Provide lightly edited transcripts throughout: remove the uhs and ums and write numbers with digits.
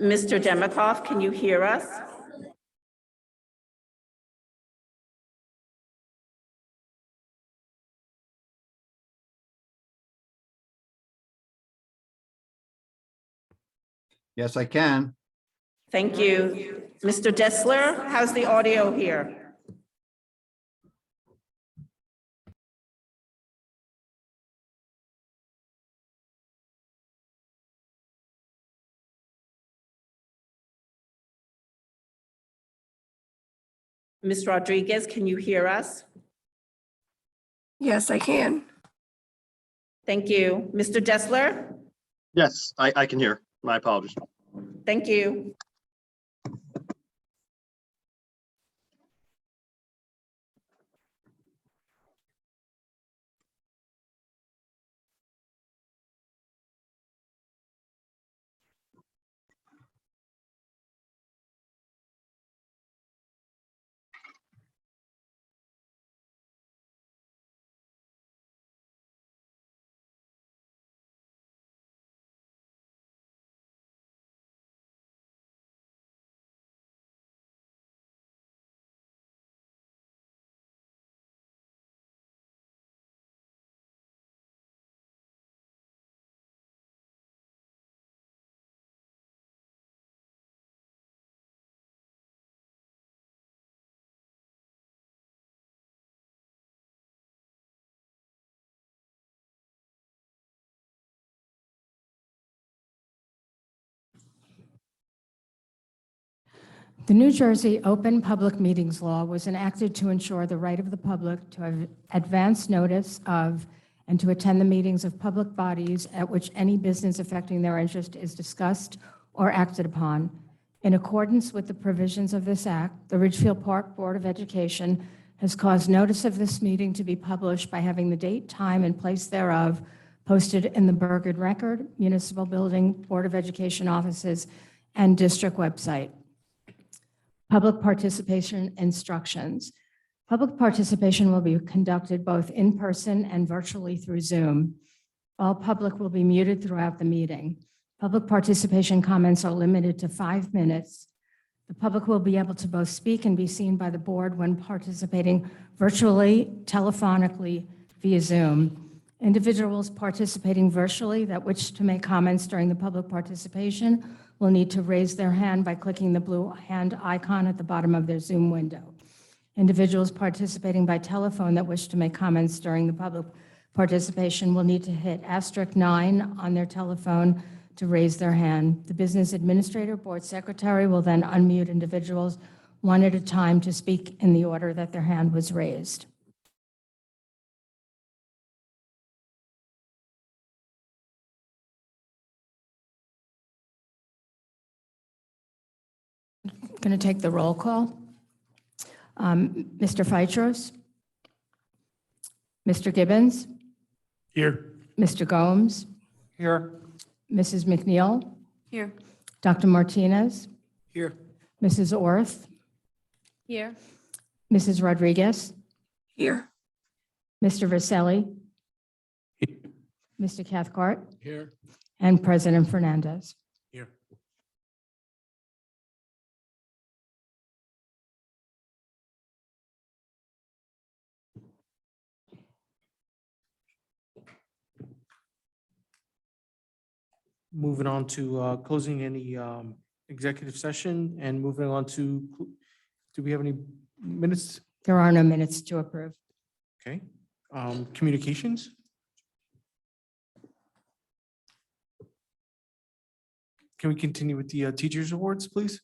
Mr. Demikoff, can you hear us? Yes, I can. Thank you. Mr. Dessler, how's the audio here? Ms. Rodriguez, can you hear us? Yes, I can. Thank you. Mr. Dessler? Yes, I can hear. My apologies. Thank you. The New Jersey Open Public Meetings Law was enacted to ensure the right of the public to have advance notice of and to attend the meetings of public bodies at which any business affecting their interest is discussed or acted upon. In accordance with the provisions of this act, the Ridgefield Park Board of Education has caused notice of this meeting to be published by having the date, time, and place thereof posted in the Bergen Record, Municipal Building, Board of Education offices, and district website. Public participation instructions. Public participation will be conducted both in person and virtually through Zoom. All public will be muted throughout the meeting. Public participation comments are limited to 5 minutes. The public will be able to both speak and be seen by the board when participating virtually, telephonically, via Zoom. Individuals participating virtually that wish to make comments during the public participation will need to raise their hand by clicking the blue hand icon at the bottom of their Zoom window. Individuals participating by telephone that wish to make comments during the public participation will need to hit *9 on their telephone to raise their hand. The business administrator, board secretary will then unmute individuals one at a time to speak in the order that their hand was raised. Going to take the roll call. Mr. Feitros, Mr. Gibbons, Here. Mr. Gomes, Here. Mrs. MacNeill, Here. Dr. Martinez, Here. Mrs. Orth, Here. Mrs. Rodriguez, Here. Mr. Verselli, Mr. Cathcart, Here. and President Fernandez. Here. Moving on to closing any executive session and moving on to, do we have any minutes? There are no minutes to approve. Okay. Communications? Can we continue with the teachers awards, please?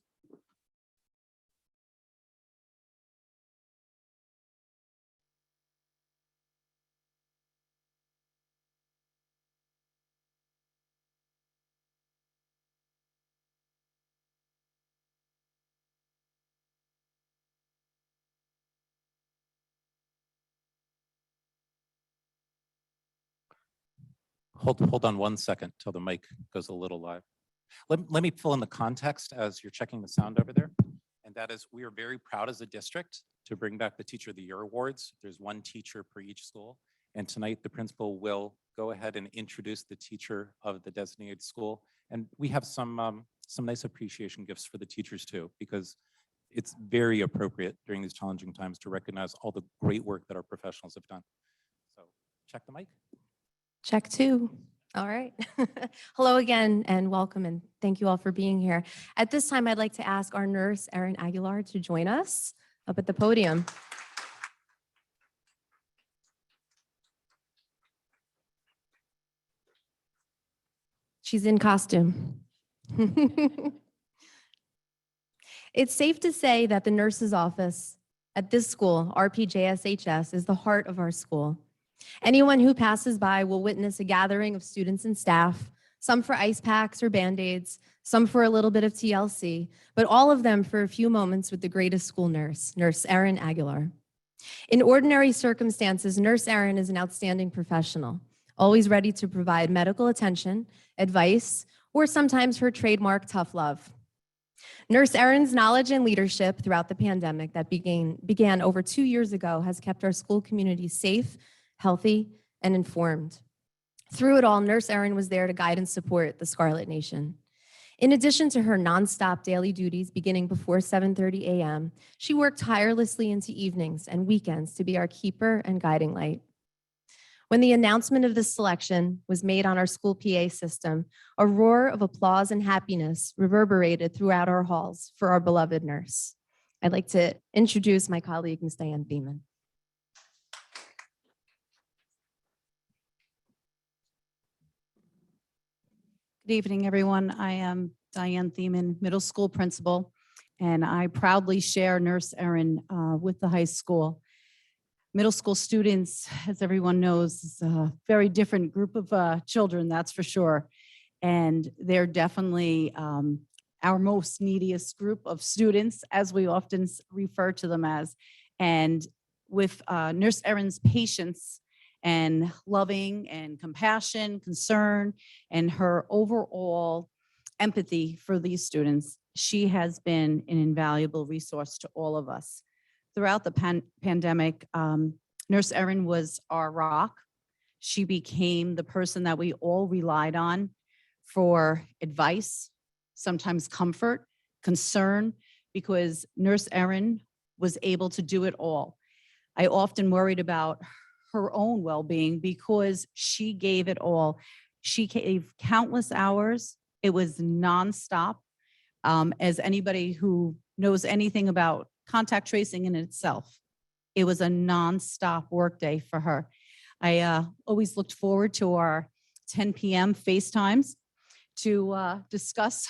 Hold on 1 second till the mic goes a little live. Let me fill in the context as you're checking the sound over there. And that is, we are very proud as a district to bring back the Teacher of the Year awards. There's one teacher per each school. And tonight the principal will go ahead and introduce the teacher of the designated school. And we have some nice appreciation gifts for the teachers too, because it's very appropriate during these challenging times to recognize all the great work that our professionals have done. So check the mic. Check two. All right. Hello again and welcome, and thank you all for being here. At this time, I'd like to ask our nurse, Erin Aguilar, to join us up at the podium. She's in costume. It's safe to say that the nurse's office at this school, RPJSHS, is the heart of our school. Anyone who passes by will witness a gathering of students and staff, some for ice packs or Band-Aids, some for a little bit of TLC, but all of them for a few moments with the greatest school nurse, Nurse Erin Aguilar. In ordinary circumstances, Nurse Erin is an outstanding professional, always ready to provide medical attention, advice, or sometimes her trademark tough love. Nurse Erin's knowledge and leadership throughout the pandemic that began over 2 years ago has kept our school community safe, healthy, and informed. Through it all, Nurse Erin was there to guide and support the Scarlet Nation. In addition to her nonstop daily duties beginning before 7:30 a.m., she worked tirelessly into evenings and weekends to be our keeper and guiding light. When the announcement of this selection was made on our school PA system, a roar of applause and happiness reverberated throughout our halls for our beloved nurse. I'd like to introduce my colleague, Ms. Dyan Theimann. Good evening, everyone. I am Dyan Theimann, middle school principal, and I proudly share Nurse Erin with the high school. Middle school students, as everyone knows, is a very different group of children, that's for sure. And they're definitely our most neediest group of students, as we often refer to them as. And with Nurse Erin's patience and loving and compassion, concern, and her overall empathy for these students, she has been an invaluable resource to all of us. Throughout the pandemic, Nurse Erin was our rock. She became the person that we all relied on for advice, sometimes comfort, concern, because Nurse Erin was able to do it all. I often worried about her own well-being because she gave it all. She gave countless hours. It was nonstop. As anybody who knows anything about contact tracing in itself, it was a nonstop workday for her. I always looked forward to our 10 p.m. FaceTimes to discuss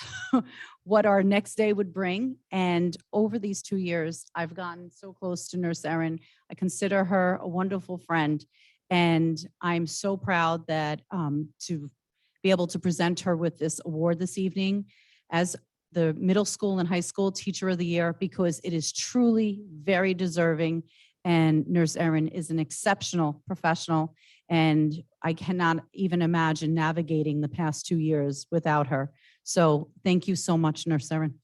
what our next day would bring. And over these 2 years, I've gotten so close to Nurse Erin. I consider her a wonderful friend. And I'm so proud that to be able to present her with this award this evening as the middle school and high school teacher of the year, because it is truly very deserving. And Nurse Erin is an exceptional professional. And I cannot even imagine navigating the past 2 years without her. So thank you so much, Nurse Erin.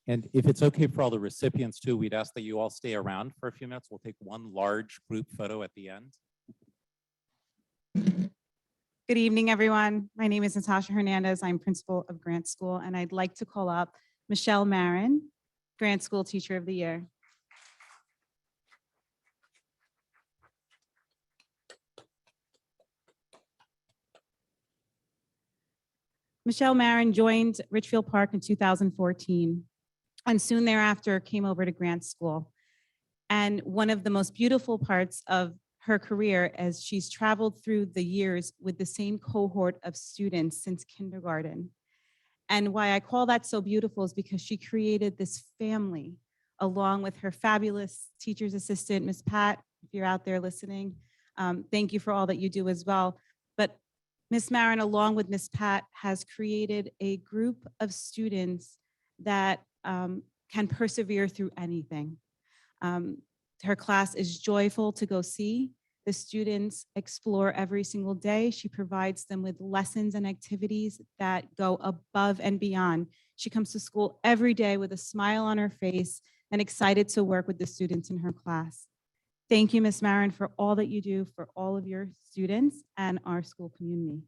And if it's okay for all the recipients too, we'd ask that you all stay around for a few minutes. We'll take one large group photo at the end. Good evening, everyone. My name is Natasha Hernandez. I'm principal of Grant School, and I'd like to call up Michelle Marin, Grant School Teacher of the Year. Michelle Marin joined Ridgefield Park in 2014, and soon thereafter came over to Grant School. And one of the most beautiful parts of her career as she's traveled through the years with the same cohort of students since kindergarten. And why I call that so beautiful is because she created this family along with her fabulous teacher's assistant, Miss Pat, if you're out there listening. Thank you for all that you do as well. But Miss Marin, along with Miss Pat, has created a group of students that can persevere through anything. Her class is joyful to go see. The students explore every single day. She provides them with lessons and activities that go above and beyond. She comes to school every day with a smile on her face and excited to work with the students in her class. Thank you, Ms. Marin, for all that you do for all of your students and our school community.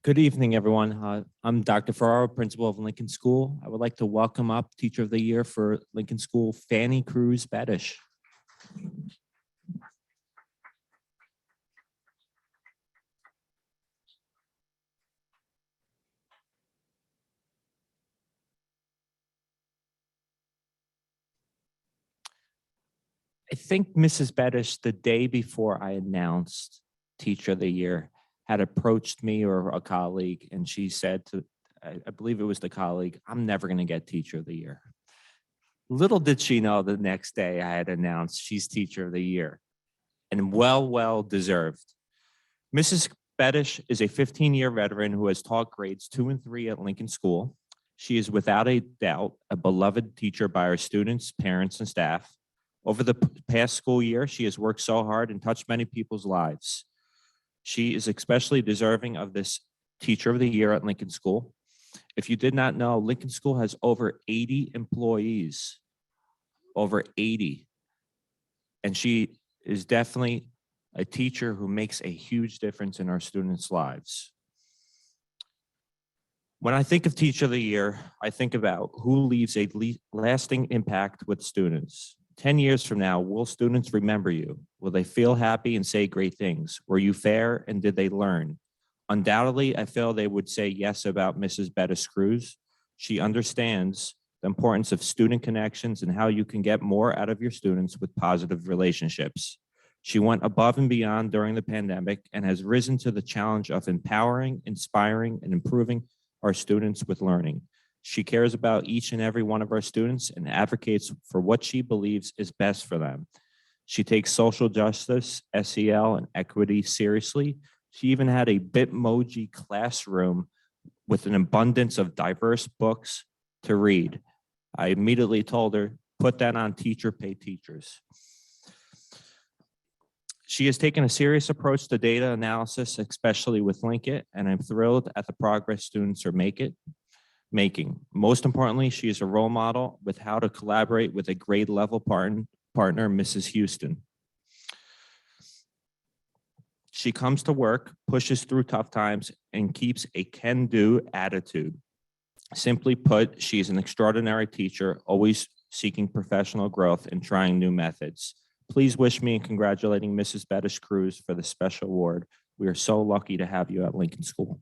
Good evening, everyone. I'm Dr. Ferraro, principal of Lincoln School. I would like to welcome up Teacher of the Year for Lincoln School, Fanny Cruz Bedish. I think Mrs. Bedish, the day before I announced Teacher of the Year, had approached me or a colleague, and she said to, I believe it was the colleague, I'm never going to get Teacher of the Year. Little did she know the next day I had announced she's Teacher of the Year, and well deserved. Mrs. Bedish is a 15-year veteran who has taught grades 2 and 3 at Lincoln School. She is without a doubt a beloved teacher by her students, parents, and staff. Over the past school year, she has worked so hard and touched many people's lives. She is especially deserving of this Teacher of the Year at Lincoln School. If you did not know, Lincoln School has over 80 employees, over 80. And she is definitely a teacher who makes a huge difference in our students' lives. When I think of Teacher of the Year, I think about who leaves a lasting impact with students. 10 years from now, will students remember you? Will they feel happy and say great things? Were you fair and did they learn? Undoubtedly, I feel they would say yes about Mrs. Bedish Cruz. She understands the importance of student connections and how you can get more out of your students with positive relationships. She went above and beyond during the pandemic and has risen to the challenge of empowering, inspiring, and improving our students with learning. She cares about each and every one of our students and advocates for what she believes is best for them. She takes social justice, SEL, and equity seriously. She even had a Bitmoji classroom with an abundance of diverse books to read. I immediately told her, put that on Teacher Pay Teachers. She has taken a serious approach to data analysis, especially with Linkit, and I'm thrilled at the progress students are making. Most importantly, she is a role model with how to collaborate with a grade level partner, Mrs. Houston. She comes to work, pushes through tough times, and keeps a can-do attitude. Simply put, she is an extraordinary teacher, always seeking professional growth and trying new methods. Please wish me in congratulating Mrs. Bedish Cruz for the special award. We are so lucky to have you at Lincoln School.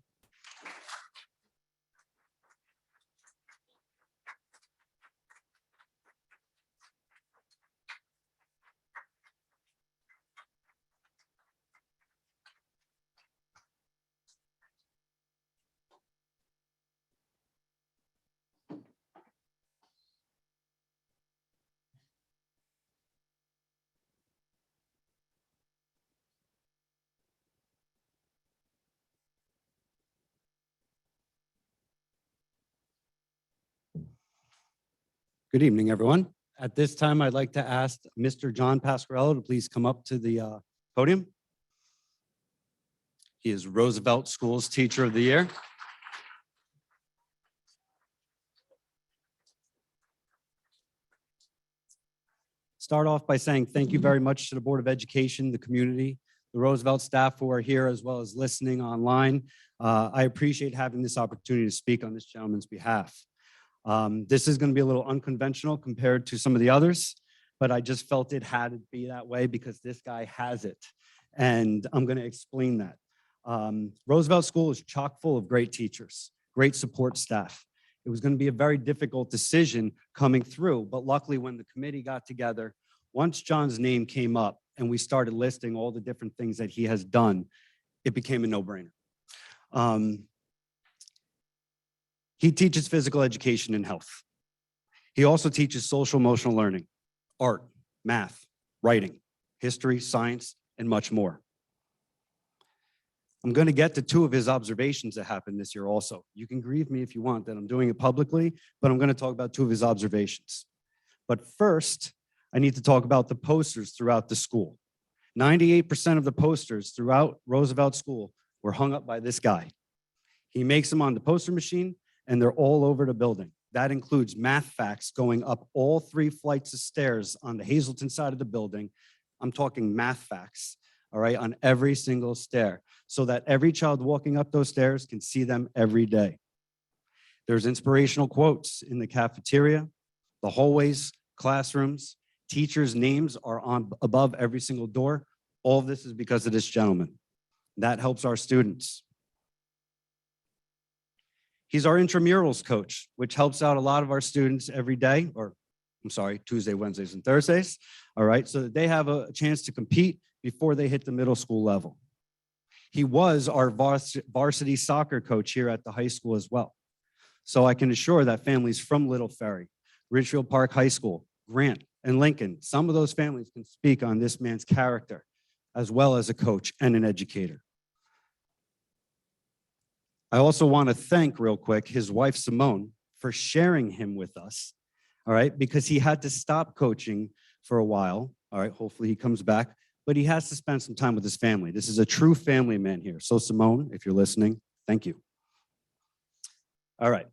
Good evening, everyone. At this time, I'd like to ask Mr. John Pasquarello to please come up to the podium. He is Roosevelt Schools Teacher of the Year. Start off by saying thank you very much to the Board of Education, the community, the Roosevelt staff who are here, as well as listening online. I appreciate having this opportunity to speak on this gentleman's behalf. This is going to be a little unconventional compared to some of the others, but I just felt it had to be that way because this guy has it. And I'm going to explain that. Roosevelt School is chock full of great teachers, great support staff. It was going to be a very difficult decision coming through, but luckily when the committee got together, once John's name came up and we started listing all the different things that he has done, it became a no-brainer. He teaches physical education and health. He also teaches social emotional learning, art, math, writing, history, science, and much more. I'm going to get to two of his observations that happened this year also. You can grieve me if you want that I'm doing it publicly, but I'm going to talk about two of his observations. But first, I need to talk about the posters throughout the school. 98% of the posters throughout Roosevelt School were hung up by this guy. He makes them on the poster machine, and they're all over the building. That includes math facts going up all 3 flights of stairs on the Hazleton side of the building. I'm talking math facts, all right, on every single stair, so that every child walking up those stairs can see them every day. There's inspirational quotes in the cafeteria, the hallways, classrooms. Teachers' names are on above every single door. All of this is because of this gentleman. That helps our students. He's our intramurals coach, which helps out a lot of our students every day, or I'm sorry, Tuesday, Wednesdays, and Thursdays. All right, so that they have a chance to compete before they hit the middle school level. He was our varsity soccer coach here at the high school as well. So I can assure that families from Little Ferry, Ridgefield Park High School, Grant, and Lincoln, some of those families can speak on this man's character, as well as a coach and an educator. I also want to thank real quick his wife, Simone, for sharing him with us, all right, because he had to stop coaching for a while, all right, hopefully he comes back, but he has to spend some time with his family. This is a true family man here. So Simone, if you're listening, thank you. All right,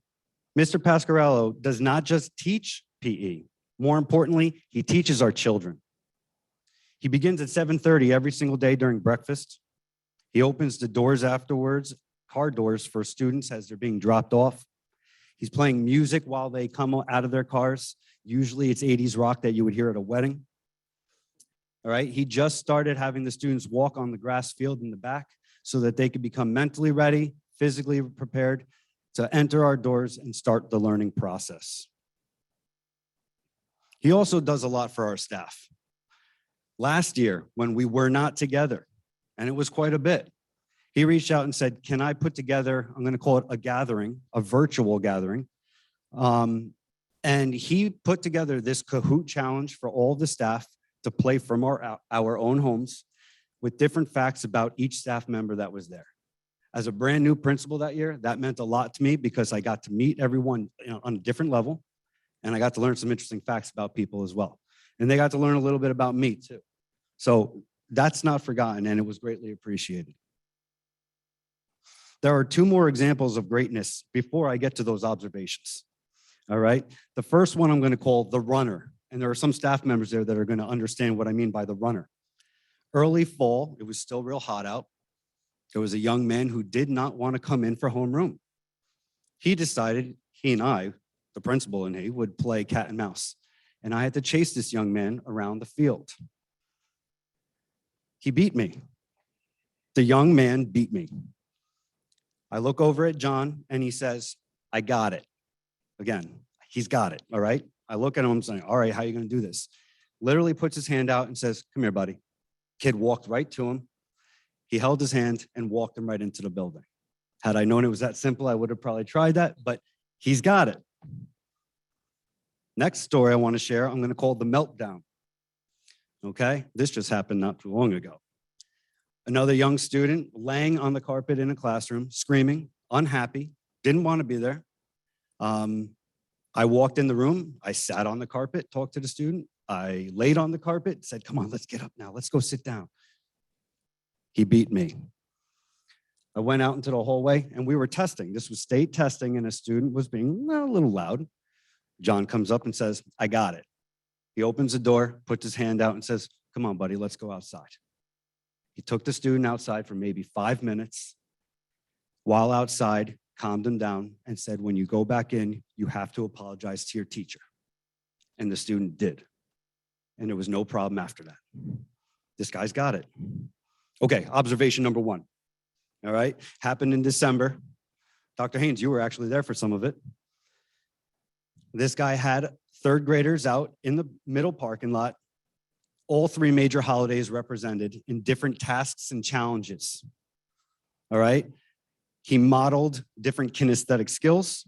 Mr. Pasquarello does not just teach PE. More importantly, he teaches our children. He begins at 7:30 every single day during breakfast. He opens the doors afterwards, car doors for students as they're being dropped off. He's playing music while they come out of their cars. Usually it's 80s rock that you would hear at a wedding. All right, he just started having the students walk on the grass field in the back so that they could become mentally ready, physically prepared to enter our doors and start the learning process. He also does a lot for our staff. Last year, when we were not together, and it was quite a bit, he reached out and said, can I put together, I'm going to call it a gathering, a virtual gathering. And he put together this Kahoot challenge for all the staff to play from our own homes with different facts about each staff member that was there. As a brand new principal that year, that meant a lot to me because I got to meet everyone on a different level, and I got to learn some interesting facts about people as well. And they got to learn a little bit about me too. So that's not forgotten, and it was greatly appreciated. There are 2 more examples of greatness before I get to those observations. All right. The first one I'm going to call the runner. And there are some staff members there that are going to understand what I mean by the runner. Early fall, it was still real hot out. There was a young man who did not want to come in for homeroom. He decided he and I, the principal and he, would play cat and mouse. And I had to chase this young man around the field. He beat me. The young man beat me. I look over at John and he says, I got it. Again, he's got it, all right? I look at him and saying, all right, how are you going to do this? Literally puts his hand out and says, come here, buddy. Kid walked right to him. He held his hand and walked him right into the building. Had I known it was that simple, I would have probably tried that, but he's got it. Next story I want to share, I'm going to call the meltdown. Okay, this just happened not too long ago. Another young student laying on the carpet in a classroom, screaming, unhappy, didn't want to be there. I walked in the room, I sat on the carpet, talked to the student. I laid on the carpet, said, come on, let's get up now. Let's go sit down. He beat me. I went out into the hallway and we were testing. This was state testing and a student was being a little loud. John comes up and says, I got it. He opens the door, puts his hand out and says, come on, buddy, let's go outside. He took the student outside for maybe 5 minutes. While outside, calmed him down and said, when you go back in, you have to apologize to your teacher. And the student did. And there was no problem after that. This guy's got it. Okay, observation number one. All right, happened in December. Dr. Haines, you were actually there for some of it. This guy had third graders out in the middle parking lot, all three major holidays represented in different tasks and challenges. All right, he modeled different kinesthetic skills,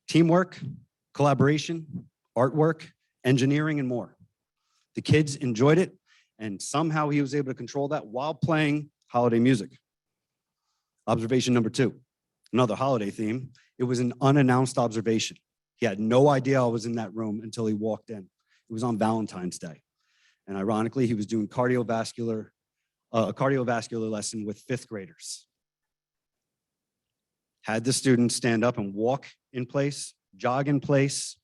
teamwork, collaboration, artwork, engineering, and more. The kids enjoyed it, and somehow he was able to control that while playing holiday music. Observation number two, another holiday theme. It was an unannounced observation. He had no idea I was in that room until he walked in. It was on Valentine's Day. And ironically, he was doing a cardiovascular lesson with fifth graders. Had the students stand up and walk in place, jog in place,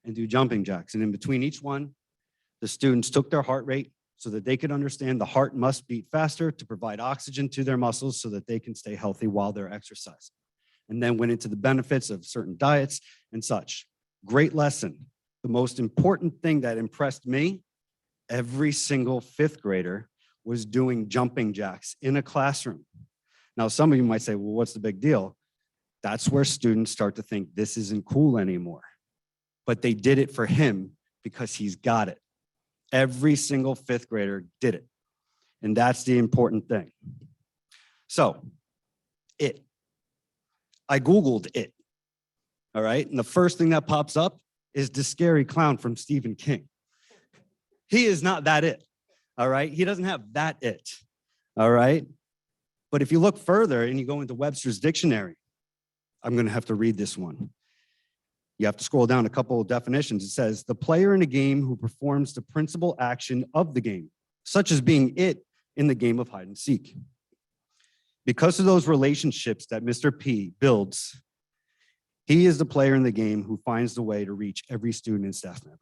and do jumping jacks. And in between each one, the students took their heart rate so that they could understand the heart must beat faster to provide oxygen to their muscles so that they can stay healthy while they're exercising. And then went into the benefits of certain diets and such. Great lesson. The most important thing that impressed me, every single fifth grader was doing jumping jacks in a classroom. Now, some of you might say, well, what's the big deal? That's where students start to think this isn't cool anymore. But they did it for him because he's got it. Every single fifth grader did it. And that's the important thing. So, I Googled it. All right. And the first thing that pops up is the scary clown from Stephen King. He is not that it. All right. He doesn't have that it. All right. But if you look further and you go into Webster's dictionary, I'm going to have to read this one. You have to scroll down a couple of definitions. It says, the player in a game who performs the principal action of the game, such as being it in the game of hide and seek. Because of those relationships that Mr. P builds, he is the player in the game who finds the way to reach every student and staff member.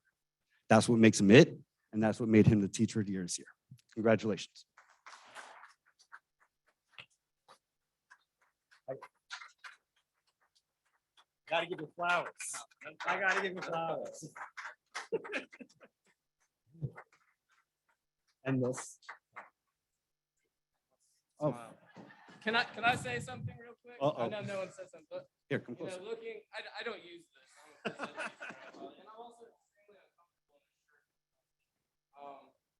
That's what makes him it, and that's what made him the teacher of the year this year. Congratulations. Gotta give you flowers. I gotta give you flowers. And this. Oh. Can I say something real quick? Uh-oh. I know no one says something, but Here, come you know, closer. looking, I don't use this. I'm a physician, and I'm also extremely uncomfortable in this shirt.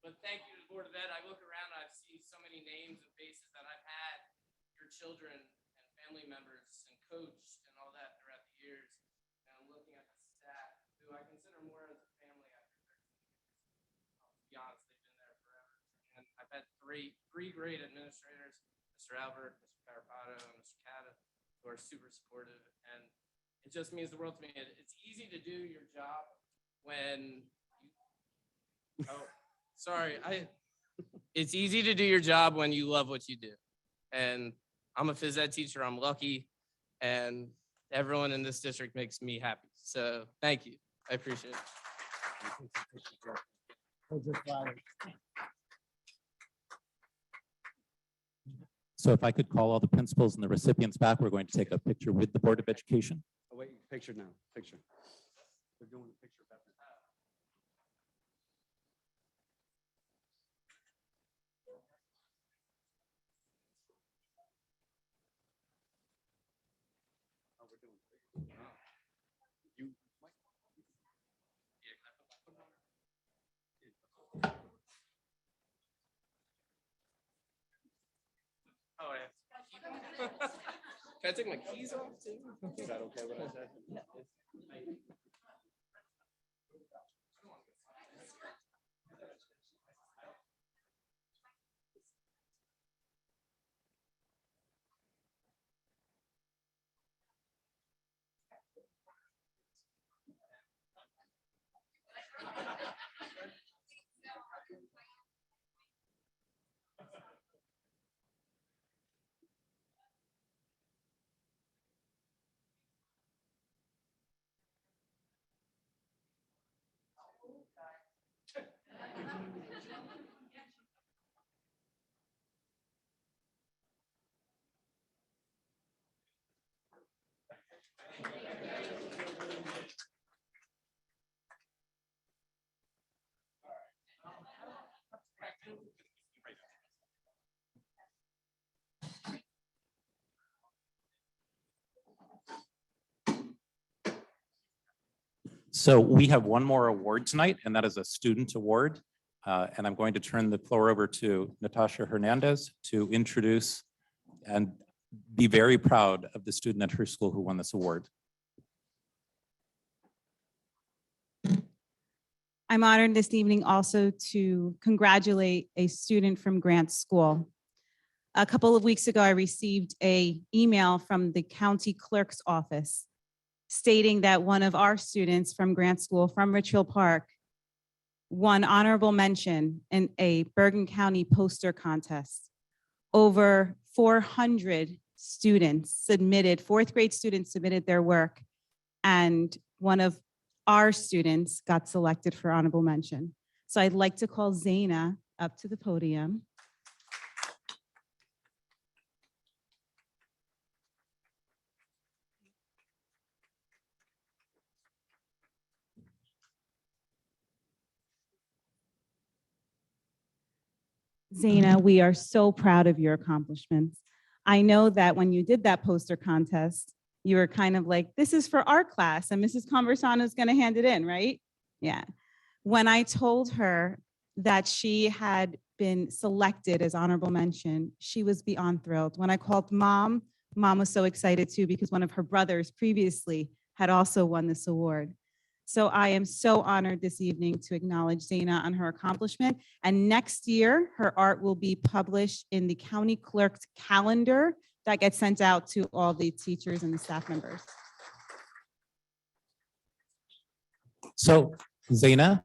But thank you to the Board of Ed. I look around, I see so many names and faces that I've had, your children and family members and coached and all that throughout the years. And I'm looking at the staff, who I consider more as a family after 13 years. To be honest, they've been there forever. And I've had three great administrators, Mr. Albert, Mr. Carapato, and Mr. Cata, who are super supportive. And it just means the world to me. It's easy to do your job when you, it's easy to do your job when you love what you do. And I'm a phys ed teacher, I'm lucky, and everyone in this district makes me happy. So thank you, I appreciate it. So if I could call all the principals and the recipients back, we're going to take a picture with the Board of Education. Oh, wait, picture now, picture. They're doing a picture back there. Oh, we're doing a picture. You might. Oh, yeah. Can I take my keys off too? Is that okay what I said? So we have one more award tonight, and that is a student award. And I'm going to turn the floor over to Natasha Fernandez to introduce and be very proud of the student at her school who won this award. I'm honored this evening also to congratulate a student from Grant School. A couple of weeks ago, I received an email from the county clerk's office stating that one of our students from Grant School from Ridgefield Park won honorable mention in a Bergen County poster contest. Over 400 students submitted, fourth grade students submitted their work, and one of our students got selected for honorable mention. So I'd like to call Zaina up to the podium. Zaina, we are so proud of your accomplishments. I know that when you did that poster contest, you were kind of like, this is for our class and Mrs. Conversano is going to hand it in, right? Yeah. When I told her that she had been selected as honorable mention, she was beyond thrilled. When I called mom, mom was so excited too because one of her brothers previously had also won this award. So I am so honored this evening to acknowledge Zaina on her accomplishment. And next year, her art will be published in the county clerk's calendar that gets sent out to all the teachers and the staff members. So Zaina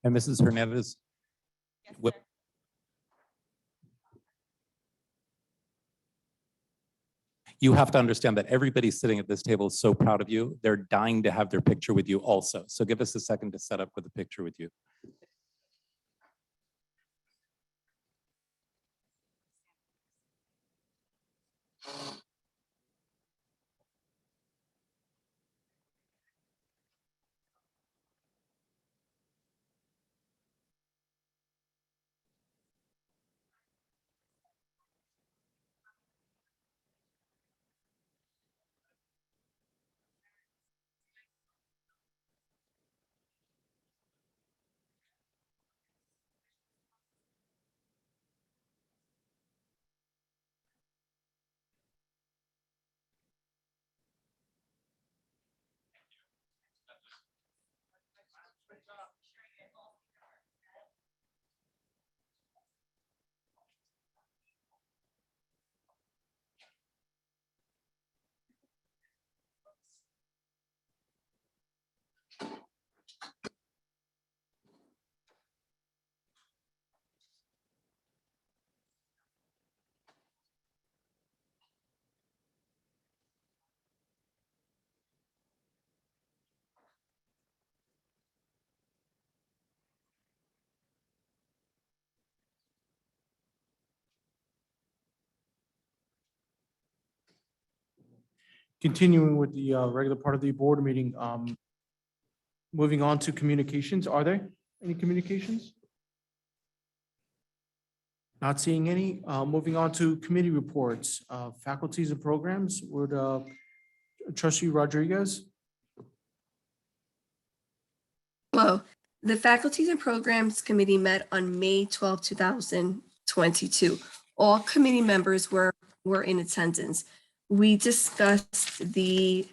and Mrs. Hernandez. Yes, You have to understand that everybody sitting at this table is so proud of you. They're dying to have their picture with you also. So give us a second to set up with a picture with you. Continuing with the regular part of the board meeting, moving on to communications. Are there any communications? Not seeing any. Moving on to committee reports, faculties and programs. Would Trustee Rodriguez? Hello. The Faculties and Programs Committee met on May 12, 2022. All committee members were in attendance. We discussed the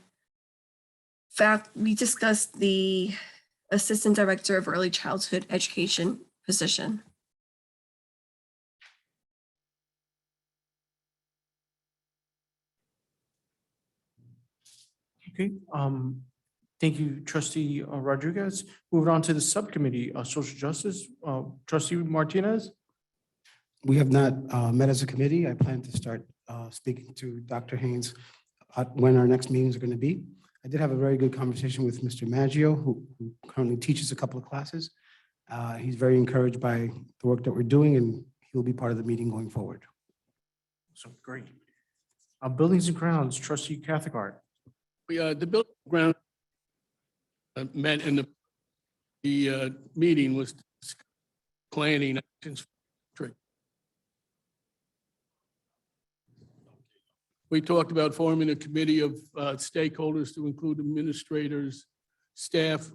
Assistant Director of Early Childhood Education position. Okay. Thank you, Trustee Rodriguez. Moving on to the subcommittee, Social Justice, Trustee Martinez. We have not met as a committee. I plan to start speaking to Dr. Haines when our next meetings are going to be. I did have a very good conversation with Mr. Maggio, who currently teaches a couple of classes. He's very encouraged by the work that we're doing, and he'll be part of the meeting going forward. So great. Buildings and grounds, Trustee Cathcart. The building ground met in the meeting was planning actions. We talked about forming a committee of stakeholders to include administrators, staff,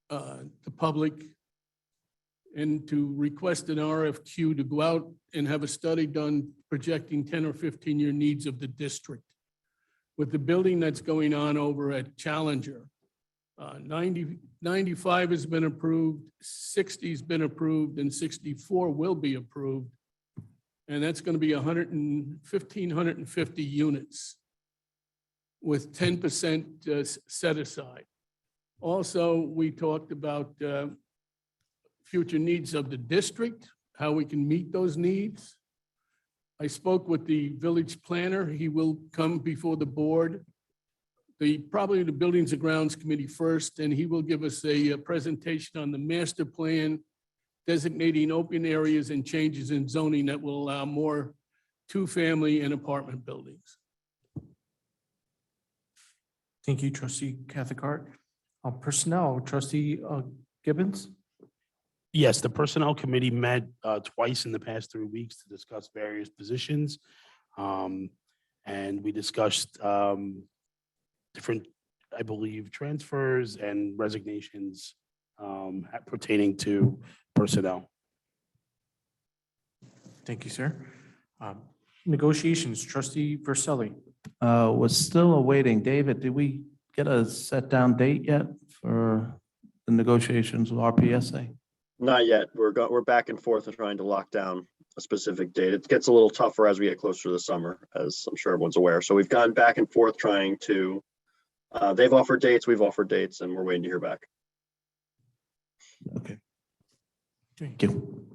the public, and to request an RFQ to go out and have a study done projecting 10 or 15-year needs of the district. With the building that's going on over at Challenger, 95 has been approved, 60's been approved, and 64 will be approved. And that's going to be 1,550 units with 10% set aside. Also, we talked about future needs of the district, how we can meet those needs. I spoke with the village planner. He will come before the board, probably the Buildings and Grounds Committee first, and he will give us a presentation on the master plan, designating open areas and changes in zoning that will allow more two-family and apartment buildings. Thank you, trustee Cathcart. Personnel, trustee Gibbons. Yes, the Personnel Committee met twice in the past 3 weeks to discuss various positions. And we discussed different, I believe, transfers and resignations pertaining to personnel. Thank you, sir. Negotiations, trustee Verselli. We're still awaiting. David, did we get a set down date yet for the negotiations with RPSA? Not yet. We're back and forth and trying to lock down a specific date. It gets a little tougher as we get closer to the summer, as I'm sure everyone's aware. So we've gone back and forth trying to, they've offered dates, we've offered dates, and we're waiting to hear back. Okay. Thank you.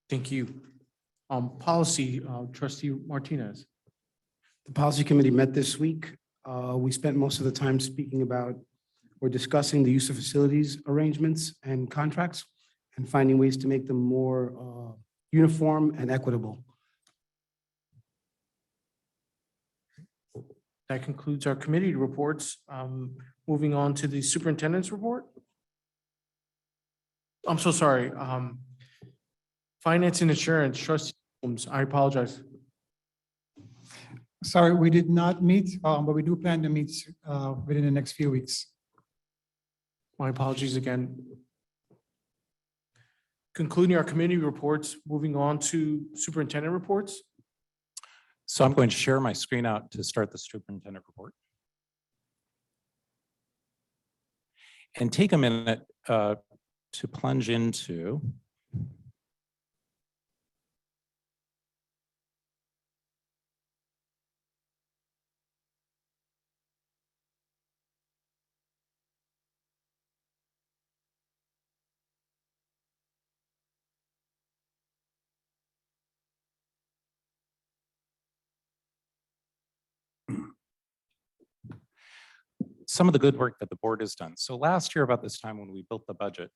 Thank you. Policy, trustee Martinez. The Policy Committee met this week. We spent most of the time speaking about or discussing the use of facilities arrangements and contracts and finding ways to make them more uniform and equitable. That concludes our committee reports. Moving on to the superintendent's report. I'm so sorry. Finance and insurance, trustee Holmes, I apologize. Sorry, we did not meet, but we do plan to meet within the next few weeks. My apologies again. Concluding our committee reports, moving on to superintendent reports. So I'm going to share my screen out to start the superintendent report. And take a minute to plunge into some of the good work that the board has done. So last year about this time when we built the budget,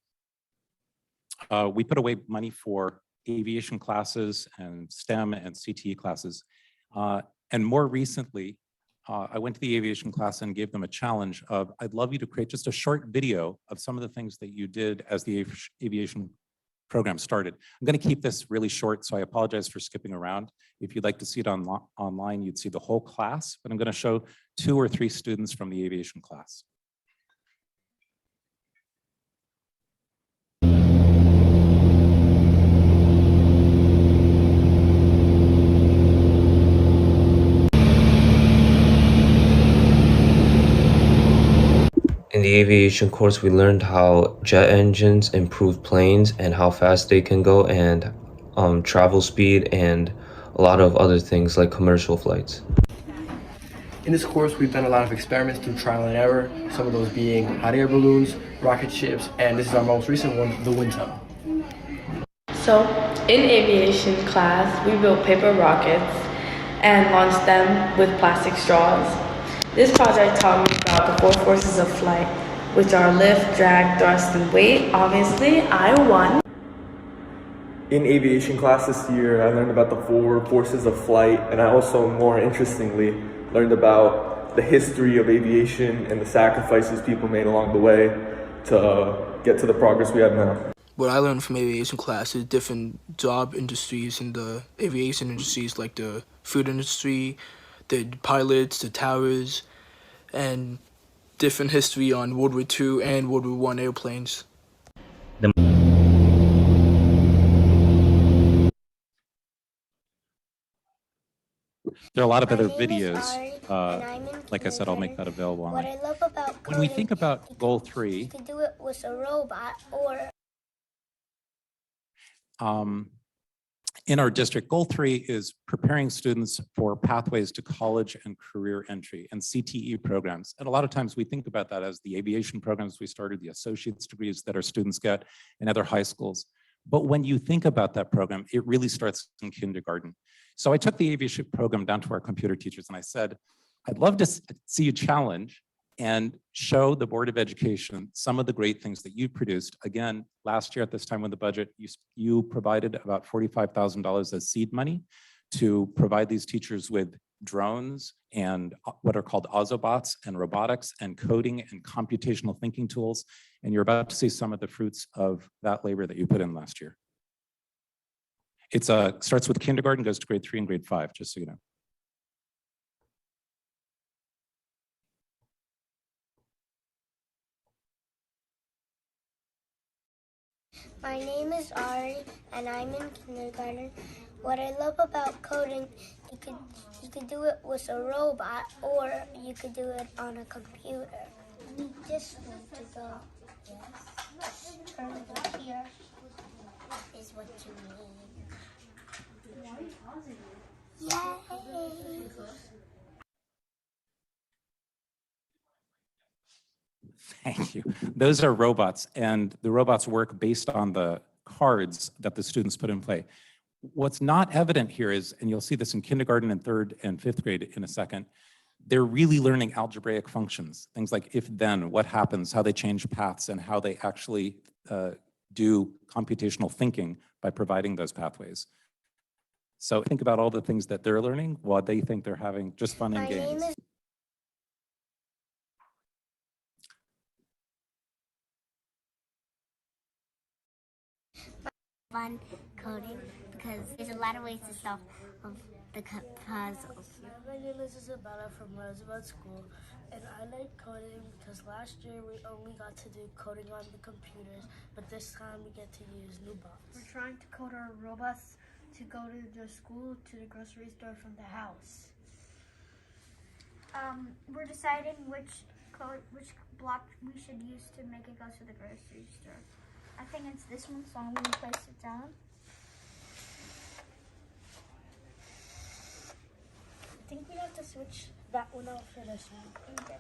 we put away money for aviation classes and STEM and CTE classes. And more recently, I went to the aviation class and gave them a challenge of, I'd love you to create just a short video of some of the things that you did as the aviation program started. I'm going to keep this really short, so I apologize for skipping around. If you'd like to see it online, you'd see the whole class, but I'm going to show 2 or 3 students from the aviation class. In the aviation course, we learned how jet engines improve planes and how fast they can go, and travel speed, and a lot of other things like commercial flights. In this course, we've done a lot of experiments through trial and error, some of those being hot air balloons, rocket ships, and this is our most recent one, the wind tunnel. So, in aviation class, we built paper rockets and launched them with plastic straws. This project taught me about the 4 forces of flight, which are lift, drag, thrust, and weight. Obviously, I won. In aviation class this year, I learned about the 4 forces of flight, and I also, more interestingly, learned about the history of aviation and the sacrifices people made along the way to get to the progress we have now. What I learned from aviation class is different job industries in the aviation industries, like the food industry, the pilots, the towers, and different history on World War II and World War I airplanes. There are a lot of My other name is videos. Ari, and I'm in Like I said, I'll make that kindergarten. available What online. I love about When we coding, think about goal you 3, could do it with a robot or in our district, goal 3 is preparing students for pathways to college and career entry and CTE programs. And a lot of times we think about that as the aviation programs we started, the associate's degrees that our students get in other high schools. But when you think about that program, it really starts in kindergarten. So I took the aviation program down to our computer teachers and I said, I'd love to see you challenge and show the Board of Education some of the great things that you produced. Again, last year at this time with the budget, you provided about $45,000 as seed money to provide these teachers with drones and what are called Ozobots and robotics and coding and computational thinking tools. And you're about to see some of the fruits of that labor that you put in last year. It starts with kindergarten, goes to grade 3 and grade 5, just so you know. My name is Ari, and I'm in kindergarten. What I love about coding, you could do it with a robot, or you could do it on a computer. I need this one to go. Yes. Turn it here is what you need. Yay! Thank you. Those are robots, and the robots work based on the cards that the students put in play. What's not evident here is, and you'll see this in kindergarten and 3rd and 5th grade in a second, they're really learning algebraic functions, things like if then, what happens, how they change paths, and how they actually do computational thinking by providing those pathways. So think about all the things that they're learning while they think they're having just fun and games. Fun coding because there's a lot of ways to solve the puzzles. My name is Isabella from Roosevelt School, and I like coding because last year we only got to do coding on the computers, but this time we get to use new bots. We're trying to code our robots to go to the school, to the grocery store from the house. We're deciding which block we should use to make it go to the grocery store. I think it's this one, so I'm going to place it down. I think we have to switch that one out for this one. Okay.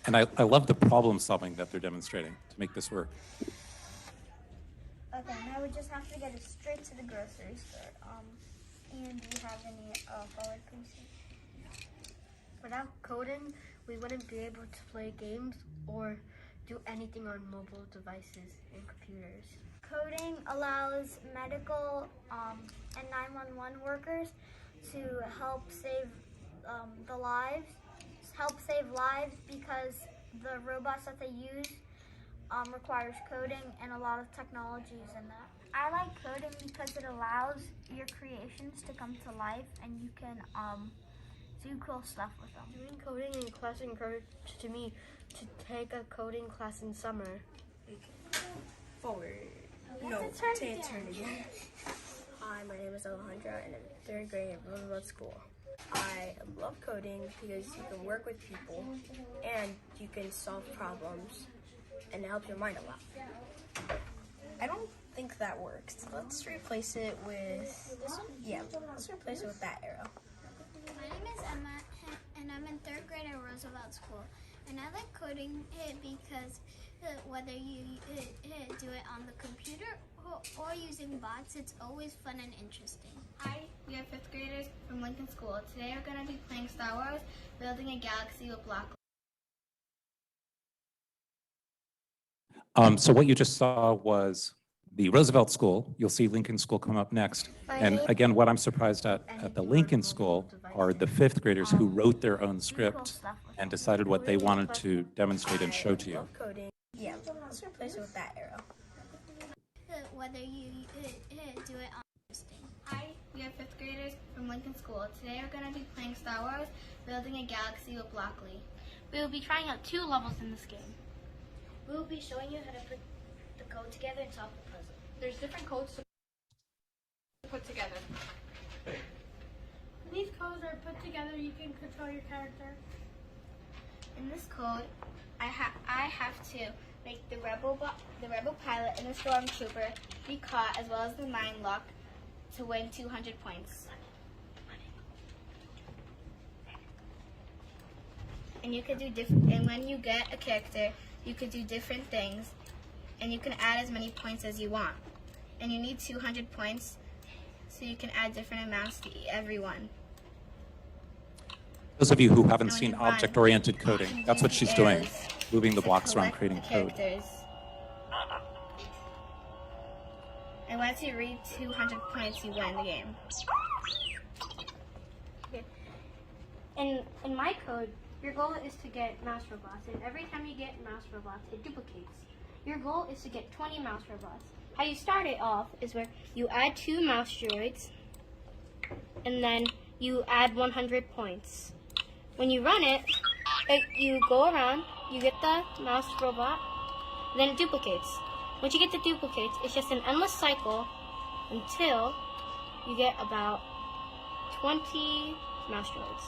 And I love the problem solving that they're demonstrating to make this work. Okay, now we just have to get it straight to the grocery store. And do you have any forward, please? Without coding, we wouldn't be able to play games or do anything on mobile devices and computers. Coding allows medical and 911 workers to help save lives because the robots that they use requires coding and a lot of technologies in that. I like coding because it allows your creations to come to life and you can do cool stuff with them. Doing coding in class encouraged me to take a coding class in summer. Forward. No, turn again. Hi, my name is Alejandra, and I'm in 3rd grade at Berlinda School. I love coding because you can work with people and you can solve problems and it helps your mind a lot. I don't think that works. Let's replace it with this one. Yeah, let's replace it with that arrow. My name is Emma, and I'm in 3rd grade at Roosevelt School. And I like coding it because whether you do it on the computer or using bots, it's always fun and interesting. Hi, we are 5th graders from Lincoln School. Today we're going to be playing Star Wars, building a galaxy with block. So what you just saw was the Roosevelt School. You'll see Lincoln School come up next. And again, what I'm surprised at the Lincoln School are the 5th graders who wrote their own script and decided what they wanted to demonstrate and show to you. Coding. Yeah, let's replace it with that arrow. Whether you do it on interesting. Hi, We are 5th graders from Lincoln School. Today we're going to be playing Star Wars, building a galaxy with broccoli. We will be trying out 2 levels in this game. We will be showing you how to put the code together and solve the puzzle. There's different codes to put together. When these codes are put together, you can control your character. In this code, I have to make the rebel pilot and the stormtrooper be caught, as well as the mind lock, to win 200 points. And you could do different. And when you get a character, you could do different things, and you can add as many points as you want. And you need 200 points, so you can add different amounts to every one. Those of you who haven't And when seen you run, object-oriented coding, that's what she's doing, moving the blocks around, creating code. And once you reach 200 points, you win the game. Okay. In my code, your goal is to get mouse robots, and every time you get mouse robots, it duplicates. Your goal is to get 20 mouse robots. How you start it off is where you add 2 mouse droids, and then you add 100 points. When you run it, you go around, you get the mouse robot, then it duplicates. Once you get the duplicates, it's just an endless cycle until you get about 20 mouse droids.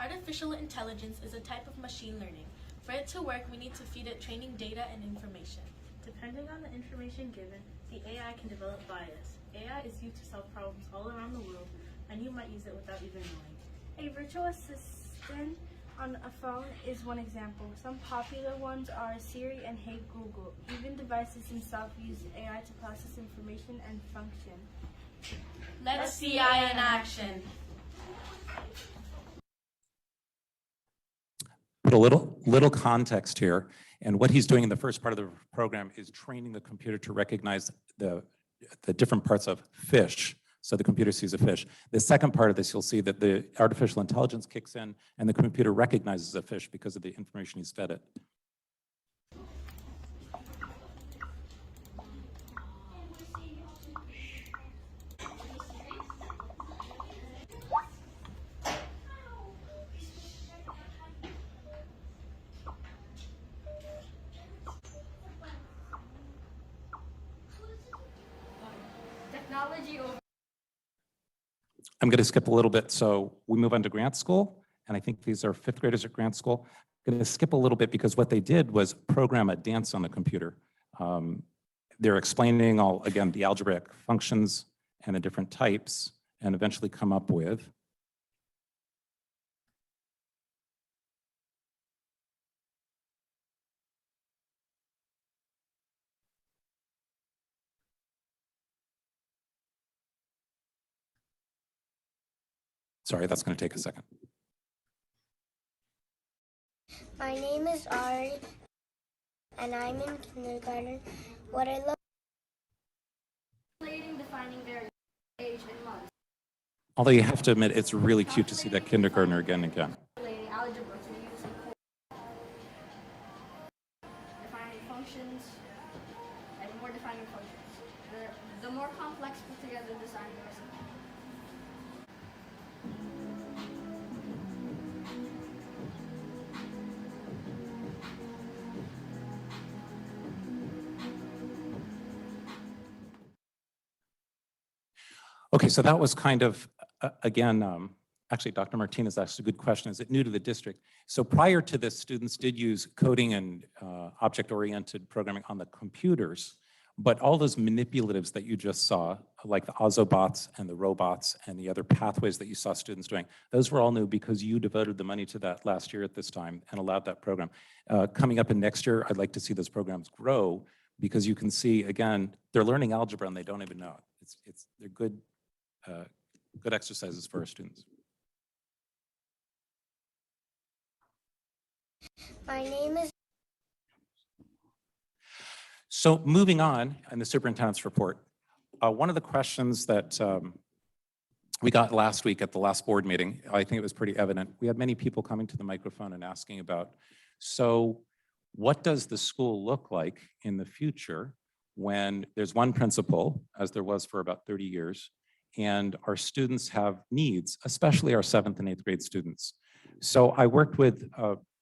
Artificial intelligence is a type of machine learning. For it to work, we need to feed it training data and information. Depending on the information given, the AI can develop bias. AI is used to solve problems all around the world, and you might use it without even knowing. A virtual assistant on a phone is one example. Some popular ones are Siri and Hey Google. Even devices themselves use AI to process information and function. Let's see AI in action. Put a little context here, and what he's doing in the first part of the program is training the computer to recognize the different parts of fish, so the computer sees a fish. The second part of this, you'll see that the artificial intelligence kicks in, and the computer recognizes a fish because of the information he's fed it. Technology over. I'm going to skip a little bit. So we move on to grant school, and I think these are 5th graders at grant school. I'm going to skip a little bit because what they did was program a dance on the computer. They're explaining again, the algebraic functions and the different types, and eventually come up with sorry, that's going to take a second. My name is Ari, and I'm in kindergarten. What I love defining their age and months. Although you have to admit, it's really cute to see that kindergartner again and again. Algebra to use defining functions and more defining functions. The more complex put together design the recipe. Okay, so that was kind of, again, actually, Dr. Martinez asked a good question. Is it new to the district? So prior to this, students did use coding and object-oriented programming on the computers, but all those manipulatives that you just saw, like the Ozobots and the robots and the other pathways that you saw students doing, those were all new because you devoted the money to that last year at this time and allowed that program. Coming up in next year, I'd like to see those programs grow because you can see, again, they're learning algebra and they don't even know it. They're good exercises for our students. My name is. So moving on in the superintendent's report, one of the questions that we got last week at the last board meeting, I think it was pretty evident. We had many people coming to the microphone and asking about, so what does the school look like in the future when there's one principal, as there was for about 30 years, and our students have needs, especially our 7th and 8th grade students. So I worked with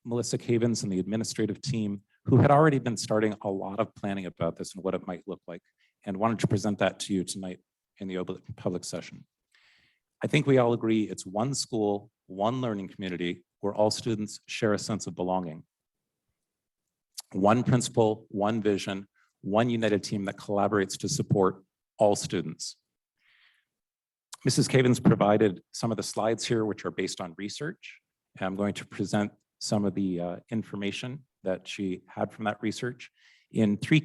Melissa Gibbons and the administrative team who had already been starting a lot of planning about this and what it might look like, and wanted to present that to you tonight in the public session. I think we all agree it's one school, one learning community where all students share a sense of belonging. One principal, one vision, one united team that collaborates to support all students. Mrs. Gibbons provided some of the slides here, which are based on research. And I'm going to present some of the information that she had from that research in three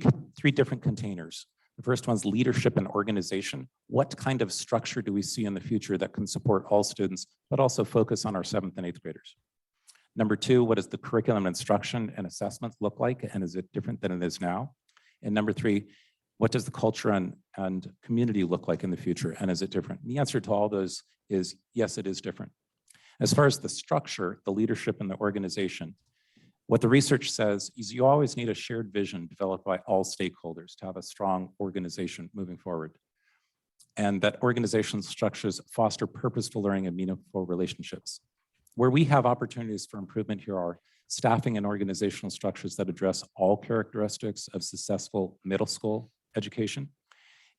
different containers. The first one's leadership and organization. What kind of structure do we see in the future that can support all students, but also focus on our 7th and 8th graders? Number 2, what does the curriculum instruction and assessment look like, and is it different than it is now? And number 3, what does the culture and community look like in the future, and is it different? And the answer to all those is yes, it is different. As far as the structure, the leadership and the organization, what the research says is you always need a shared vision developed by all stakeholders to have a strong organization moving forward. And that organizational structures foster purposeful learning and meaningful relationships. Where we have opportunities for improvement here are staffing and organizational structures that address all characteristics of successful middle school education,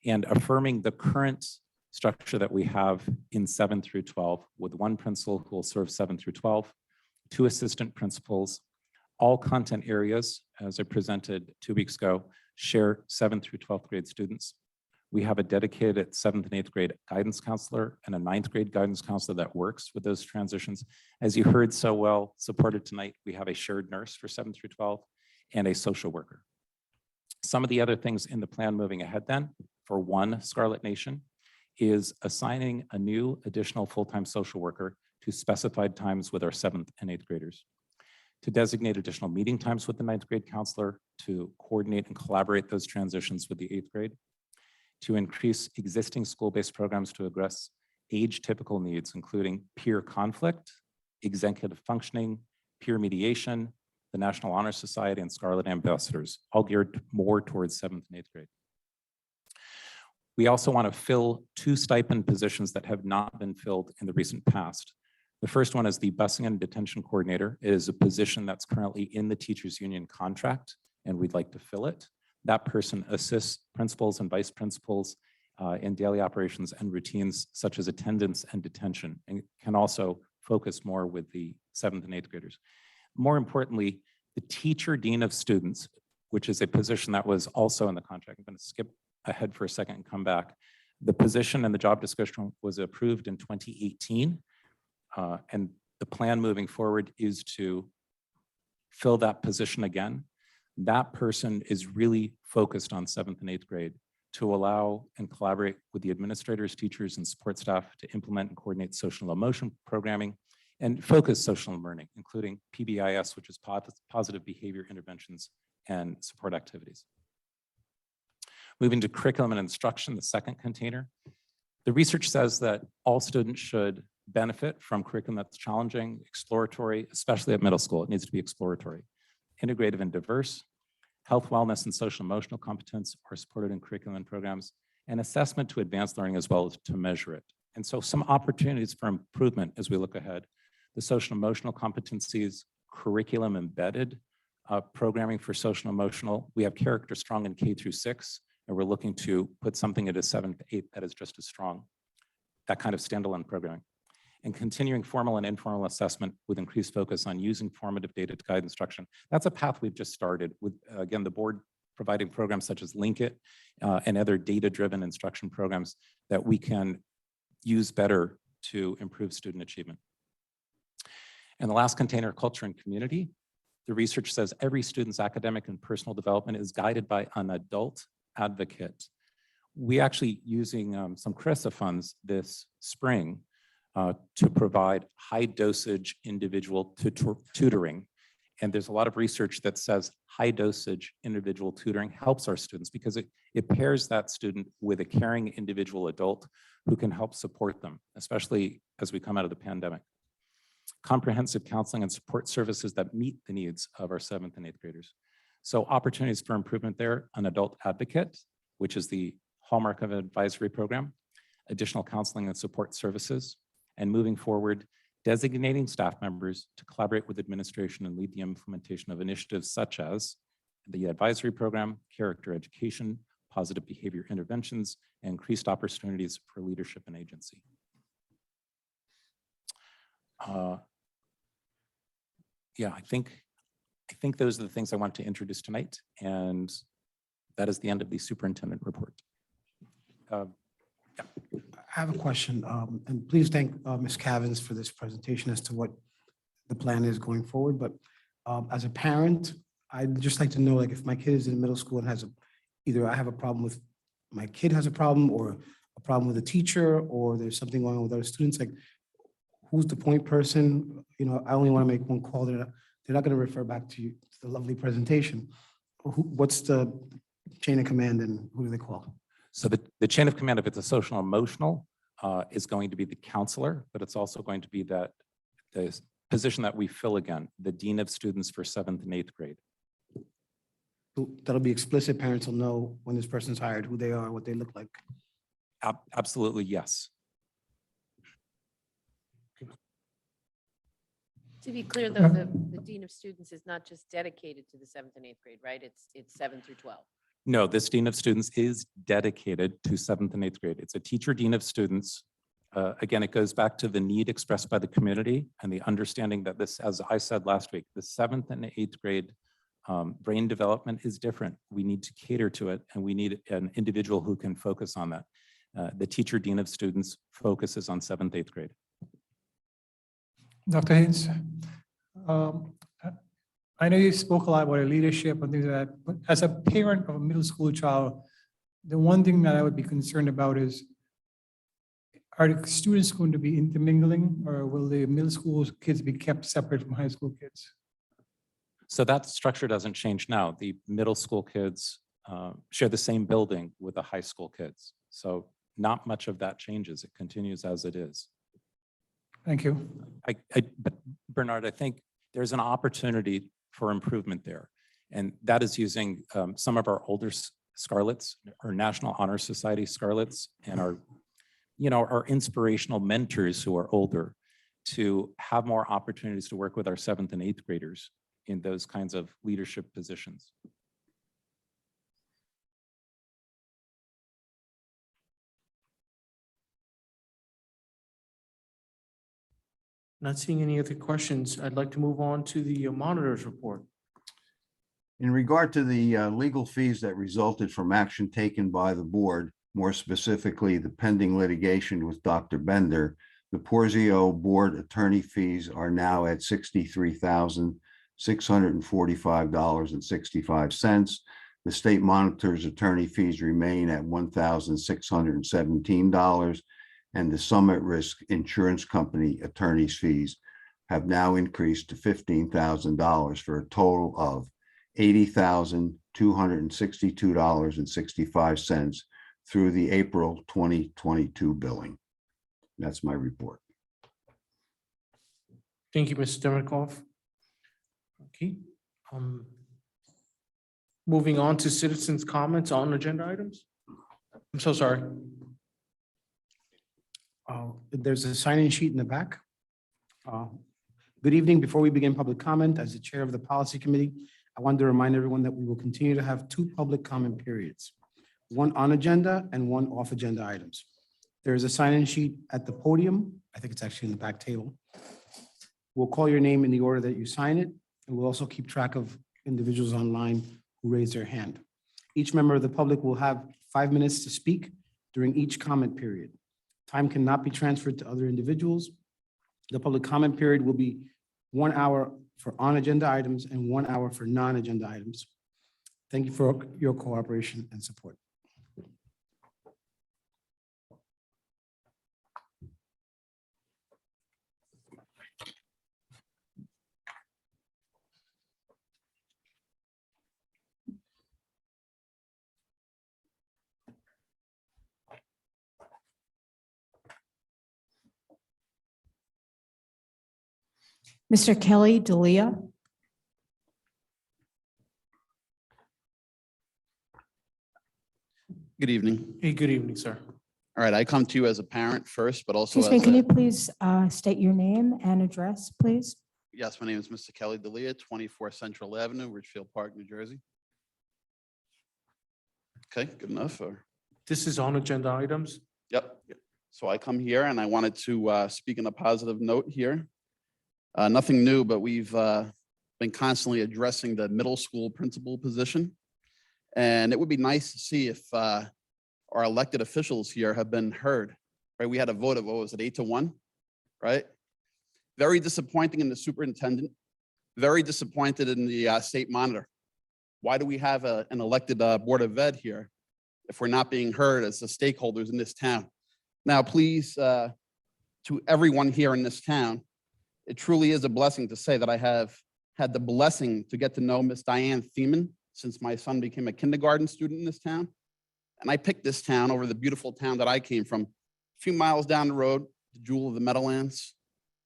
and affirming the current structure that we have in 7 through 12 with one principal who will serve 7 through 12, 2 assistant principals. All content areas, as I presented 2 weeks ago, share 7th through 12th grade students. We have a dedicated 7th and 8th grade guidance counselor and a 9th grade guidance counselor that works with those transitions. As you heard so well supported tonight, we have a shared nurse for 7 through 12 and a social worker. Some of the other things in the plan moving ahead then for one Scarlet Nation is assigning a new additional full-time social worker to specified times with our 7th and 8th graders, to designate additional meeting times with the 9th grade counselor, to coordinate and collaborate those transitions with the 8th grade, to increase existing school-based programs to address age-typical needs, including peer conflict, executive functioning, peer mediation, the National Honor Society, and Scarlet Ambassadors, all geared more towards 7th and 8th grade. We also want to fill 2 stipend positions that have not been filled in the recent past. The first one is the busing and detention coordinator. It is a position that's currently in the teachers union contract, and we'd like to fill it. That person assists principals and vice principals in daily operations and routines such as attendance and detention, and can also focus more with the 7th and 8th graders. More importantly, the teacher dean of students, which is a position that was also in the contract. I'm going to skip ahead for a second and come back. The position and the job description was approved in 2018. And the plan moving forward is to fill that position again. That person is really focused on 7th and 8th grade to allow and collaborate with the administrators, teachers, and support staff to implement and coordinate social emotion programming and focus social learning, including PBIS, which is positive behavior interventions and support activities. Moving to curriculum and instruction, the second container. The research says that all students should benefit from curriculum that's challenging, exploratory, especially at middle school. It needs to be exploratory, integrative and diverse, health, wellness, and social emotional competence are supported in curriculum and programs, and assessment to advance learning as well as to measure it. And so some opportunities for improvement as we look ahead. The social emotional competencies, curriculum embedded, programming for social emotional. We have character strong in K through 6, and we're looking to put something into 7th to 8th that is just as strong, that kind of standalone programming. And continuing formal and informal assessment with increased focus on using formative data to guide instruction. That's a path we've just started with, again, the board providing programs such as Link It and other data-driven instruction programs that we can use better to improve student achievement. And the last container, culture and community. The research says every student's academic and personal development is guided by an adult advocate. We actually using some CRISA funds this spring to provide high dosage individual tutoring. And there's a lot of research that says high dosage individual tutoring helps our students because it pairs that student with a caring individual adult who can help support them, especially as we come out of the pandemic. Comprehensive counseling and support services that meet the needs of our 7th and 8th graders. So opportunities for improvement there, an adult advocate, which is the hallmark of an advisory program, additional counseling and support services, and moving forward, designating staff members to collaborate with administration and lead the implementation of initiatives such as the advisory program, character education, positive behavior interventions, and increased opportunities for leadership and agency. Yeah, I think those are the things I want to introduce tonight, and that is the end of the superintendent report. I have a question, and please thank Ms. Gbbons for this presentation as to what the plan is going forward. But as a parent, I'd just like to know, like, if my kid is in middle school and has either I have a problem with my kid has a problem, or a problem with a teacher, or there's something going on with other students, like, who's the point person? You know, I only want to make one call. They're not going to refer back to you, to the lovely presentation. What's the chain of command, and who do they call? So the chain of command, if it's a social emotional, is going to be the counselor, but it's also going to be the position that we fill again, the dean of students for 7th and 8th grade. That'll be explicit. Parents will know when this person's hired, who they are, what they look like. Absolutely, yes. To be clear, though, the dean of students is not just dedicated to the 7th and 8th grade, right? It's 7 through 12. No, this dean of students is dedicated to 7th and 8th grade. It's a teacher dean of students. Again, it goes back to the need expressed by the community and the understanding that this, as I said last week, the 7th and 8th grade brain development is different. We need to cater to it, and we need an individual who can focus on that. The teacher dean of students focuses on 7th, 8th grade. Dr. Haines, I know you spoke a lot about leadership and things like that, but as a parent of a middle school child, the one thing that I would be concerned about is, are the students going to be intermingling, or will the middle school kids be kept separate from high school kids? So that structure doesn't change now. The middle school kids share the same building with the high school kids. So not much of that changes. It continues as it is. Thank you. But Bernard, I think there's an opportunity for improvement there. And that is using some of our older Scarlets, our National Honor Society Scarlets, and our inspirational mentors who are older, to have more opportunities to work with our 7th and 8th graders in those kinds of leadership positions. Not seeing any other questions. I'd like to move on to the monitor's report. In regard to the legal fees that resulted from action taken by the board, more specifically the pending litigation with Dr. Bender, the Porzio board attorney fees are now at $63,645.65. The state monitor's attorney fees remain at $1,617, and the Summit Risk Insurance Company attorney's fees have now increased to $15,000 for a total of $80,262.65 through the April 2022 billing. That's my report. Thank you, Mr. Demikoff. Okay. Moving on to citizens' comments on agenda items. I'm so sorry. There's a sign-in sheet in the back. Good evening. Before we begin public comment, as the chair of the policy committee, I wanted to remind everyone that we will continue to have 2 public comment periods, one on agenda and one off agenda items. There is a sign-in sheet at the podium. I think it's actually in the back table. We'll call your name in the order that you sign it, and we'll also keep track of individuals online who raise their hand. Each member of the public will have 5 minutes to speak during each comment period. Time cannot be transferred to other individuals. The public comment period will be 1 hour for on-agenda items and 1 hour for non-agenda items. Thank you for your cooperation and support. Mr. Kelly D'Elia. Good evening. Hey, good evening, sir. All right, I come to you as a parent first, but also Excuse me, as can a, you please state your name and address, please? yes, my name is Mr. Kelly D'Elia, 24 Central Avenue, Ridgefield Park, New Jersey. Okay, good enough, or? This is on agenda items. Yep. So I come here and I wanted to speak on a positive note here. Nothing new, but we've been constantly addressing the middle school principal position. And it would be nice to see if our elected officials here have been heard, right? We had a vote of, what was it, 8-1, right? Very disappointing in the superintendent, very disappointed in the state monitor. Why do we have an elected Board of Ed here if we're not being heard as the stakeholders in this town? Now, please, to everyone here in this town, it truly is a blessing to say that I have had the blessing to get to know Miss Dyan Theimann since my son became a kindergarten student in this town. And I picked this town over the beautiful town that I came from, a few miles down the road, the Jewel of the Meadowlands,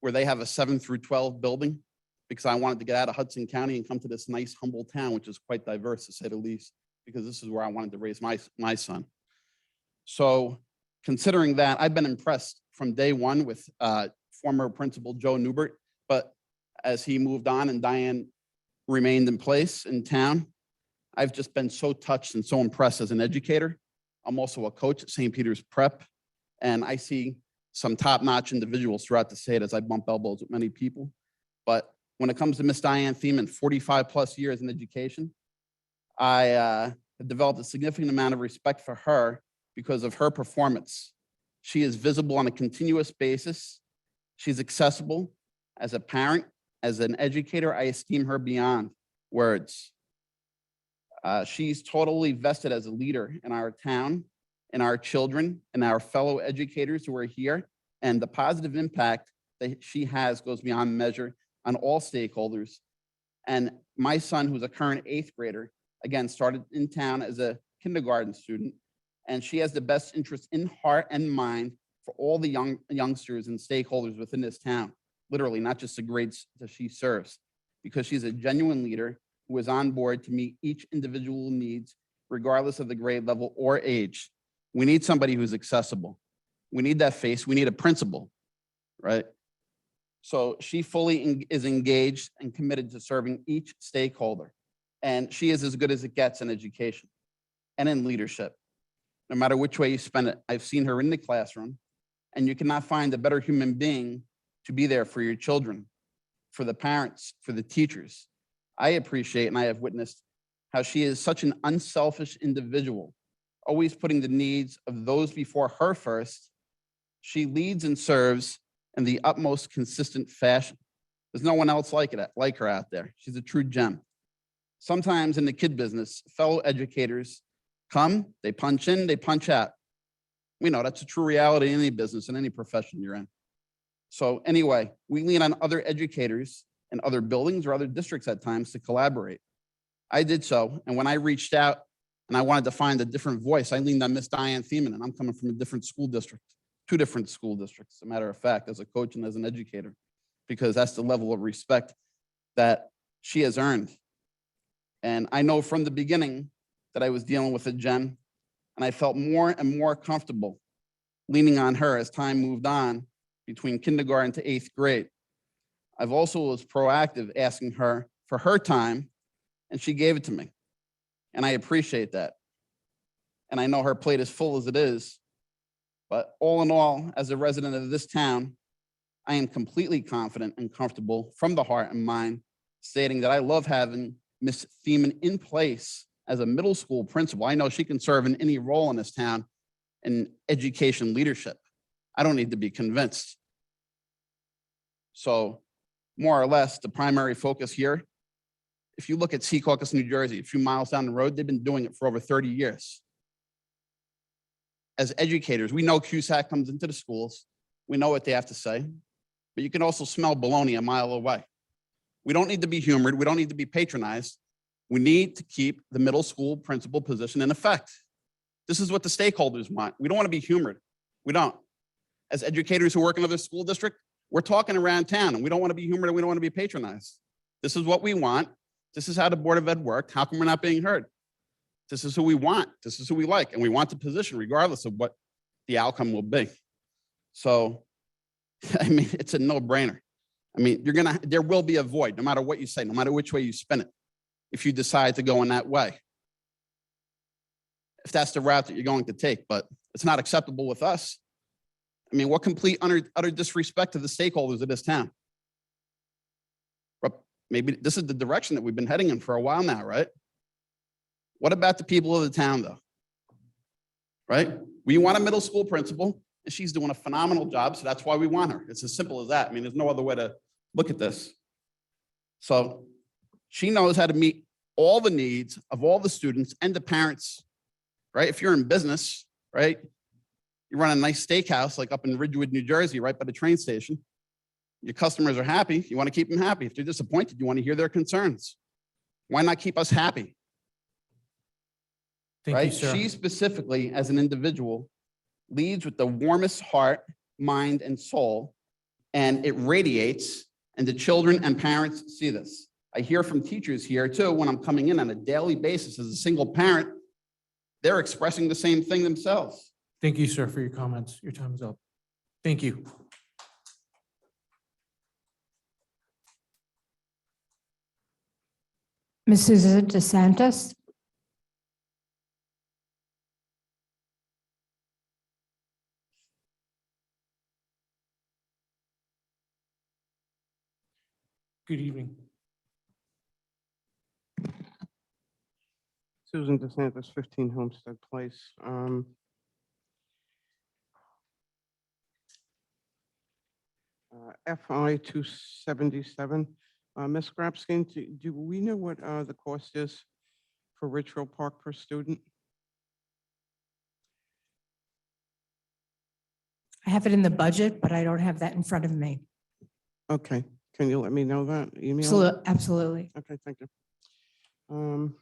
where they have a 7 through 12 building, because I wanted to get out of Hudson County and come to this nice, humble town, which is quite diverse, to say the least, because this is where I wanted to raise my son. So considering that, I've been impressed from day one with former Principal Joe Newbert, but as he moved on and Dyan remained in place in town, I've just been so touched and so impressed as an educator. I'm also a coach at St. Peter's Prep, and I see some top-notch individuals throughout the state as I bump elbows with many people. But when it comes to Miss Dyan Theimann, 45 plus years in education, I have developed a significant amount of respect for her because of her performance. She is visible on a continuous basis. She's accessible. As a parent, as an educator, I esteem her beyond words. She's totally vested as a leader in our town, in our children, and our fellow educators who are here. And the positive impact that she has goes beyond measure on all stakeholders. And my son, who's a current 8th grader, again, started in town as a kindergarten student, and she has the best interest in heart and mind for all the youngsters and stakeholders within this town, literally, not just the grades that she serves, because she's a genuine leader who is on board to meet each individual needs, regardless of the grade level or age. We need somebody who's accessible. We need that face. We need a principal, right? So she fully is engaged and committed to serving each stakeholder. And she is as good as it gets in education and in leadership. No matter which way you spend it, I've seen her in the classroom, and you cannot find a better human being to be there for your children, for the parents, for the teachers. I appreciate and I have witnessed how she is such an unselfish individual, always putting the needs of those before her first. She leads and serves in the utmost consistent fashion. There's no one else like her out there. She's a true gem. Sometimes in the kid business, fellow educators come, they punch in, they punch out. We know that's a true reality in any business, in any profession you're in. So anyway, we lean on other educators in other buildings or other districts at times to collaborate. I did so, and when I reached out and I wanted to find a different voice, I leaned on Miss Dyan Theimann, and I'm coming from a different school district, 2 different school districts, as a matter of fact, as a coach and as an educator, because that's the level of respect that she has earned. And I know from the beginning that I was dealing with a gem, and I felt more and more comfortable leaning on her as time moved on between kindergarten to 8th grade. I've also was proactive asking her for her time, and she gave it to me. And I appreciate that. And I know her plate is full as it is, but all in all, as a resident of this town, I am completely confident and comfortable from the heart and mind, stating that I love having Miss Theimann in place as a middle school principal. I know she can serve in any role in this town in education leadership. I don't need to be convinced. So more or less, the primary focus here, if you look at Secaucus, New Jersey, a few miles down the road, they've been doing it for over 30 years. As educators, we know CUSAC comes into the schools. We know what they have to say, but you can also smell baloney a mile away. We don't need to be humored. We don't need to be patronized. We need to keep the middle school principal position in effect. This is what the stakeholders want. We don't want to be humored. We don't. As educators who work in another school district, we're talking around town, and we don't want to be humored and we don't want to be patronized. This is what we want. This is how the Board of Ed worked. How come we're not being heard? This is who we want. This is who we like. And we want the position regardless of what the outcome will be. So, I mean, it's a no-brainer. I mean, there will be a void, no matter what you say, no matter which way you spin it, if you decide to go in that way. If that's the route that you're going to take, but it's not acceptable with us. I mean, what complete utter disrespect to the stakeholders of this town. But maybe this is the direction that we've been heading in for a while now, right? What about the people of the town, though? Right? We want a middle school principal, and she's doing a phenomenal job, so that's why we want her. It's as simple as that. I mean, there's no other way to look at this. So she knows how to meet all the needs of all the students and the parents, right? If you're in business, right? You run a nice steakhouse like up in Ridgewood, New Jersey, right by the train station. Your customers are happy. You want to keep them happy. If they're disappointed, you want to hear their concerns. Why not keep us happy? Thank right? you, sir. She specifically, as an individual, leads with the warmest heart, mind, and soul, and it radiates, and the children and parents see this. I hear from teachers here too, when I'm coming in on a daily basis as a single parent, they're expressing the same thing themselves. Thank you, sir, for your comments. Your time is up. Thank you. Mrs. DeSantis? Good evening. Susan DeSantis, 15 Homestead Place. FI 277. Ms. Grabskin, do we know what the cost is for Ridgefield Park per student? I have it in the budget, but I don't have that in front of me. Okay, can you let me know that? Email? Absolutely. Okay, thank you.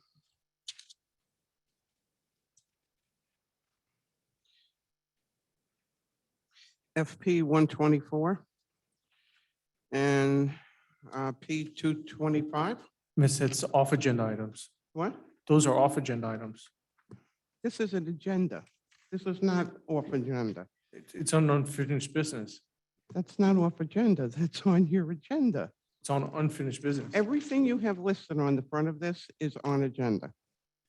FP 124 and P 225. Miss, it's off agenda items. What? Those are off agenda items. This is an agenda. This is not off agenda. It's on unfinished business. That's not off agenda. That's on your agenda. It's on unfinished business. Everything you have listed on the front of this is on agenda.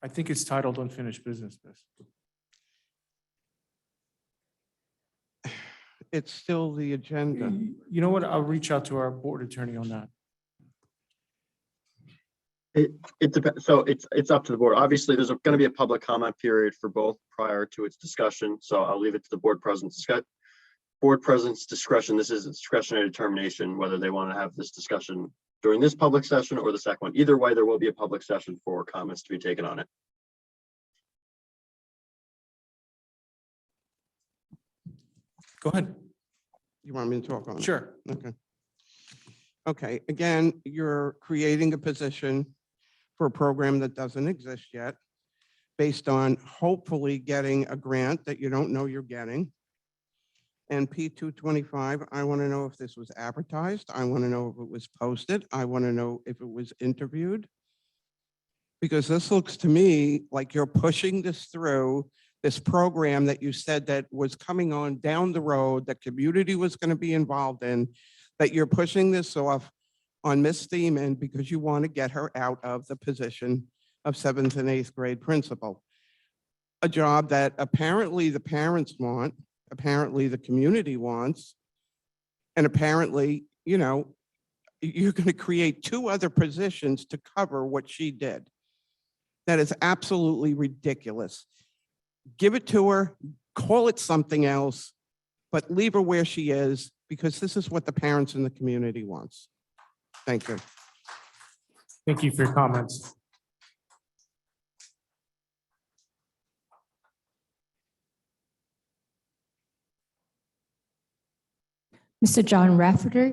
I think it's titled unfinished business, Miss. It's still the agenda. You know what? I'll reach out to our board attorney on that. It depends. So it's up to the board. Obviously, there's going to be a public comment period for both prior to its discussion. So I'll leave it to the board president's discretion. This is a discretionary determination whether they want to have this discussion during this public session or the second one. Either way, there will be a public session for comments to be taken on it. Go ahead. You want me to talk on it? Sure. Okay. Okay, again, you're creating a position for a program that doesn't exist yet, based on hopefully getting a grant that you don't know you're getting. And P225, I want to know if this was advertised. I want to know if it was posted. I want to know if it was interviewed. Because this looks to me like you're pushing this through, this program that you said that was coming on down the road, that community was going to be involved in, that you're pushing this off on Ms. Thiemann because you want to get her out of the position of 7th and 8th grade principal. A job that apparently the parents want, apparently the community wants, and apparently, you know, you're going to create 2 other positions to cover what she did. That is absolutely ridiculous. Give it to her, call it something else, but leave her where she is, because this is what the parents in the community wants. Thank you. Thank you for your comments. Mr. John Rafferty?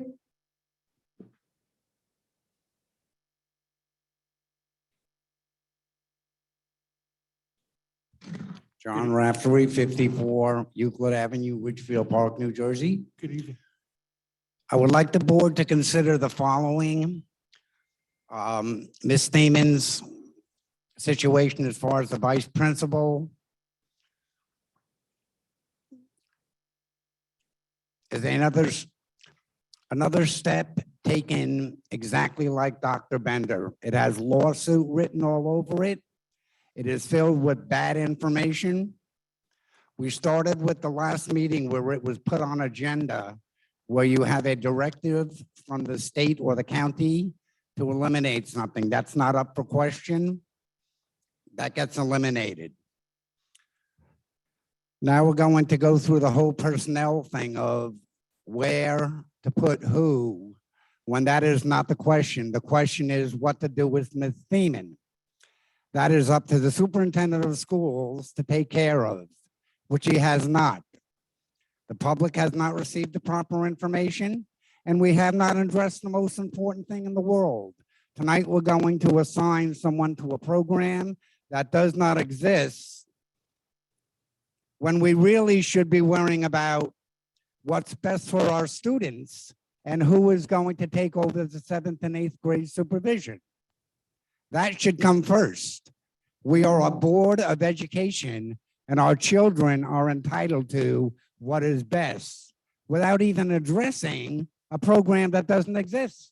John Raftery, 54 Euclid Avenue, Ridgefield Park, New Jersey. Good evening. I would like the board to consider the following. Ms. Thiemann's situation as far as the vice principal. is another step taken exactly like Dr. Bender. It has lawsuit written all over it. It is filled with bad information. We started with the last meeting where it was put on agenda, where you have a directive from the state or the county to eliminate something. That's not up for question. That gets eliminated. Now we're going to go through the whole personnel thing of where to put who, when that is not the question. The question is what to do with Ms. Thiemann. That is up to the superintendent of schools to take care of, which he has not. The public has not received the proper information, and we have not addressed the most important thing in the world. Tonight, we're going to assign someone to a program that does not exist when we really should be worrying about what's best for our students and who is going to take over the 7th and 8th grade supervision. That should come first. We are a board of education, and our children are entitled to what is best without even addressing a program that doesn't exist.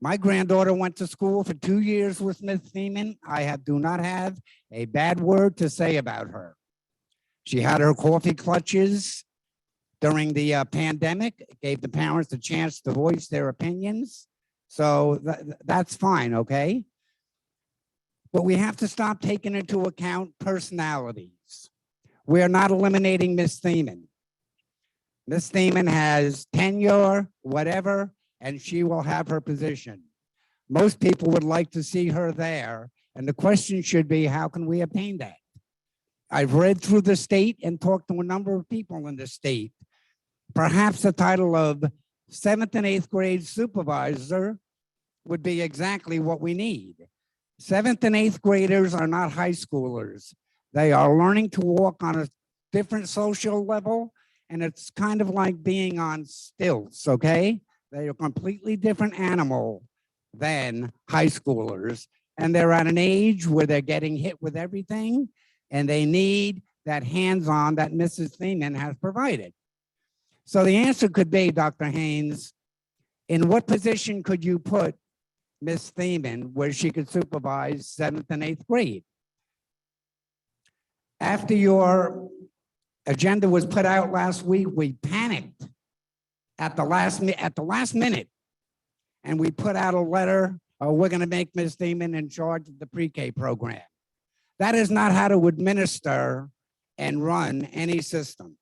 My granddaughter went to school for 2 years with Ms. Thiemann. Do not have a bad word to say about her. She had her coffee clutches during the pandemic. It gave the parents a chance to voice their opinions. So that's fine, okay? But we have to stop taking into account personalities. We are not eliminating Ms. Thiemann. Ms. Thiemann has tenure, whatever, and she will have her position. Most people would like to see her there, and the question should be, how can we obtain that? I've read through the state and talked to a number of people in the state. Perhaps the title of 7th and 8th grade supervisor would be exactly what we need. 7th and 8th graders are not high schoolers. They are learning to walk on a different social level, and it's kind of like being on stilts, okay? They are a completely different animal than high schoolers, and they're at an age where they're getting hit with everything, and they need that hands-on that Mrs. Thiemann has provided. So the answer could be, Dr. Haines, in what position could you put Ms. Thiemann where she could supervise 7th and 8th grade? After your agenda was put out last week, we panicked at the last minute, and we put out a letter, we're going to make Ms. Thiemann in charge of the pre-K program. That is not how to administer and run any system.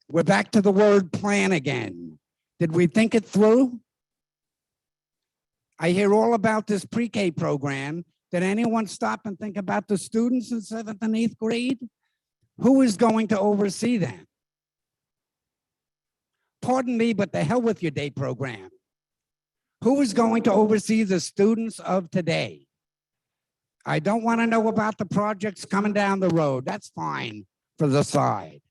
We're back to the word plan again. Did we think it through? I hear all about this pre-K program. Did anyone stop and think about the students in 7th and 8th grade? Who is going to oversee them? Pardon me, but the hell with your day program. Who is going to oversee the students of today? I don't want to know about the projects coming down the road. That's fine for the side.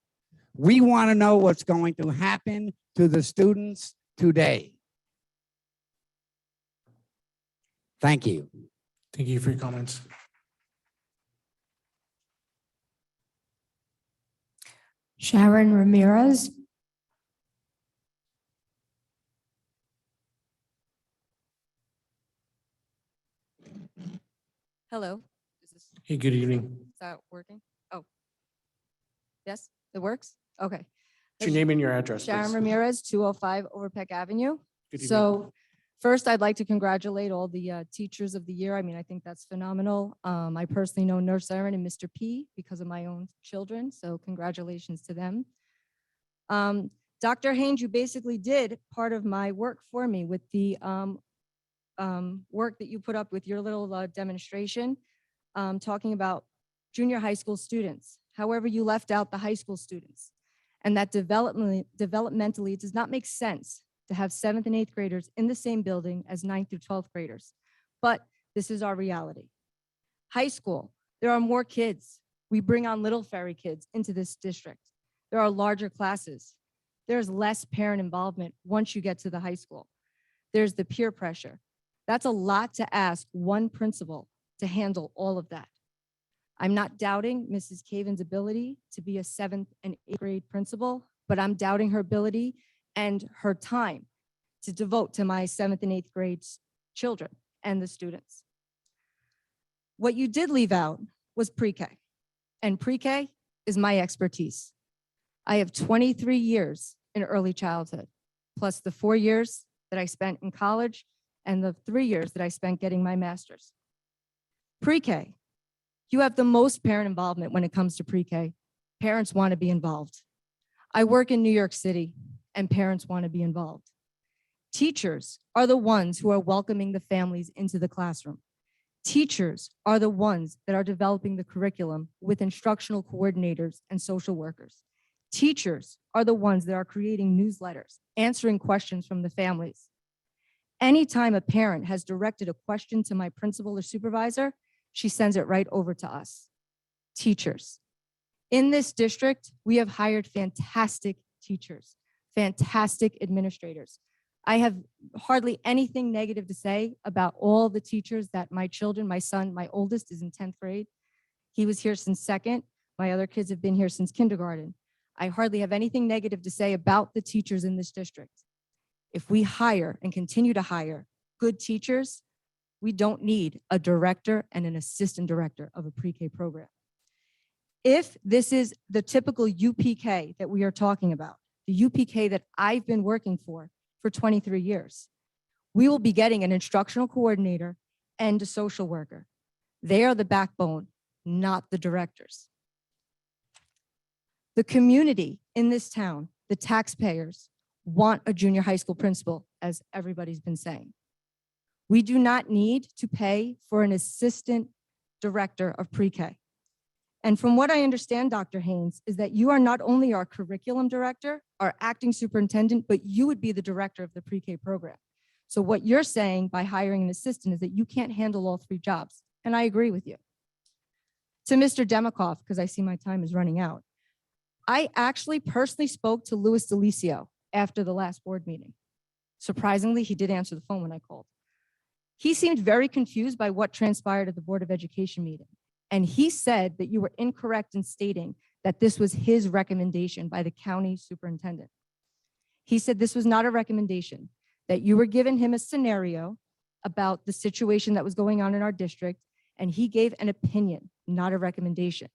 We want to know what's going to happen to the students today. Thank you. Thank you for your comments. Sharon Ramirez. Hello. Hey, good evening. Is that working? Oh. Yes, it works? Okay. What's your name and your address, Sharon please? Ramirez, 205 Overpeck Avenue. Good evening. So first, I'd like to congratulate all the teachers of the year. I mean, I think that's phenomenal. I personally know Nurse Erin and Mr. P because of my own children. So congratulations to them. Dr. Haines, you basically did part of my work for me with the work that you put up with your little demonstration, talking about junior high school students. However, you left out the high school students, and that developmentally, it does not make sense to have 7th and 8th graders in the same building as 9th through 12th graders. But this is our reality. High school, there are more kids. We bring on Little Ferry kids into this district. There are larger classes. There's less parent involvement once you get to the high school. There's the peer pressure. That's a lot to ask one principal to handle all of that. I'm not doubting Mrs. Caven's ability to be a 7th and 8th grade principal, but I'm doubting her ability and her time to devote to my 7th and 8th grade children and the students. What you did leave out was pre-K, and pre-K is my expertise. I have 23 years in early childhood, plus the 4 years that I spent in college and the 3 years that I spent getting my master's. Pre-K, you have the most parent involvement when it comes to pre-K. Parents want to be involved. I work in New York City and parents want to be involved. Teachers are the ones who are welcoming the families into the classroom. Teachers are the ones that are developing the curriculum with instructional coordinators and social workers. Teachers are the ones that are creating newsletters, answering questions from the families. Anytime a parent has directed a question to my principal or supervisor, she sends it right over to us, teachers. In this district, we have hired fantastic teachers, fantastic administrators. I have hardly anything negative to say about all the teachers that my children, my son, my oldest is in 10th grade. He was here since 2nd. My other kids have been here since kindergarten. I hardly have anything negative to say about the teachers in this district. If we hire and continue to hire good teachers, we don't need a director and an assistant director of a pre-K program. If this is the typical UPK that we are talking about, the UPK that I've been working for 23 years, we will be getting an instructional coordinator and a social worker. They are the backbone, not the directors. The community in this town, the taxpayers, want a junior high school principal, as everybody's been saying. We do not need to pay for an assistant director of pre-K. And from what I understand, Dr. Haines, is that you are not only our curriculum director, our acting superintendent, but you would be the director of the pre-K program. So what you're saying by hiring an assistant is that you can't handle all 3 jobs. And I agree with you. To Mr. Demikoff, because I see my time is running out, I actually personally spoke to Louis Delicio after the last board meeting. Surprisingly, he did answer the phone when I called. He seemed very confused by what transpired at the Board of Education meeting. And he said that you were incorrect in stating that this was his recommendation by the county superintendent. He said this was not a recommendation, that you were giving him a scenario about the situation that was going on in our district, and he gave an opinion, not a recommendation.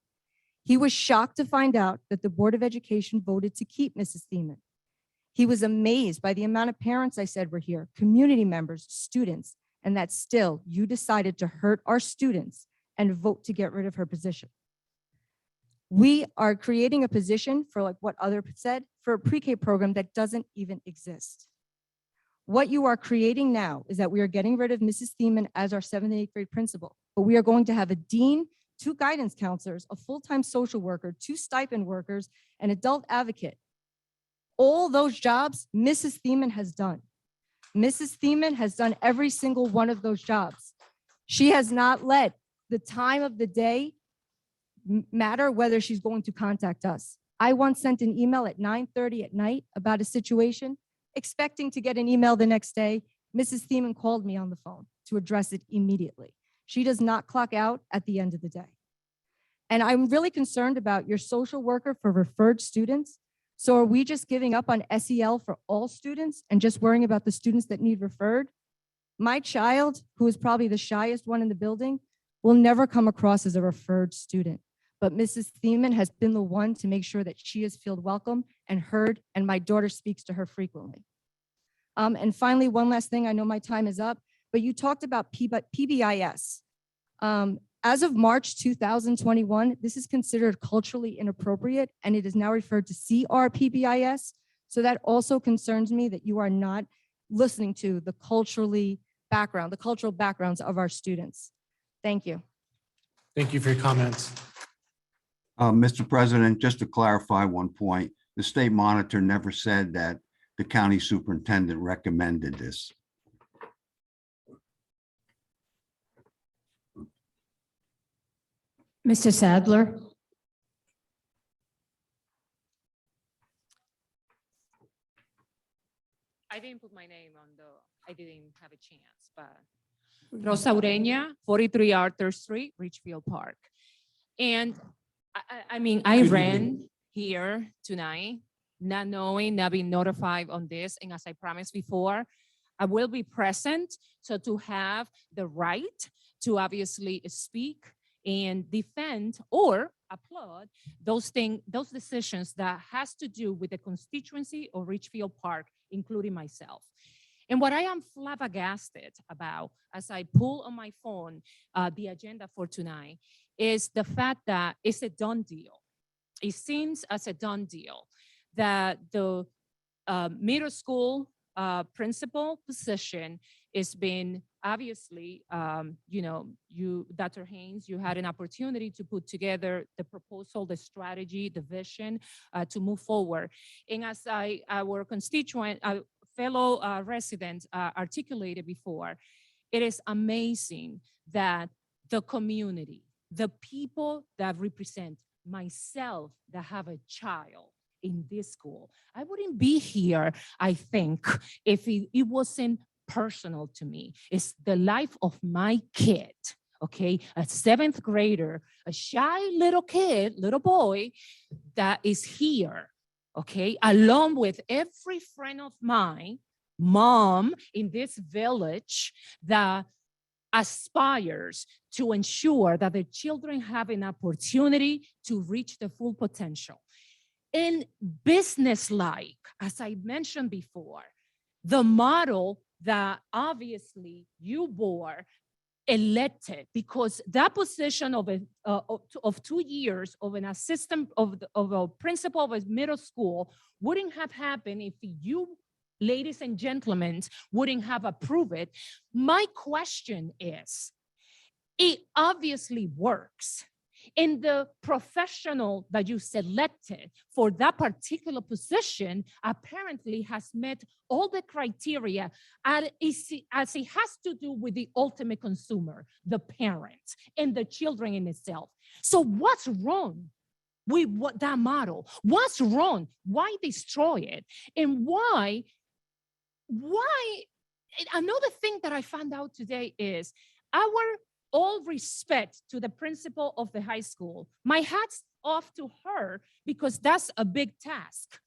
He was shocked to find out that the Board of Education voted to keep Mrs. Thiemann. He was amazed by the amount of parents I said were here, community members, students, and that still you decided to hurt our students and vote to get rid of her position. We are creating a position for, like what others said, for a pre-K program that doesn't even exist. What you are creating now is that we are getting rid of Mrs. Thiemann as our 7th and 8th grade principal, but we are going to have a dean, 2 guidance counselors, a full-time social worker, 2 stipend workers, an adult advocate. All those jobs Mrs. Thiemann has done. Mrs. Thiemann has done every single one of those jobs. She has not let the time of the day matter whether she's going to contact us. I once sent an email at 9:30 at night about a situation, expecting to get an email the next day. Mrs. Thiemann called me on the phone to address it immediately. She does not clock out at the end of the day. And I'm really concerned about your social worker for referred students. So are we just giving up on SEL for all students and just worrying about the students that need referred? My child, who is probably the shyest one in the building, will never come across as a referred student. But Mrs. Thiemann has been the one to make sure that she is feel welcome and heard, and my daughter speaks to her frequently. And finally, one last thing, I know my time is up, but you talked about PBIS. As of March 2021, this is considered culturally inappropriate, and it is now referred to CRPBIS. So that also concerns me that you are not listening to the cultural backgrounds of our students. Thank you. Thank you for your comments. Mr. President, just to clarify one point, the state monitor never said that the county superintendent recommended this. Mr. Sadler? I didn't put my name on I didn't have a chance, but Rosa Ureña, 43 Arthur Street, Ridgefield Park. And I mean, I Good ran evening. here tonight not knowing, not being notified on this. And as I promised before, I will be present. So to have the right to obviously speak and defend or applaud those decisions that has to do with the constituency of Ridgefield Park, including myself. And what I am flabbergasted about as I pull on my phone the agenda for tonight is the fact that it's a done deal. It seems as a done deal that the middle school principal position is being obviously, Dr. Haines, you had an opportunity to put together the proposal, the strategy, the vision to move forward. And as our constituent, fellow residents articulated before, it is amazing that the community, the people that represent myself that have a child in this school, I wouldn't be here, I think, if it wasn't personal to me. It's the life of my kid, okay? A 7th grader, a shy little kid, little boy that is here, okay? Along with every friend of mine, mom in this village that aspires to ensure that the children have an opportunity to reach the full potential. And business-like, as I mentioned before, the model that obviously you bore elected, because that position of 2 years of an assistant of a principal of a middle school wouldn't have happened if you, ladies and gentlemen, wouldn't have approved it. My question is, it obviously works. And the professional that you selected for that particular position apparently has met all the criteria as it has to do with the ultimate consumer, the parents and the children in itself. So what's wrong with that model? What's wrong? Why destroy it? And why? Another thing that I found out today is all respect to the principal of the high school. My hat's off to her because that's a big task.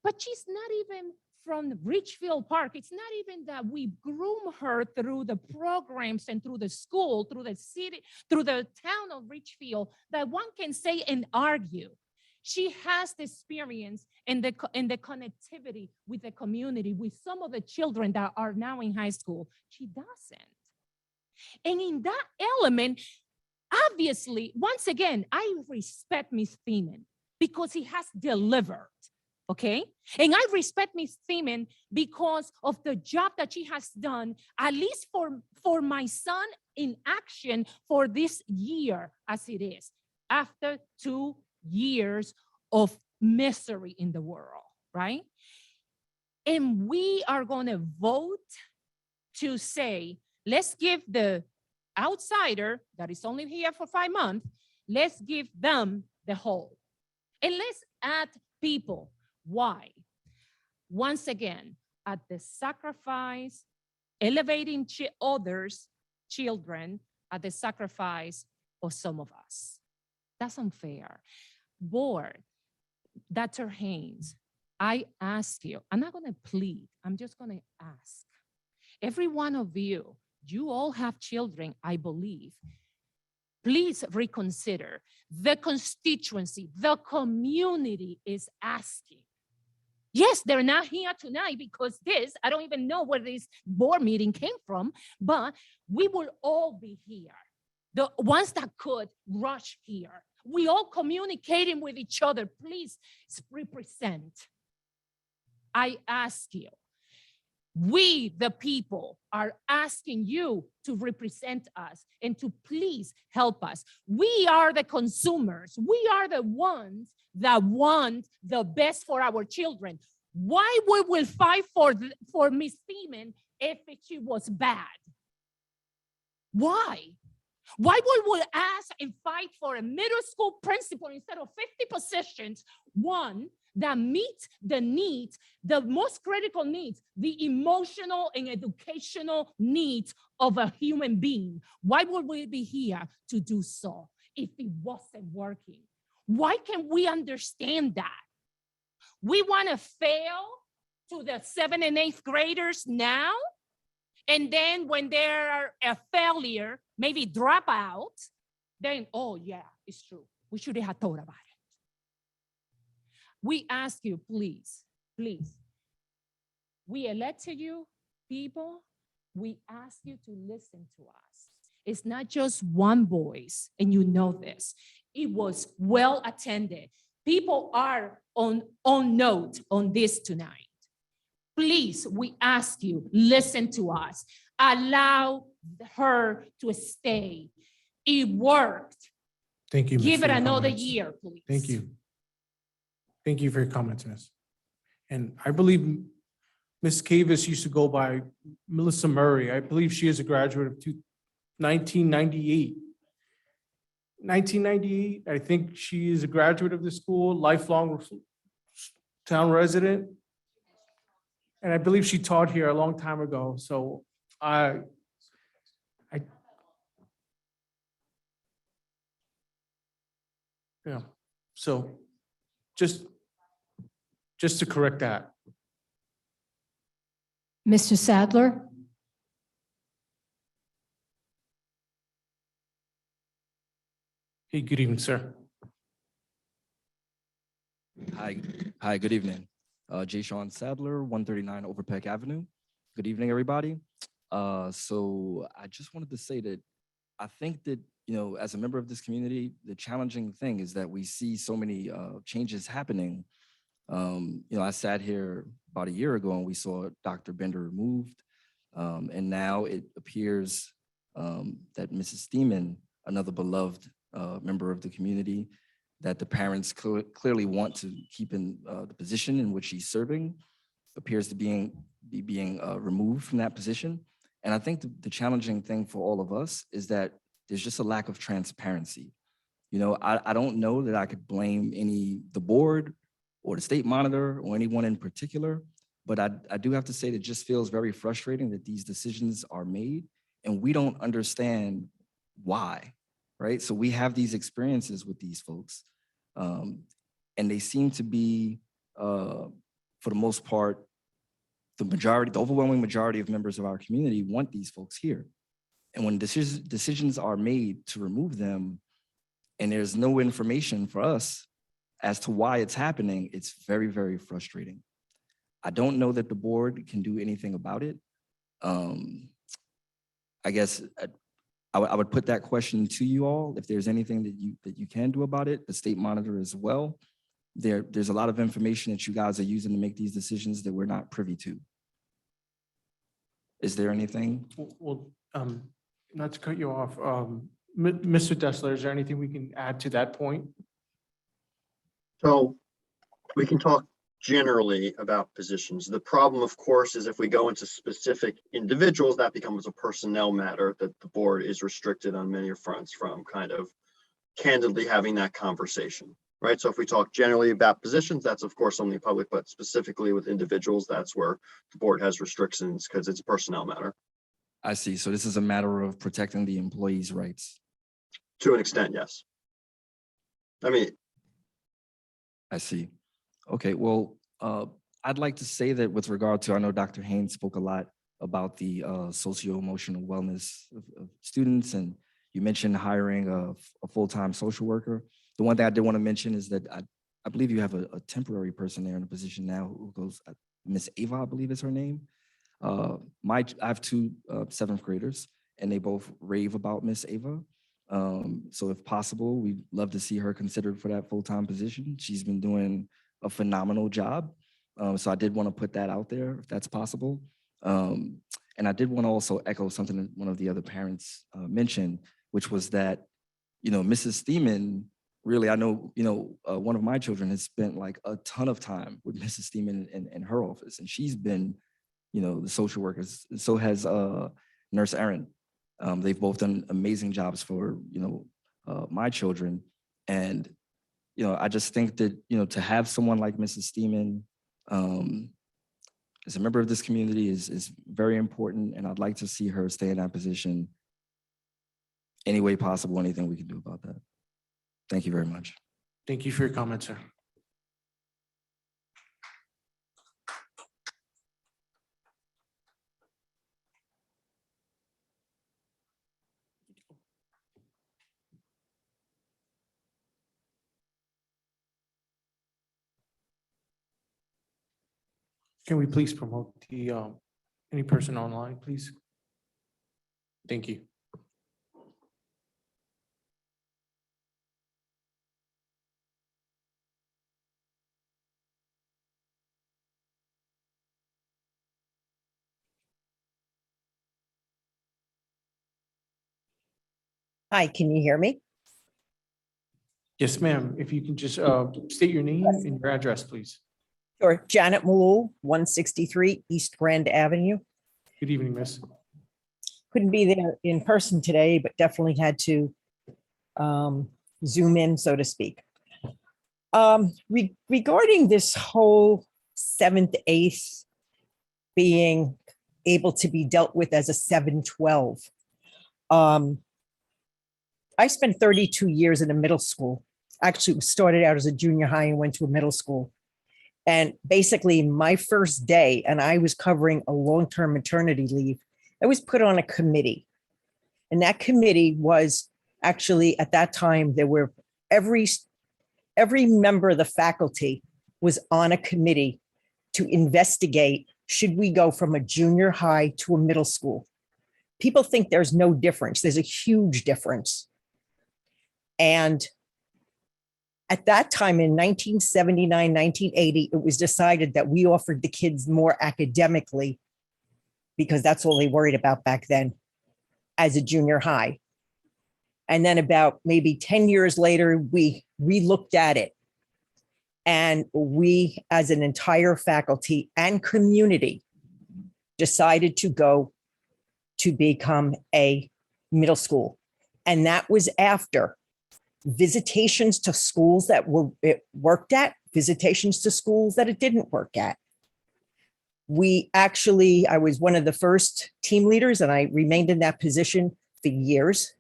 But she's not even from Ridgefield Park. It's not even that we groom her through the programs and through the school, through the city, through the town of Ridgefield, that one can say and argue. She has the experience and the connectivity with the community, with some of the children that are now in high school. She doesn't. And in that element, obviously, once again, I respect Ms. Thiemann because he has delivered, okay? And I respect Ms. Thiemann because of the job that she has done, at least for my son in action for this year as it is, after 2 years of misery in the world, right? And we are going to vote to say, let's give the outsider that is only here for 5 months, let's give them the whole. And let's add people. Why? Once again, at the sacrifice, elevating others' children at the sacrifice of some of us. That's unfair. Board, Dr. Haines, I ask you, I'm not going to plead, I'm just going to ask. Every one of you, you all have children, I believe. Please reconsider. The constituency, the community is asking. Yes, they're not here tonight because I don't even know where this board meeting came from, but we will all be here. The ones that could rush here. We all communicating with each other. Please represent. I ask you. We, the people, are asking you to represent us and to please help us. We are the consumers. We are the ones that want the best for our children. Why we will fight for Ms. Thiemann if she was bad? Why? Why would we ask and fight for a middle school principal instead of 50 positions, one that meets the needs, the most critical needs, the emotional and educational needs of a human being? Why would we be here to do so if it wasn't working? Why can't we understand that? We want to fail to the 7th and 8th graders now. And then when they're a failure, maybe drop out, then, oh yeah, it's true. We should have thought about it. We ask you, please, please. We elected you, people. We ask you to listen to us. It's not just one voice, and you know this. It was well attended. People are on note on this tonight. Please, we ask you, listen to us. Allow her to stay. It worked. Thank you. Miss, Give for it your another comments. year, please. Thank you. Thank you for your comments, Miss. And I believe Ms. Cavis used to go by Melissa Murray. I believe she is a graduate of 1998. 1998, I think she is a graduate of the school, lifelong town resident. And I believe she taught here a long time ago. So yeah, so just to correct that. Mr. Sadler? Hey, good evening, sir. Hi, good evening. Jashan Salder, 139 Overpeck Avenue. Good evening, everybody. So I just wanted to say that I think that, you know, as a member of this community, the challenging thing is that we see so many changes happening. You know, I sat here about a year ago and we saw Dr. Bender removed. And now it appears that Mrs. Thiemann, another beloved member of the community, that the parents clearly want to keep in the position in which she's serving, appears to be being removed from that position. And I think the challenging thing for all of us is that there's just a lack of transparency. You know, I don't know that I could blame the board or the state monitor or anyone in particular, but I do have to say that it just feels very frustrating that these decisions are made and we don't understand why, right? So we have these experiences with these folks. And they seem to be, for the most part, the overwhelming majority of members of our community want these folks here. And when decisions are made to remove them and there's no information for us as to why it's happening, it's very, very frustrating. I don't know that the board can do anything about it. I guess I would put that question to you all, if there's anything that you can do about it, the state monitor as well. There's a lot of information that you guys are using to make these decisions that we're not privy to. Is there anything? Well, not to cut you off, Mr. Dessler, is there anything we can add to that point? So we can talk generally about positions. The problem, of course, is if we go into specific individuals, that becomes a personnel matter that the board is restricted on many fronts from kind of candidly having that conversation, right? So if we talk generally about positions, that's of course only public, but specifically with individuals, that's where the board has restrictions because it's a personnel matter. I see. So this is a matter of protecting the employees' rights. To an extent, yes. I mean, I see. Okay, well, I'd like to say that with regard to, I know Dr. Haines spoke a lot about the socio-emotional wellness of students, and you mentioned hiring a full-time social worker. The one thing I did want to mention is that I believe you have a temporary person there in a position now who goes, Miss Ava, I believe is her name. I have two 7th graders, and they both rave about Miss Ava. So if possible, we'd love to see her considered for that full-time position. She's been doing a phenomenal job. So I did want to put that out there if that's possible. And I did want to also echo something that one of the other parents mentioned, which was that, you know, Mrs. Thiemann, really, I know, you know, one of my children has spent like a ton of time with Mrs. Thiemann in her office, and she's been, you know, the social workers. So has Nurse Erin. They've both done amazing jobs for, you know, my children. And, you know, I just think that, you know, to have someone like Mrs. Thiemann as a member of this community is very important. And I'd like to see her stay in that position any way possible, anything we can do about that. Thank you very much. Thank you for your comment, sir. Can we please promote any person online, please? Thank you. Hi, can you hear me? Yes, ma'am. If you can just state your name and your address, please. Sure. Janet Malul, 163 East Grand Avenue. Good evening, miss. Couldn't be there in person today, but definitely had to Zoom in, so to speak. Regarding this whole 7th, 8th being able to be dealt with as a 7-12. I spent 32 years in a middle school. Actually started out as a junior high and went to a middle school. And basically my first day, and I was covering a long-term maternity leave, I was put on a committee. And that committee was actually, at that time, there were every member of the faculty was on a committee to investigate, should we go from a junior high to a middle school? People think there's no difference. There's a huge difference. And at that time in 1979, 1980, it was decided that we offered the kids more academically because that's all they worried about back then as a junior high. And then about maybe 10 years later, we relooked at it. And we, as an entire faculty and community, decided to go to become a middle school. And that was after visitations to schools that it worked at, visitations to schools that it didn't work at. I was one of the first team leaders, and I remained in that position for years,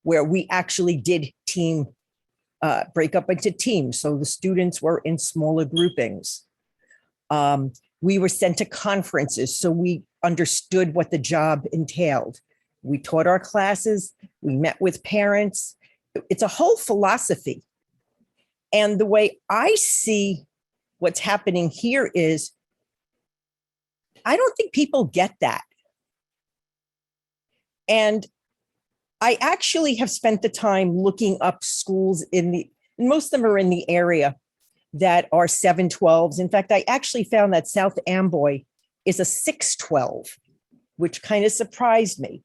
where we actually did break up into teams. So the students were in smaller groupings. We were sent to conferences, so we understood what the job entailed. We taught our classes, we met with parents. It's a whole philosophy. And the way I see what's happening here is, I don't think people get that. And I actually have spent the time looking up schools and most of them are in the area that are 7-12s. In fact, I actually found that South Amboy is a 6-12, which kind of surprised me.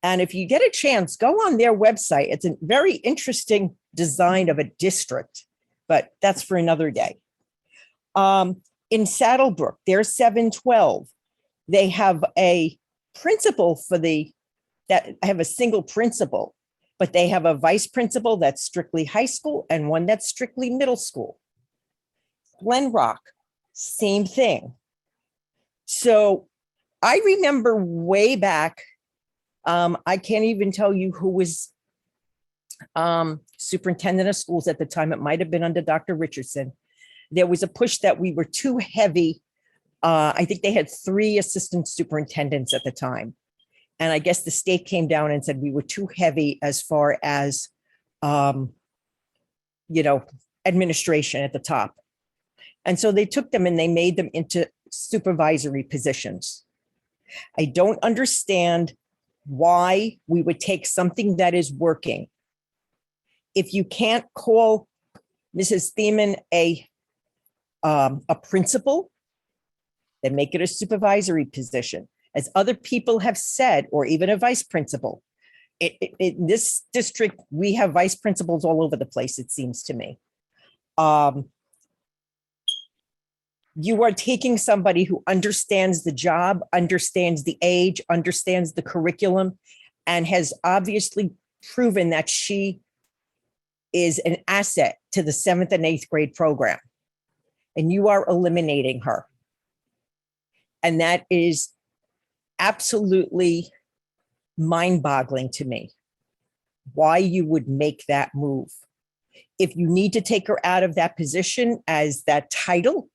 And if you get a chance, go on their website. It's a very interesting design of a district, but that's for another day. In Saddlebrook, they're 7-12. They have a principal I have a single principal, but they have a vice principal that's strictly high school and one that's strictly middle school. Glen Rock, same thing. So I remember way back, I can't even tell you who was superintendent of schools at the time. It might have been under Dr. Richardson. There was a push that we were too heavy. I think they had 3 assistant superintendents at the time. And I guess the state came down and said we were too heavy as far as, administration at the top. And so they took them and they made them into supervisory positions. I don't understand why we would take something that is working. If you can't call Mrs. Thiemann a principal, then make it a supervisory position. As other people have said, or even a vice principal. In this district, we have vice principals all over the place, it seems to me. You are taking somebody who understands the job, understands the age, understands the curriculum, and has obviously proven that she is an asset to the 7th and 8th grade program. And you are eliminating her. And that is absolutely mind-boggling to me, why you would make that move. If you need to take her out of that position as that title,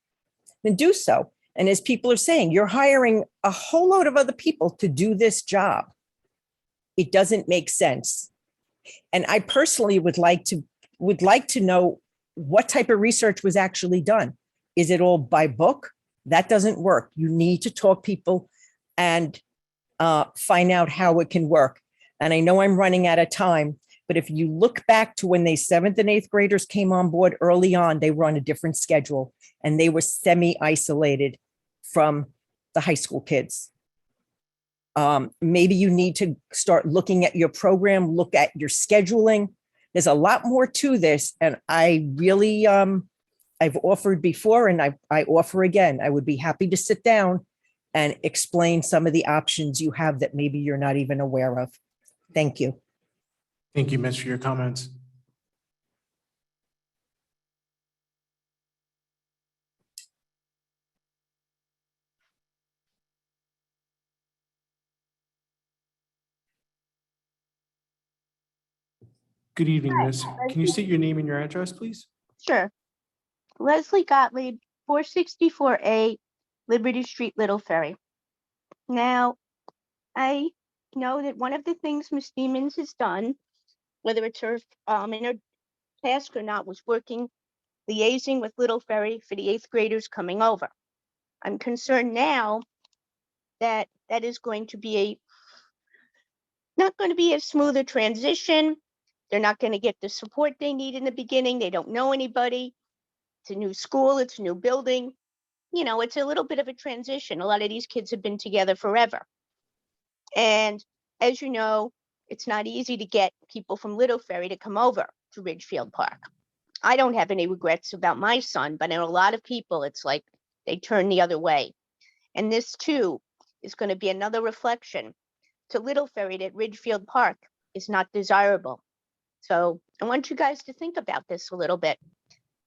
then do so. And as people are saying, you're hiring a whole load of other people to do this job. It doesn't make sense. And I personally would like to know what type of research was actually done. Is it all by book? That doesn't work. You need to talk people and find out how it can work. And I know I'm running out of time, but if you look back to when the 7th and 8th graders came on board early on, they were on a different schedule and they were semi-isolated from the high school kids. Maybe you need to start looking at your program, look at your scheduling. There's a lot more to this. And I really, I've offered before and I offer again. I would be happy to sit down and explain some of the options you have that maybe you're not even aware of. Thank you. Thank you, Miss, for your comments. Good evening, Miss. Can you state your name and your address, please? Sure. Leslie Gottlieb, 464A, Liberty Street, Little Ferry. Now, I know that one of the things Ms. Demons has done, whether it's her in her task or not, was working, liaising with Little Ferry for the 8th graders coming over. I'm concerned now that that is going to be not going to be a smoother transition. They're not going to get the support they need in the beginning. They don't know anybody. It's a new school. It's a new building. You know, it's a little bit of a transition. A lot of these kids have been together forever. And as you know, it's not easy to get people from Little Ferry to come over to Ridgefield Park. I don't have any regrets about my son, but I know a lot of people, it's like they turn the other way. And this too is going to be another reflection to Little Ferry that Ridgefield Park is not desirable. So I want you guys to think about this a little bit.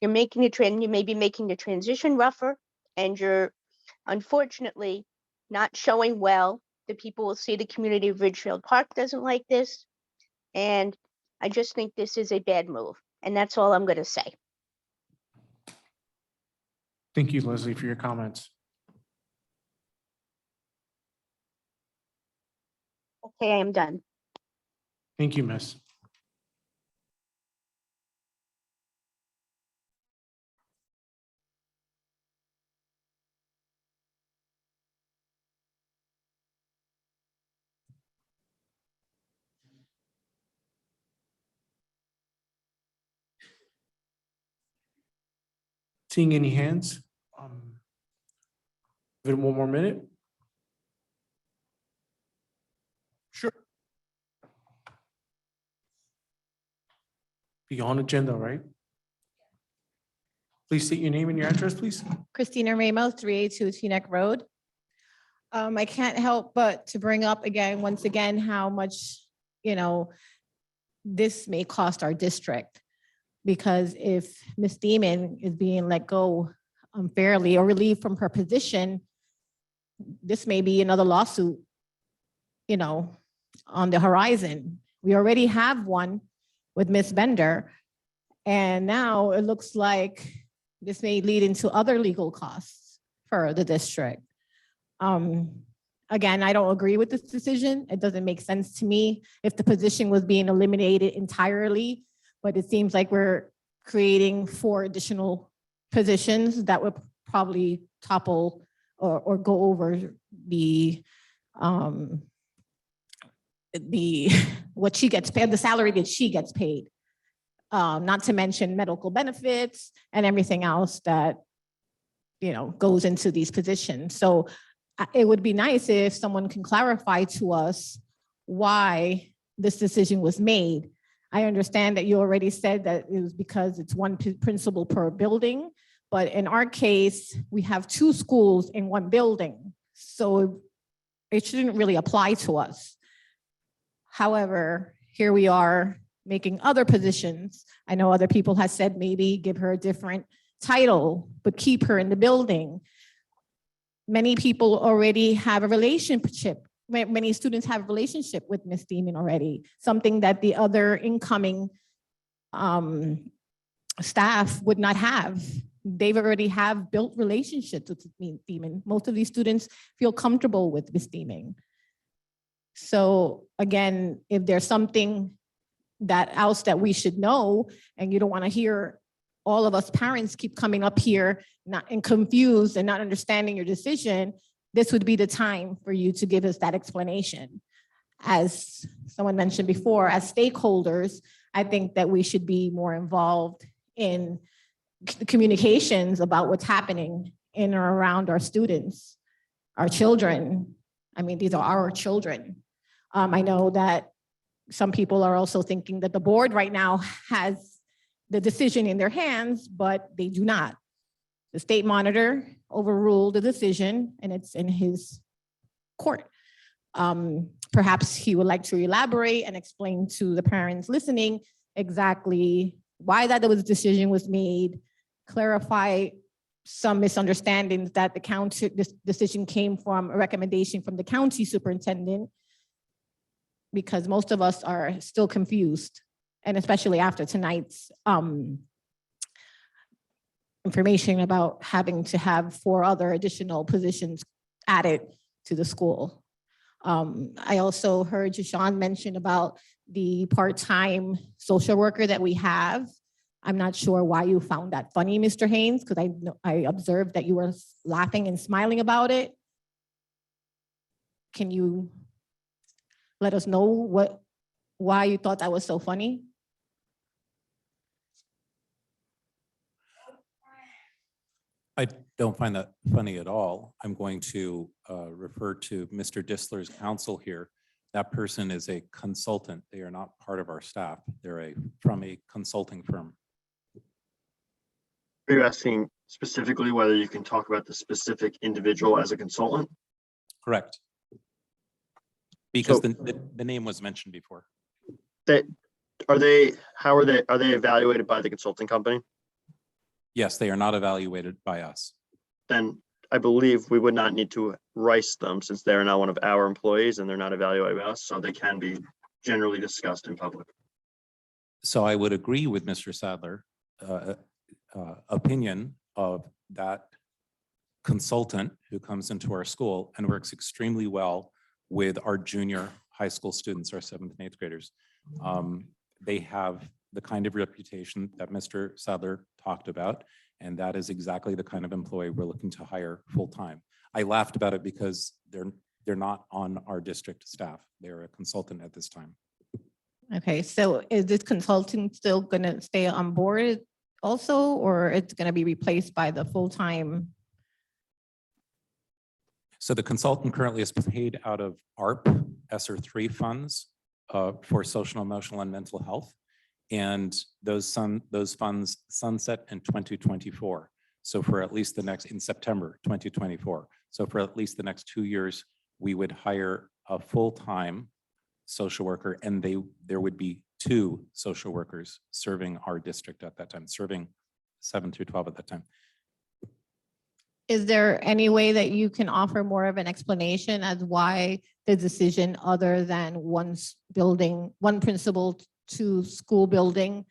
You're making a trend, you may be making the transition rougher, and you're unfortunately not showing well. The people will see the community of Ridgefield Park doesn't like this. And I just think this is a bad move. And that's all I'm going to say. Thank you, Leslie, for your comments. Okay, I am done. Thank you, Miss. Seeing any hands? Give it one more minute. Sure. Be on agenda, right? Please state your name and your address, please. Christina Ramos, 382 Teaneck Road. I can't help but to bring up again, once again, how much, this may cost our district. Because if Ms. Thiemann is being let go unfairly or relieved from her position, this may be another lawsuit, on the horizon. We already have one with Ms. Bender. And now it looks like this may lead into other legal costs for the district. Again, I don't agree with this decision. It doesn't make sense to me if the position was being eliminated entirely, but it seems like we're creating 4 additional positions that would probably topple or go over the what she gets paid, the salary that she gets paid. Not to mention medical benefits and everything else that goes into these positions. So it would be nice if someone can clarify to us why this decision was made. I understand that you already said that it was because it's one principal per building, but in our case, we have 2 schools in one building. So it shouldn't really apply to us. However, here we are making other positions. I know other people have said maybe give her a different title, but keep her in the building. Many people already have a relationship. Many students have a relationship with Ms. Thiemann already, something that the other incoming staff would not have. They've already have built relationships with Ms. Thiemann. Most of these students feel comfortable with Ms. Thiemann. So again, if there's something else that we should know and you don't want to hear all of us parents keep coming up here and confused and not understanding your decision, this would be the time for you to give us that explanation. As someone mentioned before, as stakeholders, I think that we should be more involved in communications about what's happening in or around our students, our children. I mean, these are our children. I know that some people are also thinking that the board right now has the decision in their hands, but they do not. The state monitor overruled the decision and it's in his court. Perhaps he would like to elaborate and explain to the parents listening exactly why that decision was made, clarify some misunderstandings that the county, this decision came from a recommendation from the county superintendent, because most of us are still confused, and especially after tonight's information about having to have 4 other additional positions added to the school. I also heard Jashan mention about the part-time social worker that we have. I'm not sure why you found that funny, Mr. Haines, because I observed that you were laughing and smiling about it. Can you let us know why you thought that was so funny? I don't find that funny at all. I'm going to refer to Mr. Distler's counsel here. That person is a consultant. They are not part of our staff. They're from a consulting firm. Are you asking specifically whether you can talk about the specific individual as a consultant? Correct. Because the name was mentioned before. Are they evaluated by the consulting company? Yes, they are not evaluated by us. Then I believe we would not need to rice them since they're not one of our employees and they're not evaluated by us, so they can be generally discussed in public. So I would agree with Mr. Sadler opinion of that consultant who comes into our school and works extremely well with our junior high school students, our 7th and 8th graders. They have the kind of reputation that Mr. Sadler talked about, and that is exactly the kind of employee we're looking to hire full-time. I laughed about it because they're not on our district staff. They're a consultant at this time. Okay, so is this consultant still going to stay on board also, or it's going to be replaced by the full-time? So the consultant currently is paid out of ARP, ESSER 3 funds for social, emotional, and mental health. And those funds sunset in 2024. So for at least in September 2024. So for at least the next 2 years, we would hire a full-time social worker, and there would be 2 social workers serving our district at that time, serving 7 through 12 at that time. Is there any way that you can offer more of an explanation as why the decision other than one principal to school building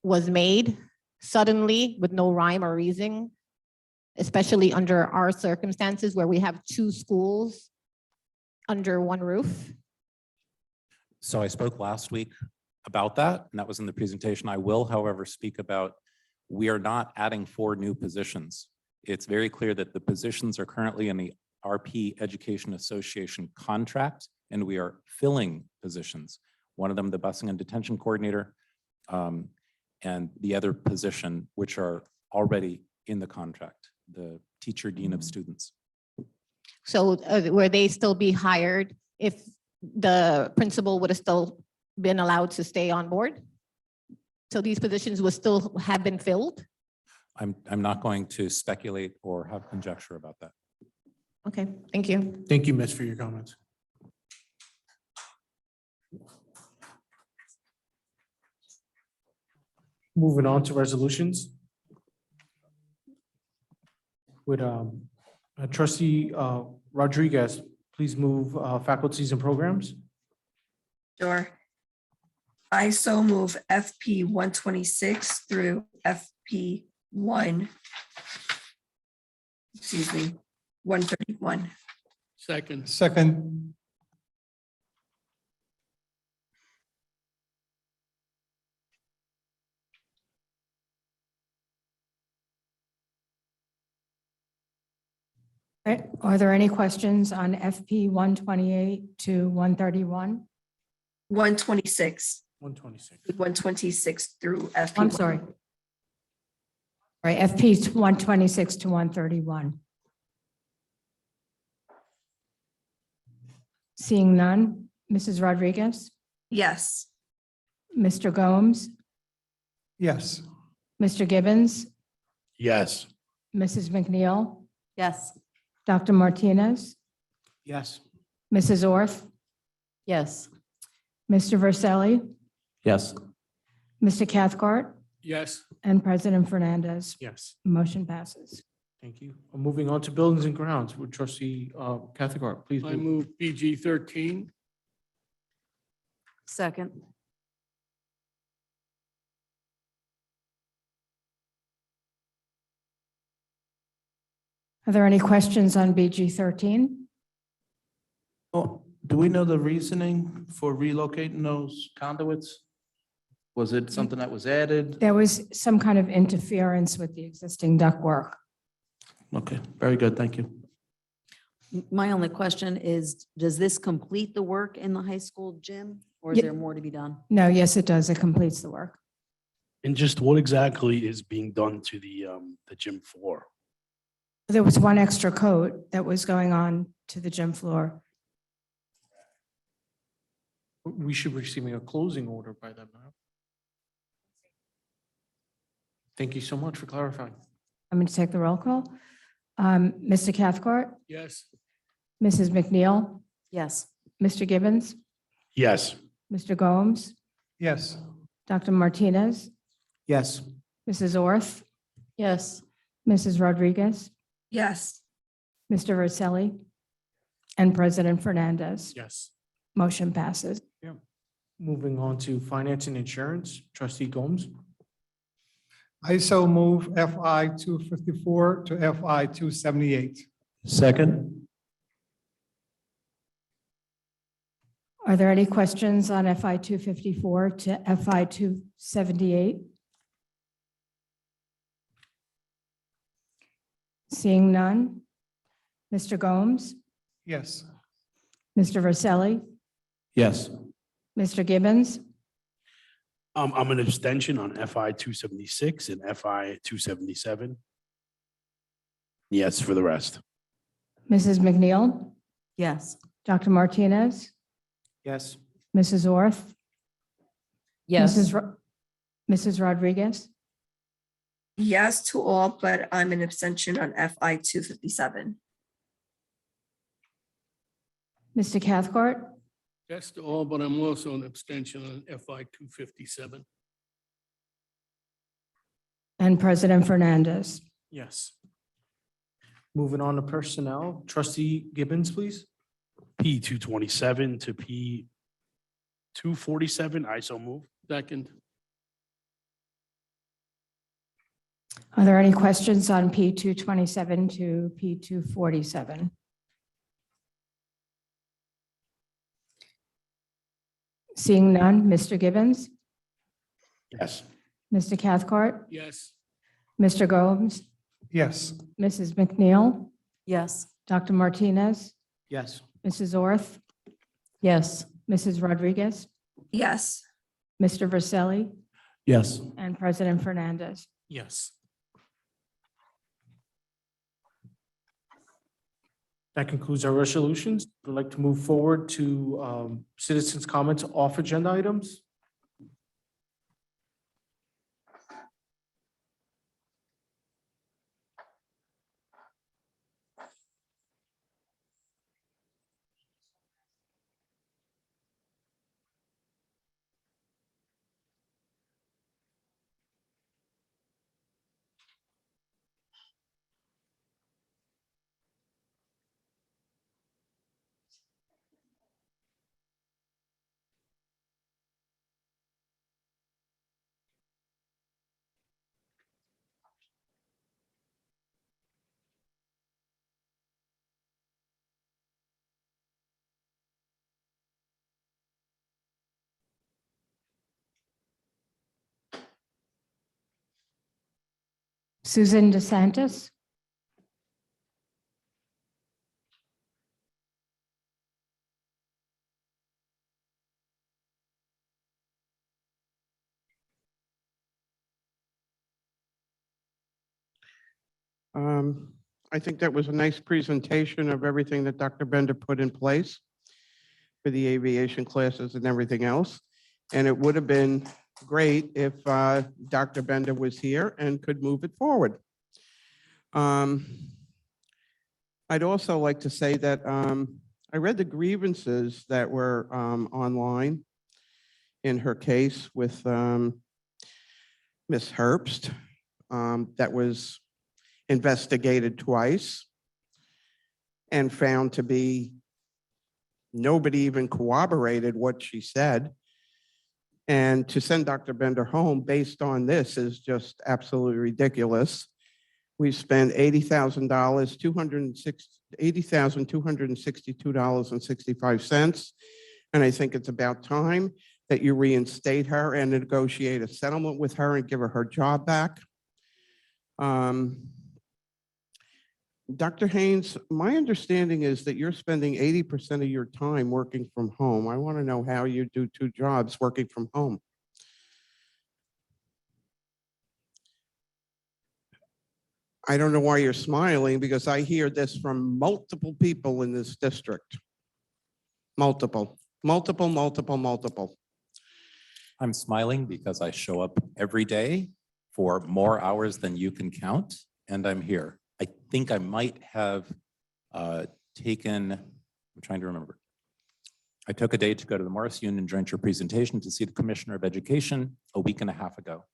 was made suddenly with no rhyme or reason, especially under our circumstances where we have 2 schools under one roof? So I spoke last week about that, and that was in the presentation. I will, however, speak about we are not adding 4 new positions. It's very clear that the positions are currently in the RP Education Association contract, and we are filling positions. One of them, the busing and detention coordinator, and the other position, which are already in the contract, the teacher dean of students. So will they still be hired if the principal would have still been allowed to stay on board? So these positions would still have been filled? I'm not going to speculate or have conjecture about that. Okay, thank you. Thank you, Miss, for your comments. Moving on to resolutions. Would Trustee Rodriguez please move faculties and programs? Sure. I so move FP 126 through FP 131. Second. Right. Are there any questions on FP 128 to 131? 126, 126. 126 through FP. I'm sorry. Right, FP 126 to 131. Seeing none, Mrs. Rodriguez, Yes. Mr. Gomes, Yes. Mr. Gibbons, Yes. Mrs. MacNeill, Yes. Dr. Martinez, Yes. Mrs. Orth, Yes. Mr. Verselli, Yes. Mr. Cathcart, Yes. and President Fernandez. Yes. Motion passes. Thank you. Moving on to buildings and grounds with trustee Cathcart, please. I move PG 13. Second. Are there any questions on BG 13? Oh, do we know the reasoning for relocating those conduits? Was it something that was added? There was some kind of interference with the existing ductwork. Okay, very good. Thank you. My only question is, does this complete the work in the high school gym or is Ye- there more to be done? No, yes, it does. It completes the work. And just what exactly is being done to the gym floor? There was one extra coat that was going on to the gym floor. We should be receiving a closing order by them now. Thank you so much for clarifying. I'm going to take the roll call. Mr. Cathcart, Yes. Mrs. MacNeill, Yes. Mr. Gibbons, Yes. Mr. Gomes, Yes. Dr. Martinez, Yes. Mrs. Orth, Yes. Mrs. Rodriguez, Yes. Mr. Verselli, and President Fernandez. Yes. Motion passes. Moving on to finance and insurance, trustee Gomes. I so move FI 254 to FI 278. Second. Are there any questions on FI 254 to FI 278? Seeing none. Mr. Gomes, Yes. Mr. Verselli, Yes. Mr. Gibbons, I'm an abstention on FI 276 and FI 277. Yes, for the rest. Mrs. MacNeill, Yes. Dr. Martinez, Yes. Mrs. Orth, Yes. Mrs. Rodriguez, Yes to all, but I'm an abstention on FI 257. Mr. Cathcart, Yes to all, but I'm also an abstention on FI 257. and President Fernandez. Yes. Moving on to personnel, trustee Gibbons, please. P 227 to P 247. I so move. Second. Are there any questions on P 227 to P 247? Seeing none, Mr. Gibbons, Yes. Mr. Cathcart, Yes. Mr. Gomes, Yes. Mrs. MacNeill, Yes. Dr. Martinez, Yes. Mrs. Orth, Yes. Mrs. Rodriguez, Yes. Mr. Verselli, Yes. and President Fernandez. Yes. That concludes our resolutions. We'd like to move forward to citizens' comments off agenda items. Susan DeSantis, I think that was a nice presentation of everything that Dr. Bender put in place for the aviation classes and everything else. And it would have been great if Dr. Bender was here and could move it forward. I'd also like to say that I read the grievances that were online in her case with Ms. Herbst that was investigated twice and found to be, nobody even corroborated what she said. And to send Dr. Bender home based on this is just absolutely ridiculous. We spent $80,000, $80,262.65. And I think it's about time that you reinstate her and negotiate a settlement with her and give her her job back. Dr. Haines, my understanding is that you're spending 80% of your time working from home. I want to know how you do 2 jobs working from home. I don't know why you're smiling, because I hear this from multiple people in this district. Multiple. I'm smiling because I show up every day for more hours than you can count, and I'm here. I think I might have taken, I'm trying to remember. I took a day to go to the Morris Union Joint presentation to see the Commissioner of Education a week and a half ago.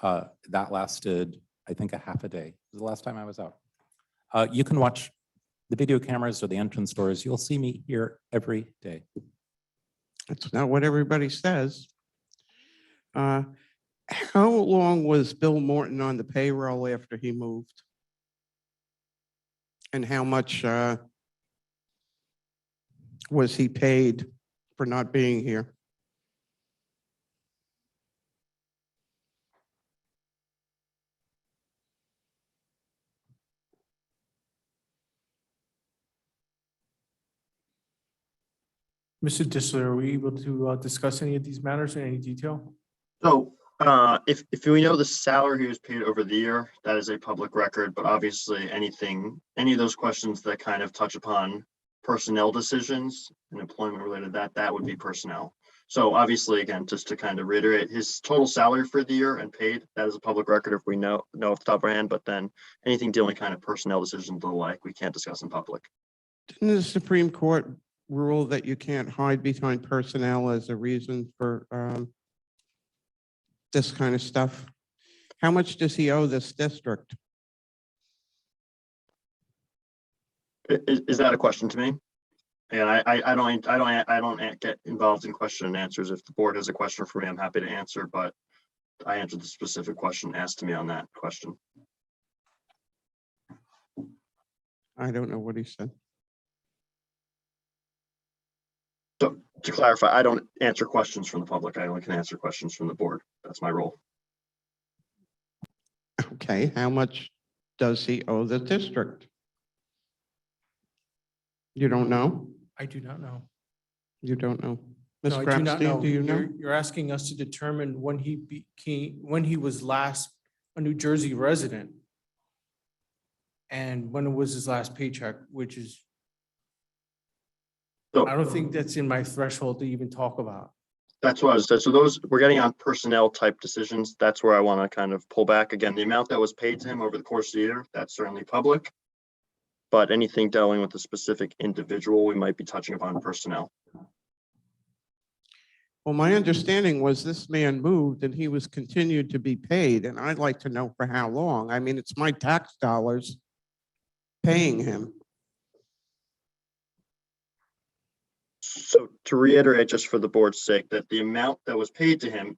That lasted, I think, a half a day. It was the last time I was out. You can watch the video cameras or the entrance doors. You'll see me here every day. That's not what everybody says. How long was Bill Morton on the payroll after he moved? And how much was he paid for not being here? Mr. Disler, are we able to discuss any of these matters in any detail? So if we know the salary he was paid over the year, that is a public record, but obviously any of those questions that kind of touch upon personnel decisions and employment related, that would be personnel. So obviously, again, just to kind of reiterate, his total salary for the year and paid, that is a public record if we know off the top of our hand, but then anything dealing kind of personnel decisions and the like, we can't discuss in public. Didn't the Supreme Court rule that you can't hide behind personnel as a reason for this kind of stuff? How much does he owe this district? Is that a question to me? And I don't get involved in question and answers. If the board has a question for me, I'm happy to answer, but I answered the specific question asked to me on that question. I don't know what he said. So to clarify, I don't answer questions from the public. I only can answer questions from the board. That's my role. Okay, how much does he owe the district? You don't know? I do not know. You don't know? Ms. No, I do not Grabstein, know. do you know? You're asking us to determine when he was last a New Jersey resident and when it was his last paycheck, which is, So I don't think that's in my threshold to even talk about. that's what I said. So those, we're getting on personnel type decisions. That's where I want to kind of pull back. Again, the amount that was paid to him over the course of the year, that's certainly public. But anything dealing with a specific individual, we might be touching upon personnel. Well, my understanding was this man moved and he was continued to be paid, and I'd like to know for how long. I mean, it's my tax dollars paying him. So to reiterate, just for the board's sake, that the amount that was paid to him,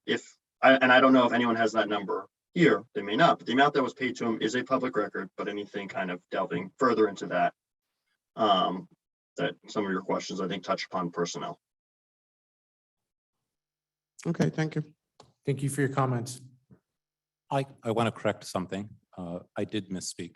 and I don't know if anyone has that number here, they may not, but the amount that was paid to him is a public record, but anything kind of delving further into that, that some of your questions, I think, touch upon personnel. Okay, thank you. Thank you for your comments. I want to correct something. I did misspeak.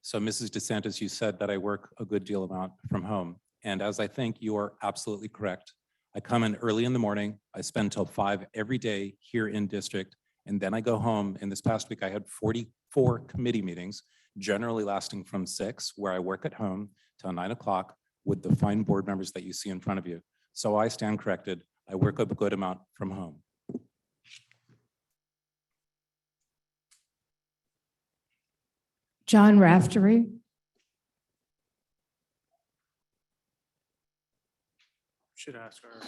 So Mrs. DeSantis, you said that I work a good deal amount from home. And as I think you are absolutely correct, I come in early in the morning, I spend till 5 every day here in district, and then I go home. And this past week, I had 44 committee meetings generally lasting from 6, where I work at home, till 9 o'clock with the fine board members that you see in front of you. So I stand corrected. I work a good amount from home. John Raftery. Should ask her.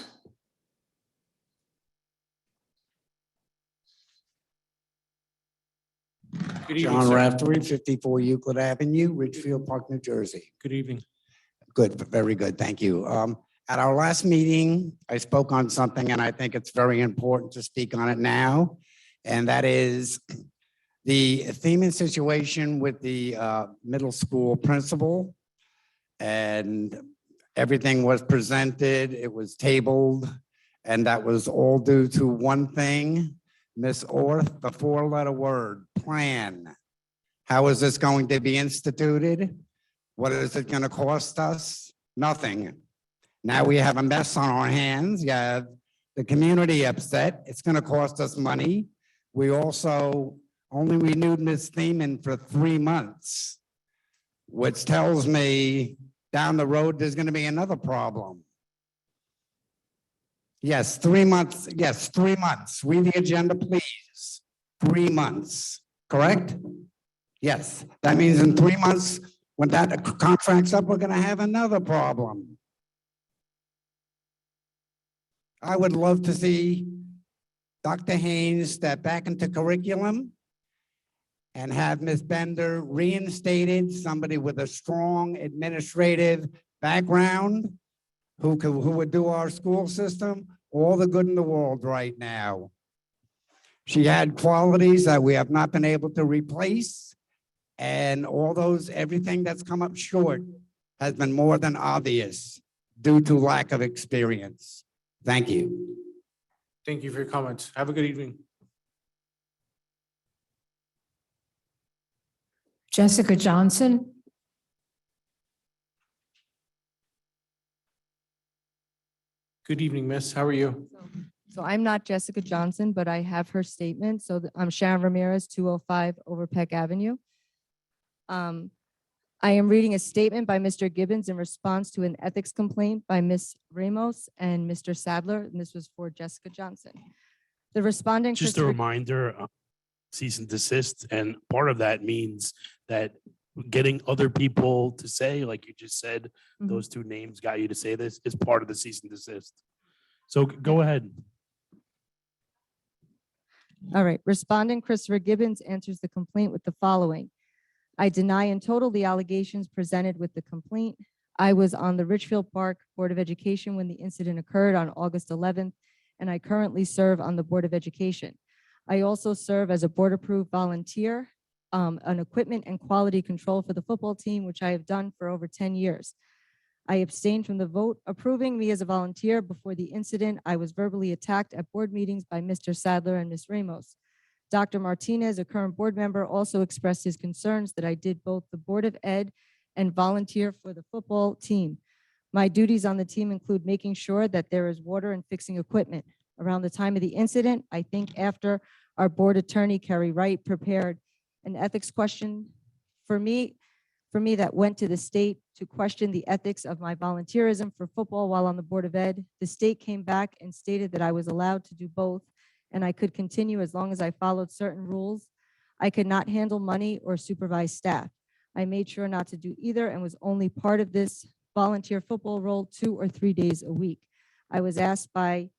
Good evening, John sir. Raftery, 54 Euclid Avenue, Ridgefield Park, New Jersey. Good evening. Good, very good, thank you. At our last meeting, I spoke on something, and I think it's very important to speak on it now, and that is the Theimann situation with the middle school principal. And everything was presented, it was tabled, and that was all due to one thing. Ms. Orth, the 4-letter word, plan. How is this going to be instituted? What is it going to cost us? Nothing. Now we have a mess on our hands. You have the community upset. It's going to cost us money. We also only renewed Ms. Theimann for 3 months, which tells me down the road there's going to be another problem. Yes, 3 months. Yes, 3 months. Read the agenda, please. 3 months, correct? Yes, that means in 3 months, when that contract's up, we're going to have another problem. I would love to see Dr. Haines step back into curriculum and have Ms. Bender reinstated, somebody with a strong administrative background who would do our school system all the good in the world right now. She had qualities that we have not been able to replace, and everything that's come up short has been more than obvious due to lack of experience. Thank you. Thank you for your comments. Have a good evening. Jessica Johnson. Good evening, miss. How are you? So I'm not Jessica Johnson, but I have her statement. So I'm Sharon Ramirez, 205 Overpeck Avenue. I am reading a statement by Mr. Gibbons in response to an ethics complaint by Ms. Ramos and Mr. Sadler, and this was for Jessica Johnson. The respondent. Just a reminder, cease and desist, and part of that means that getting other people to say, like you just said, those two names got you to say this, is part of the cease and desist. So go ahead. All right, respondent Christopher Gibbons answers the complaint with the following. I deny in total the allegations presented with the complaint. I was on the Ridgefield Park Board of Education when the incident occurred on August 11th, and I currently serve on the Board of Education. I also serve as a board-approved volunteer on equipment and quality control for the football team, which I have done for over 10 years. I abstained from the vote approving me as a volunteer. Before the incident, I was verbally attacked at board meetings by Mr. Sadler and Ms. Ramos. Dr. Martinez, a current board member, also expressed his concerns that I did both the Board of Ed and volunteer for the football team. My duties on the team include making sure that there is water and fixing equipment. Around the time of the incident, I think after our board attorney, Kerri Wright, prepared an ethics question for me that went to the state to question the ethics of my volunteerism for football while on the Board of Ed. The state came back and stated that I was allowed to do both and I could continue as long as I followed certain rules. I could not handle money or supervise staff. I made sure not to do either and was only part of this volunteer football role 2 or 3 days a week. I was asked by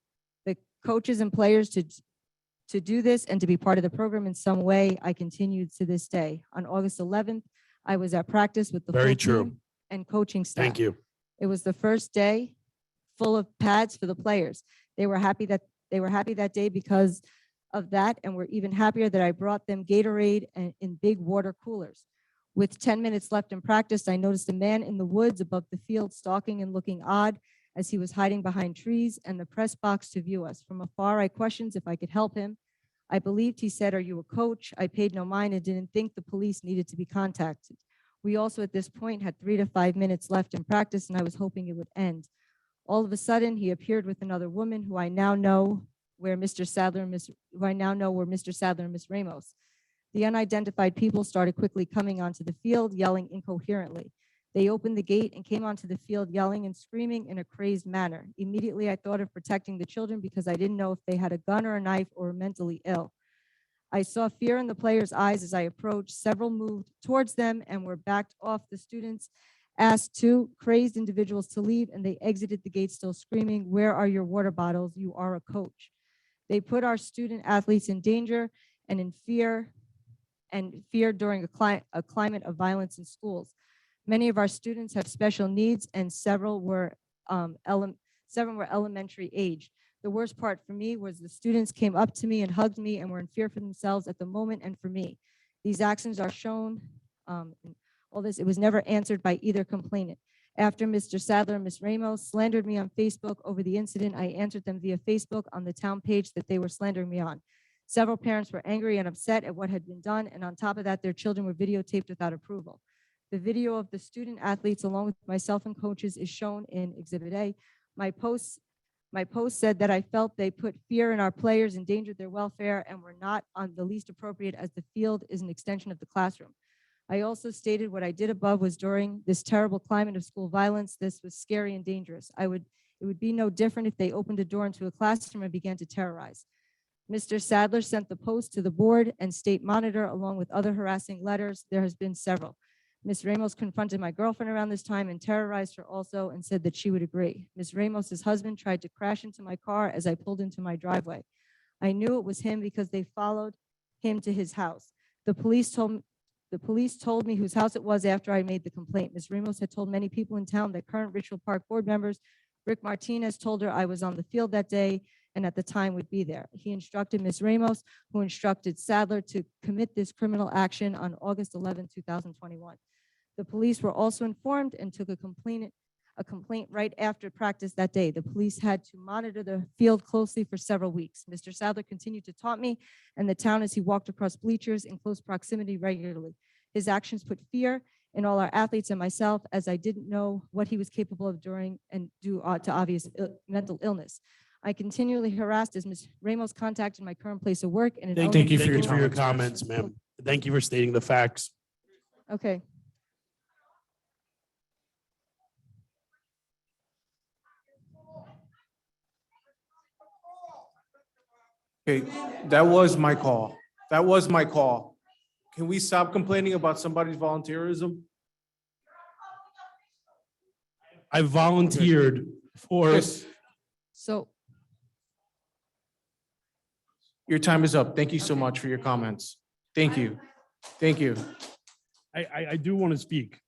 the coaches and players to do this and to be part of the program in some way. I continued to this day. On August 11th, I was at practice with the full team and coaching staff. Thank you. It was the first day full of pads for the players. They were happy that day because of that, and were even happier that I brought them Gatorade and in big water coolers. With 10 minutes left in practice, I noticed a man in the woods above the field stalking and looking odd as he was hiding behind trees and the press box to view us. From afar, I questioned if I could help him. I believed he said, "Are you a coach?" I paid no mind and didn't think the police needed to be contacted. We also at this point had 3 to 5 minutes left in practice and I was hoping it would end. All of a sudden, he appeared with another woman who I now know were Mr. Sadler and Ms. Ramos. The unidentified people started quickly coming onto the field, yelling incoherently. They opened the gate and came onto the field yelling and screaming in a crazed manner. Immediately, I thought of protecting the children because I didn't know if they had a gun or a knife or were mentally ill. I saw fear in the players' eyes as I approached. Several moved towards them and were backed off. The students asked two crazed individuals to leave, and they exited the gate still screaming, "Where are your water bottles? You are a coach." They put our student athletes in danger and in fear during a climate of violence in schools. Many of our students have special needs, and several were elementary age. The worst part for me was the students came up to me and hugged me and were in fear for themselves at the moment and for me. These actions are shown, all this, it was never answered by either complainant. After Mr. Sadler and Ms. Ramos slandered me on Facebook over the incident, I answered them via Facebook on the town page that they were slandering me on. Several parents were angry and upset at what had been done, and on top of that, their children were videotaped without approval. The video of the student athletes along with myself and coaches is shown in Exhibit A. My post said that I felt they put fear in our players, endangered their welfare, and were not on the least appropriate as the field is an extension of the classroom. I also stated what I did above was during this terrible climate of school violence, this was scary and dangerous. It would be no different if they opened a door into a classroom and began to terrorize. Mr. Sadler sent the post to the board and state monitor along with other harassing letters. There has been several. Ms. Ramos confronted my girlfriend around this time and terrorized her also and said that she would agree. Ms. Ramos's husband tried to crash into my car as I pulled into my driveway. I knew it was him because they followed him to his house. The police told me whose house it was after I made the complaint. Ms. Ramos had told many people in town that current Ridgefield Park board members, Rick Martinez, told her I was on the field that day and at the time would be there. He instructed Ms. Ramos, who instructed Sadler to commit this criminal action on August 11, 2021. The police were also informed and took a complaint right after practice that day. The police had to monitor the field closely for several weeks. Mr. Sadler continued to taunt me and the town as he walked across bleachers in close proximity regularly. His actions put fear in all our athletes and myself, as I didn't know what he was capable of doing and due to obvious mental illness. I continually harassed as Ms. Ramos contacted my current place of work. And Thank you for your comments, ma'am. Thank you for stating the facts. Okay. Okay, that was my call. That was my call. Can we stop complaining about somebody's volunteerism? I volunteered for. Yes, So your time is up. Thank you so much for your comments. Thank you. Thank you. I do want to speak.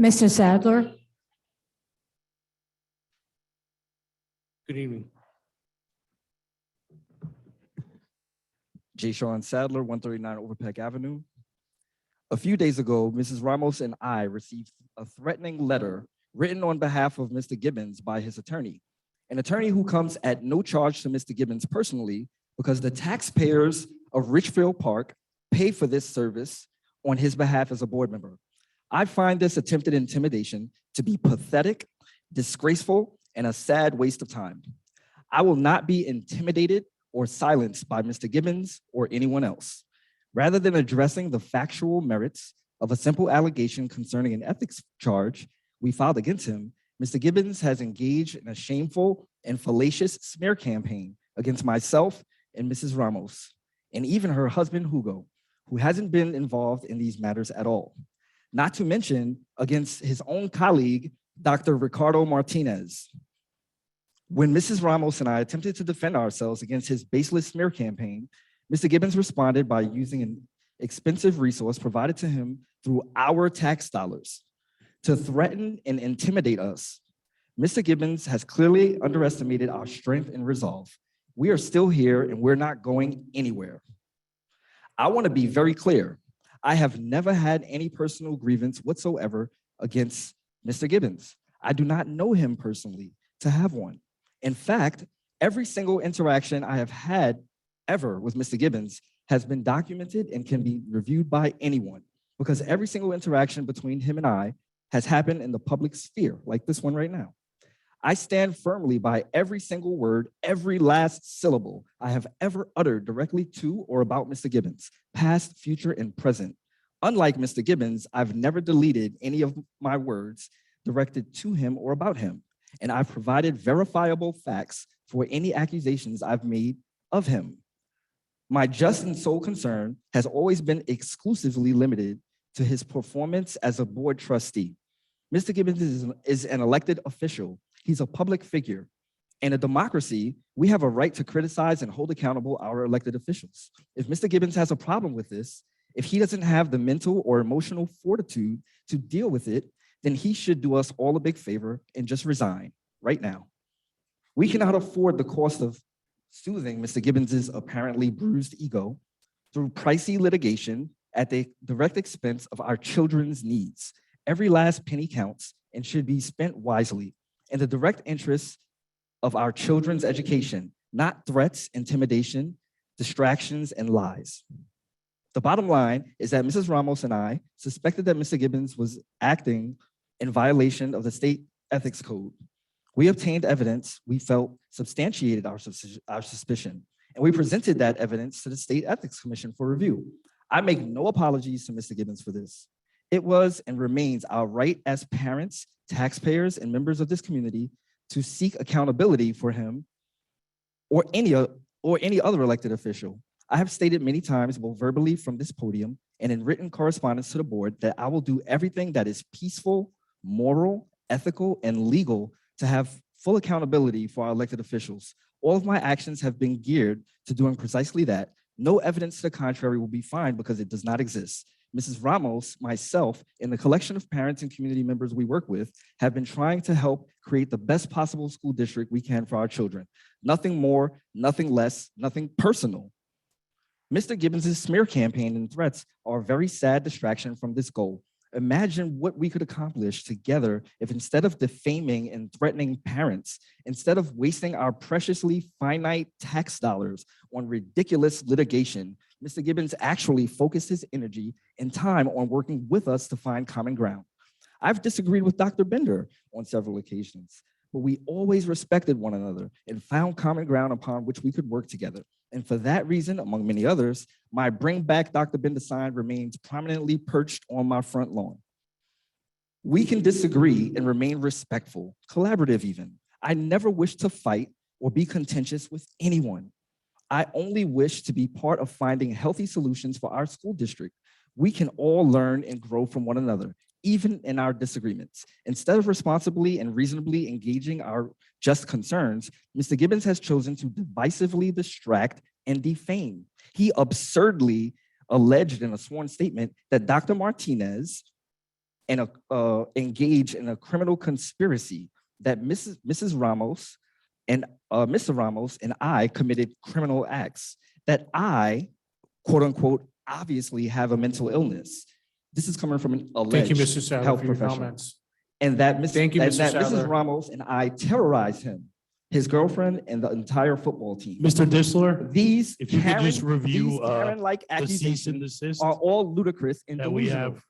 Mr. Sadler, Good evening. Jashan Sadler, 139 Overpeck Avenue. A few days ago, Mrs. Ramos and I received a threatening letter written on behalf of Mr. Gibbons by his attorney, an attorney who comes at no charge to Mr. Gibbons personally because the taxpayers of Ridgefield Park pay for this service on his behalf as a board member. I find this attempted intimidation to be pathetic, disgraceful, and a sad waste of time. I will not be intimidated or silenced by Mr. Gibbons or anyone else. Rather than addressing the factual merits of a simple allegation concerning an ethics charge we filed against him, Mr. Gibbons has engaged in a shameful and fallacious smear campaign against myself and Mrs. Ramos, and even her husband, Hugo, who hasn't been involved in these matters at all. Not to mention against his own colleague, Dr. Ricardo Martinez. When Mrs. Ramos and I attempted to defend ourselves against his baseless smear campaign, Mr. Gibbons responded by using an expensive resource provided to him through our tax dollars to threaten and intimidate us. Mr. Gibbons has clearly underestimated our strength and resolve. We are still here and we're not going anywhere. I want to be very clear. I have never had any personal grievance whatsoever against Mr. Gibbons. I do not know him personally to have one. In fact, every single interaction I have had ever with Mr. Gibbons has been documented and can be reviewed by anyone, because every single interaction between him and I has happened in the public sphere, like this one right now. I stand firmly by every single word, every last syllable I have ever uttered directly to or about Mr. Gibbons, past, future, and present. Unlike Mr. Gibbons, I've never deleted any of my words directed to him or about him, and I've provided verifiable facts for any accusations I've made of him. My just and sole concern has always been exclusively limited to his performance as a board trustee. Mr. Gibbons is an elected official. He's a public figure. In a democracy, we have a right to criticize and hold accountable our elected officials. If Mr. Gibbons has a problem with this, if he doesn't have the mental or emotional fortitude to deal with it, then he should do us all a big favor and just resign right now. We cannot afford the cost of soothing Mr. Gibbons's apparently bruised ego through pricey litigation at the direct expense of our children's needs. Every last penny counts and should be spent wisely in the direct interest of our children's education, not threats, intimidation, distractions, and lies. The bottom line is that Mrs. Ramos and I suspected that Mr. Gibbons was acting in violation of the state ethics code. We obtained evidence we felt substantiated our suspicion, and we presented that evidence to the State Ethics Commission for review. I make no apologies to Mr. Gibbons for this. It was and remains our right as parents, taxpayers, and members of this community to seek accountability for him or any other elected official. I have stated many times, both verbally from this podium and in written correspondence to the board, that I will do everything that is peaceful, moral, ethical, and legal to have full accountability for our elected officials. All of my actions have been geared to doing precisely that. No evidence to the contrary will be fine because it does not exist. Mrs. Ramos, myself, and the collection of parents and community members we work with have been trying to help create the best possible school district we can for our children. Nothing more, nothing less, nothing personal. Mr. Gibbons' smear campaign and threats are a very sad distraction from this goal. Imagine what we could accomplish together if instead of defaming and threatening parents, instead of wasting our preciously finite tax dollars on ridiculous litigation, Mr. Gibbons actually focused his energy and time on working with us to find common ground. I've disagreed with Dr. Bender on several occasions, but we always respected one another and found common ground upon which we could work together. And for that reason, among many others, my Bring Back Dr. Bender sign remains prominently perched on my front lawn. We can disagree and remain respectful, collaborative even. I never wish to fight or be contentious with anyone. I only wish to be part of finding healthy solutions for our school district. We can all learn and grow from one another, even in our disagreements. Instead of responsibly and reasonably engaging our just concerns, Mr. Gibbons has chosen to divisively distract and defame. He absurdly alleged in a sworn statement that Dr. Martinez engaged in a criminal conspiracy, that Mrs. Ramos and Mr. Ramos and I committed criminal acts, that I, quote unquote, obviously have a mental illness. This is coming from an alleged Thank you, Mr. Sadler, health for your professional. comments. And that, Thank you, Mr. that Sadler. Mrs. Ramos and I terrorized him, his girlfriend, and the entire football team. Mr. Disler, These if you could just review Karen-like the cease and accusations desist are all ludicrous and that we delusional. have.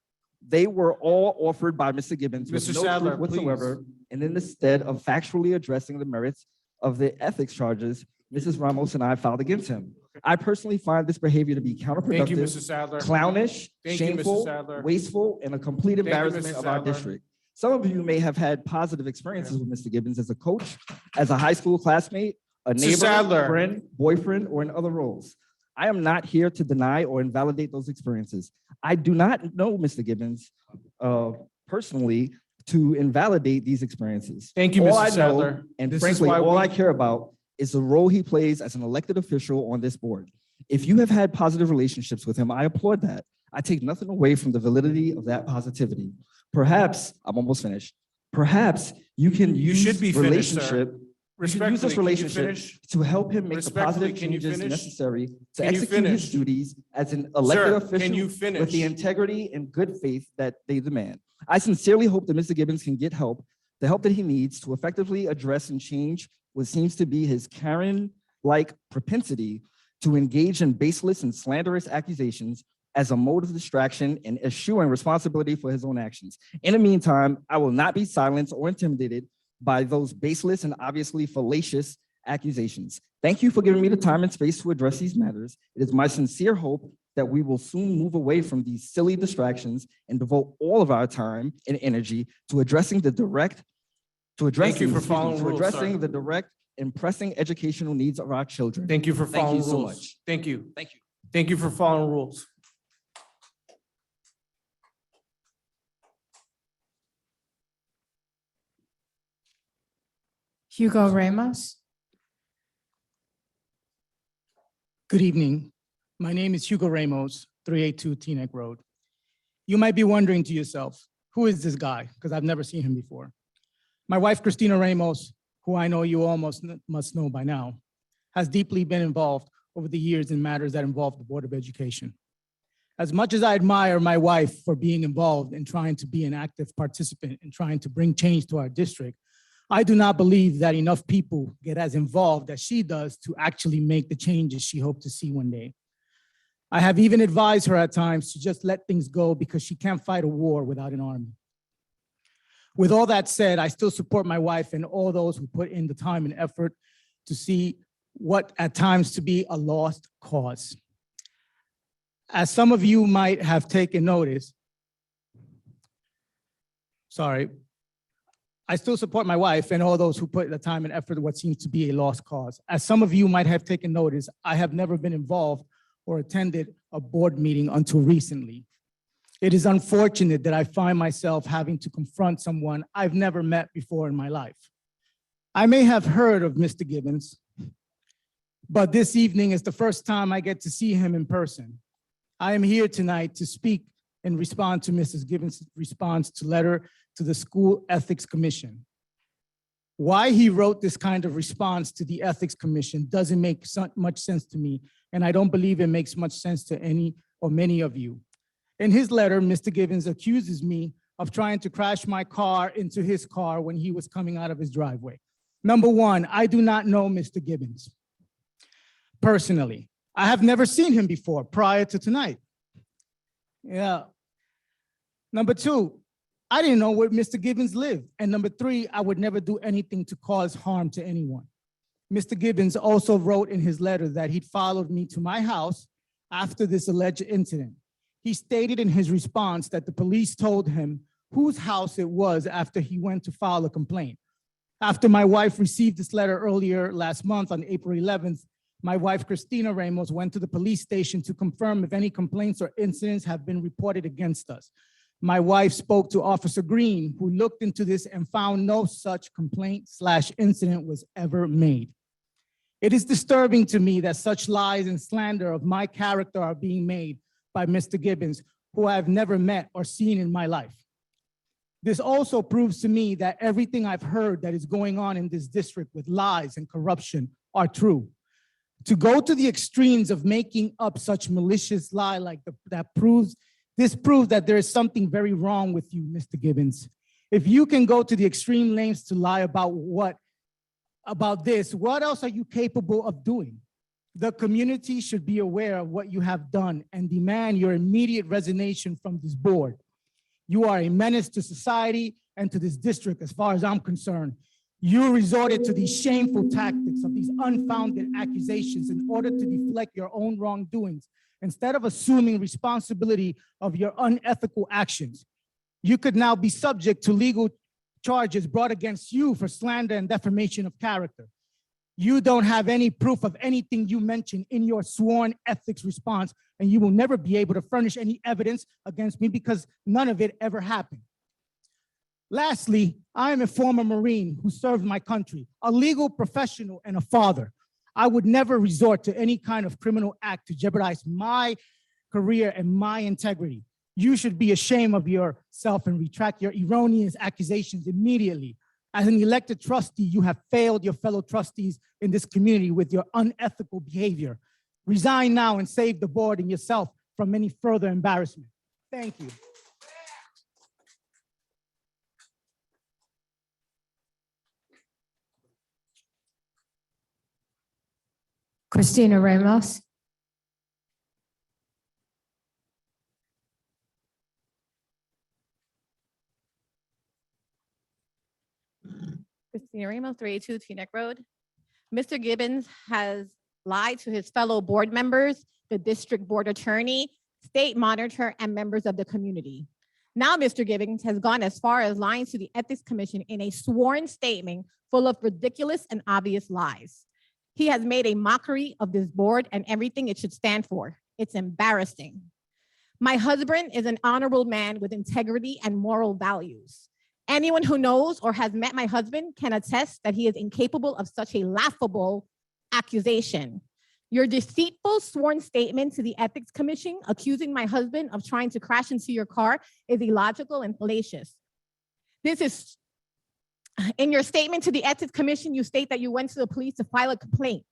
They were all offered by Mr. Gibbons with Mr. no Sadler, proof whatsoever, and instead of factually addressing the merits of the ethics charges Mrs. Ramos and I filed against him. I personally find this behavior to be Thank you, Mr. counterproductive, Sadler. clownish, Thank you, Mr. shameful, Sadler. wasteful, and a complete Thank you, embarrassment Mr. of our Sadler. district. Some of you may have had positive experiences with Mr. Gibbons as a coach, as a high school classmate, a Mr. neighbor, Sadler. friend, boyfriend, or in other roles. I am not here to deny or invalidate those experiences. I do not know Mr. Gibbons personally to invalidate these experiences. Thank you, All Mr. I know, Sadler. and This is frankly, why all we- I care about is the role he plays as an elected official on this board. If you have had positive relationships with him, I applaud that. I take nothing away from the validity of that positivity. Perhaps, I'm almost finished. Perhaps you can use should be finished, sir. relationship. You can use this Respectfully, can you relationship finish? to help him make the Respectfully, positive can you changes finish? necessary to Can you execute his finish? duties as an elected Sir, official can you with finish? the integrity and good faith that they demand. I sincerely hope that Mr. Gibbons can get help, the help that he needs to effectively address and change what seems to be his Karen-like propensity to engage in baseless and slanderous accusations as a mode of distraction and eschewing responsibility for his own actions. In the meantime, I will not be silenced or intimidated by those baseless and obviously fallacious accusations. Thank you for giving me the time and space to address these matters. It is my sincere hope that we will soon move away from these silly distractions and devote all of our time and energy to addressing the direct, Thank you for following rules, sir. the direct and pressing educational needs of our children. Thank you for Thank following you so rules. much. Thank you. Thank you. Thank you for following rules. Hugo Ramos. Good evening. My name is Hugo Ramos, 382 Teaneck Road. You might be wondering to yourself, who is this guy? Because I've never seen him before. My wife, Christina Ramos, who I know you almost must know by now, has deeply been involved over the years in matters that involve the Board of Education. As much as I admire my wife for being involved and trying to be an active participant in trying to bring change to our district, I do not believe that enough people get as involved as she does to actually make the changes she hoped to see one day. I have even advised her at times to just let things go because she can't fight a war without an army. With all that said, I still support my wife and all those who put in the time and effort to see what at times to be a lost cause. As some of you might have taken notice, I still support my wife and all those who put the time and effort in what seems to be a lost cause. As some of you might have taken notice, I have never been involved or attended a board meeting until recently. It is unfortunate that I find myself having to confront someone I've never met before in my life. I may have heard of Mr. Gibbons, but this evening is the first time I get to see him in person. I am here tonight to speak and respond to Mrs. Gibbons' response to letter to the School Ethics Commission. Why he wrote this kind of response to the Ethics Commission doesn't make much sense to me, and I don't believe it makes much sense to any or many of you. In his letter, Mr. Gibbons accuses me of trying to crash my car into his car when he was coming out of his driveway. Number one, I do not know Mr. Gibbons personally. I have never seen him before prior to tonight. Yeah. Number two, I didn't know where Mr. Gibbons lived. And number three, I would never do anything to cause harm to anyone. Mr. Gibbons also wrote in his letter that he'd followed me to my house after this alleged incident. He stated in his response that the police told him whose house it was after he went to file a complaint. After my wife received this letter earlier last month on April 11th, my wife, Christina Ramos, went to the police station to confirm if any complaints or incidents have been reported against us. My wife spoke to Officer Green, who looked into this and found no such complaint/incident was ever made. It is disturbing to me that such lies and slander of my character are being made by Mr. Gibbons, who I have never met or seen in my life. This also proves to me that everything I've heard that is going on in this district with lies and corruption are true. To go to the extremes of making up such malicious lie like this proves that there is something very wrong with you, Mr. Gibbons. If you can go to the extreme lengths to lie about this, what else are you capable of doing? The community should be aware of what you have done and demand your immediate resignation from this board. You are a menace to society and to this district as far as I'm concerned. You resorted to these shameful tactics of these unfounded accusations in order to deflect your own wrongdoings instead of assuming responsibility of your unethical actions. You could now be subject to legal charges brought against you for slander and defamation of character. You don't have any proof of anything you mentioned in your sworn ethics response, and you will never be able to furnish any evidence against me because none of it ever happened. Lastly, I am a former Marine who served my country, a legal professional and a father. I would never resort to any kind of criminal act to jeopardize my career and my integrity. You should be ashamed of yourself and retract your erroneous accusations immediately. As an elected trustee, you have failed your fellow trustees in this community with your unethical behavior. Resign now and save the board and yourself from any further embarrassment. Thank you. Christina Ramos. Christina Ramos, 382 Teaneck Road. Mr. Gibbons has lied to his fellow board members, the district board attorney, state monitor, and members of the community. Now, Mr. Gibbons has gone as far as lying to the Ethics Commission in a sworn statement full of ridiculous and obvious lies. He has made a mockery of this board and everything it should stand for. It's embarrassing. My husband is an honorable man with integrity and moral values. Anyone who knows or has met my husband can attest that he is incapable of such a laughable accusation. Your deceitful sworn statement to the Ethics Commission accusing my husband of trying to crash into your car is illogical and fallacious. This is, in your statement to the Ethics Commission, you state that you went to the police to file a complaint.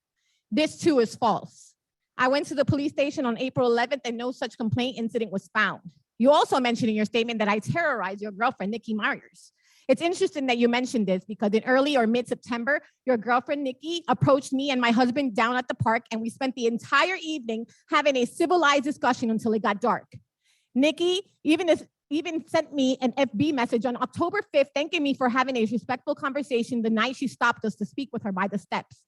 This too is false. I went to the police station on April 11th and no such complaint incident was found. You also mentioned in your statement that I terrorized your girlfriend, Nikki Myers. It's interesting that you mentioned this because in early or mid-September, your girlfriend, Nikki, approached me and my husband down at the park and we spent the entire evening having a civilized discussion until it got dark. Nikki even sent me an FB message on October 5th, thanking me for having a respectful conversation the night she stopped us to speak with her by the steps.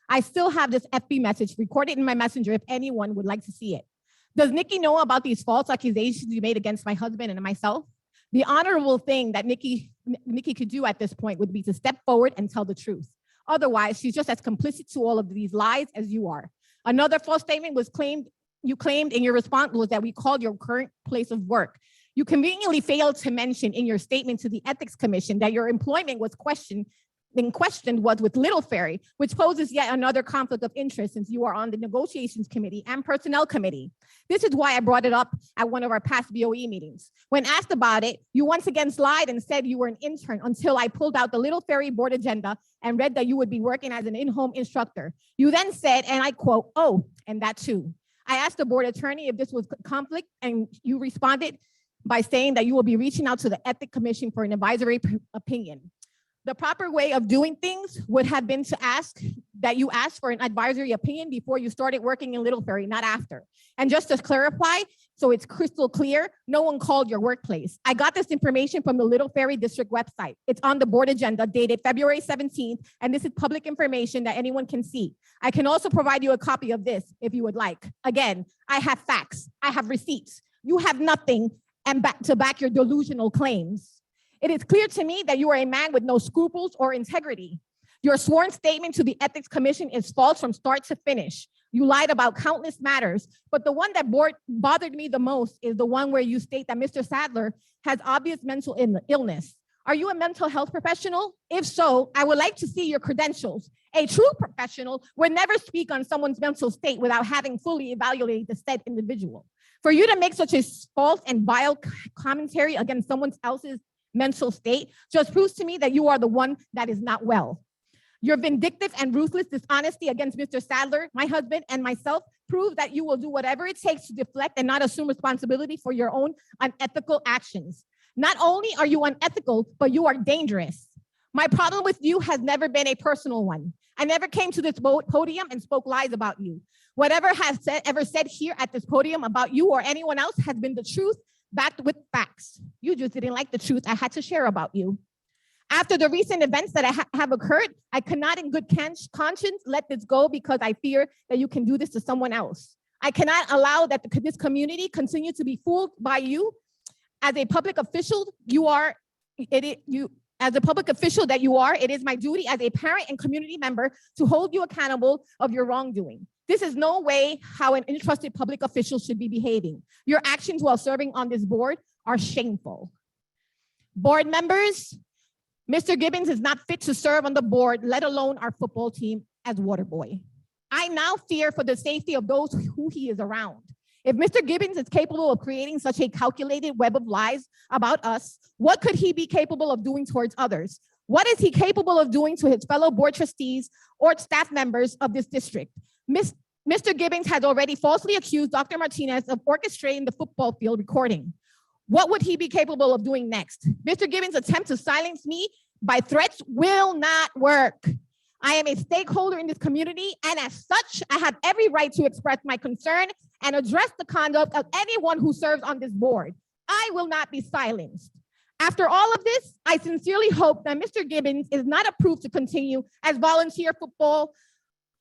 I still have this FB message recorded in my messenger if anyone would like to see it. Does Nikki know about these false accusations you made against my husband and myself? The honorable thing that Nikki could do at this point would be to step forward and tell the truth. Otherwise, she's just as complicit to all of these lies as you are. Another false statement you claimed in your response was that we called your current place of work. You conveniently failed to mention in your statement to the Ethics Commission that your employment was questioned was with Little Ferry, which poses yet another conflict of interest since you are on the negotiations committee and personnel committee. This is why I brought it up at one of our past BOE meetings. When asked about it, you once again lied and said you were an intern until I pulled out the Little Ferry board agenda and read that you would be working as an in-home instructor. You then said, and I quote, "Oh, and that too." I asked the board attorney if this was conflict and you responded by saying that you will be reaching out to the Ethics Commission for an advisory opinion. The proper way of doing things would have been to ask that you ask for an advisory opinion before you started working in Little Ferry, not after. And just to clarify, so it's crystal clear, no one called your workplace. I got this information from the Little Ferry District website. It's on the board agenda dated February 17th, and this is public information that anyone can see. I can also provide you a copy of this if you would like. Again, I have facts, I have receipts. You have nothing to back your delusional claims. It is clear to me that you are a man with no scruples or integrity. Your sworn statement to the Ethics Commission is false from start to finish. You lied about countless matters, but the one that bothered me the most is the one where you state that Mr. Salder has obvious mental illness. Are you a mental health professional? If so, I would like to see your credentials. A true professional would never speak on someone's mental state without having fully evaluated the said individual. For you to make such a false and vile commentary against someone else's mental state just proves to me that you are the one that is not well. Your vindictive and ruthless dishonesty against Mr. Salder, my husband, and myself prove that you will do whatever it takes to deflect and not assume responsibility for your own unethical actions. Not only are you unethical, but you are dangerous. My problem with you has never been a personal one. I never came to this podium and spoke lies about you. Whatever has ever said here at this podium about you or anyone else has been the truth, backed with facts. You just didn't like the truth I had to share about you. After the recent events that have occurred, I cannot in good conscience let this go because I fear that you can do this to someone else. I cannot allow that this community continue to be fooled by you. As a public official, it is my duty as a parent and community member to hold you accountable of your wrongdoing. This is no way how an entrusted public official should be behaving. Your actions while serving on this board are shameful. Board members, Mr. Gibbons is not fit to serve on the board, let alone our football team as water boy. I now fear for the safety of those who he is around. If Mr. Gibbons is capable of creating such a calculated web of lies about us, what could he be capable of doing towards others? What is he capable of doing to his fellow board trustees or staff members of this district? Mr. Gibbons has already falsely accused Dr. Martinez of orchestrating the football field recording. What would he be capable of doing next? Mr. Gibbons' attempt to silence me by threats will not work. I am a stakeholder in this community, and as such, I have every right to express my concern and address the conduct of anyone who serves on this board. I will not be silenced. After all of this, I sincerely hope that Mr. Gibbons is not approved to continue as volunteer football,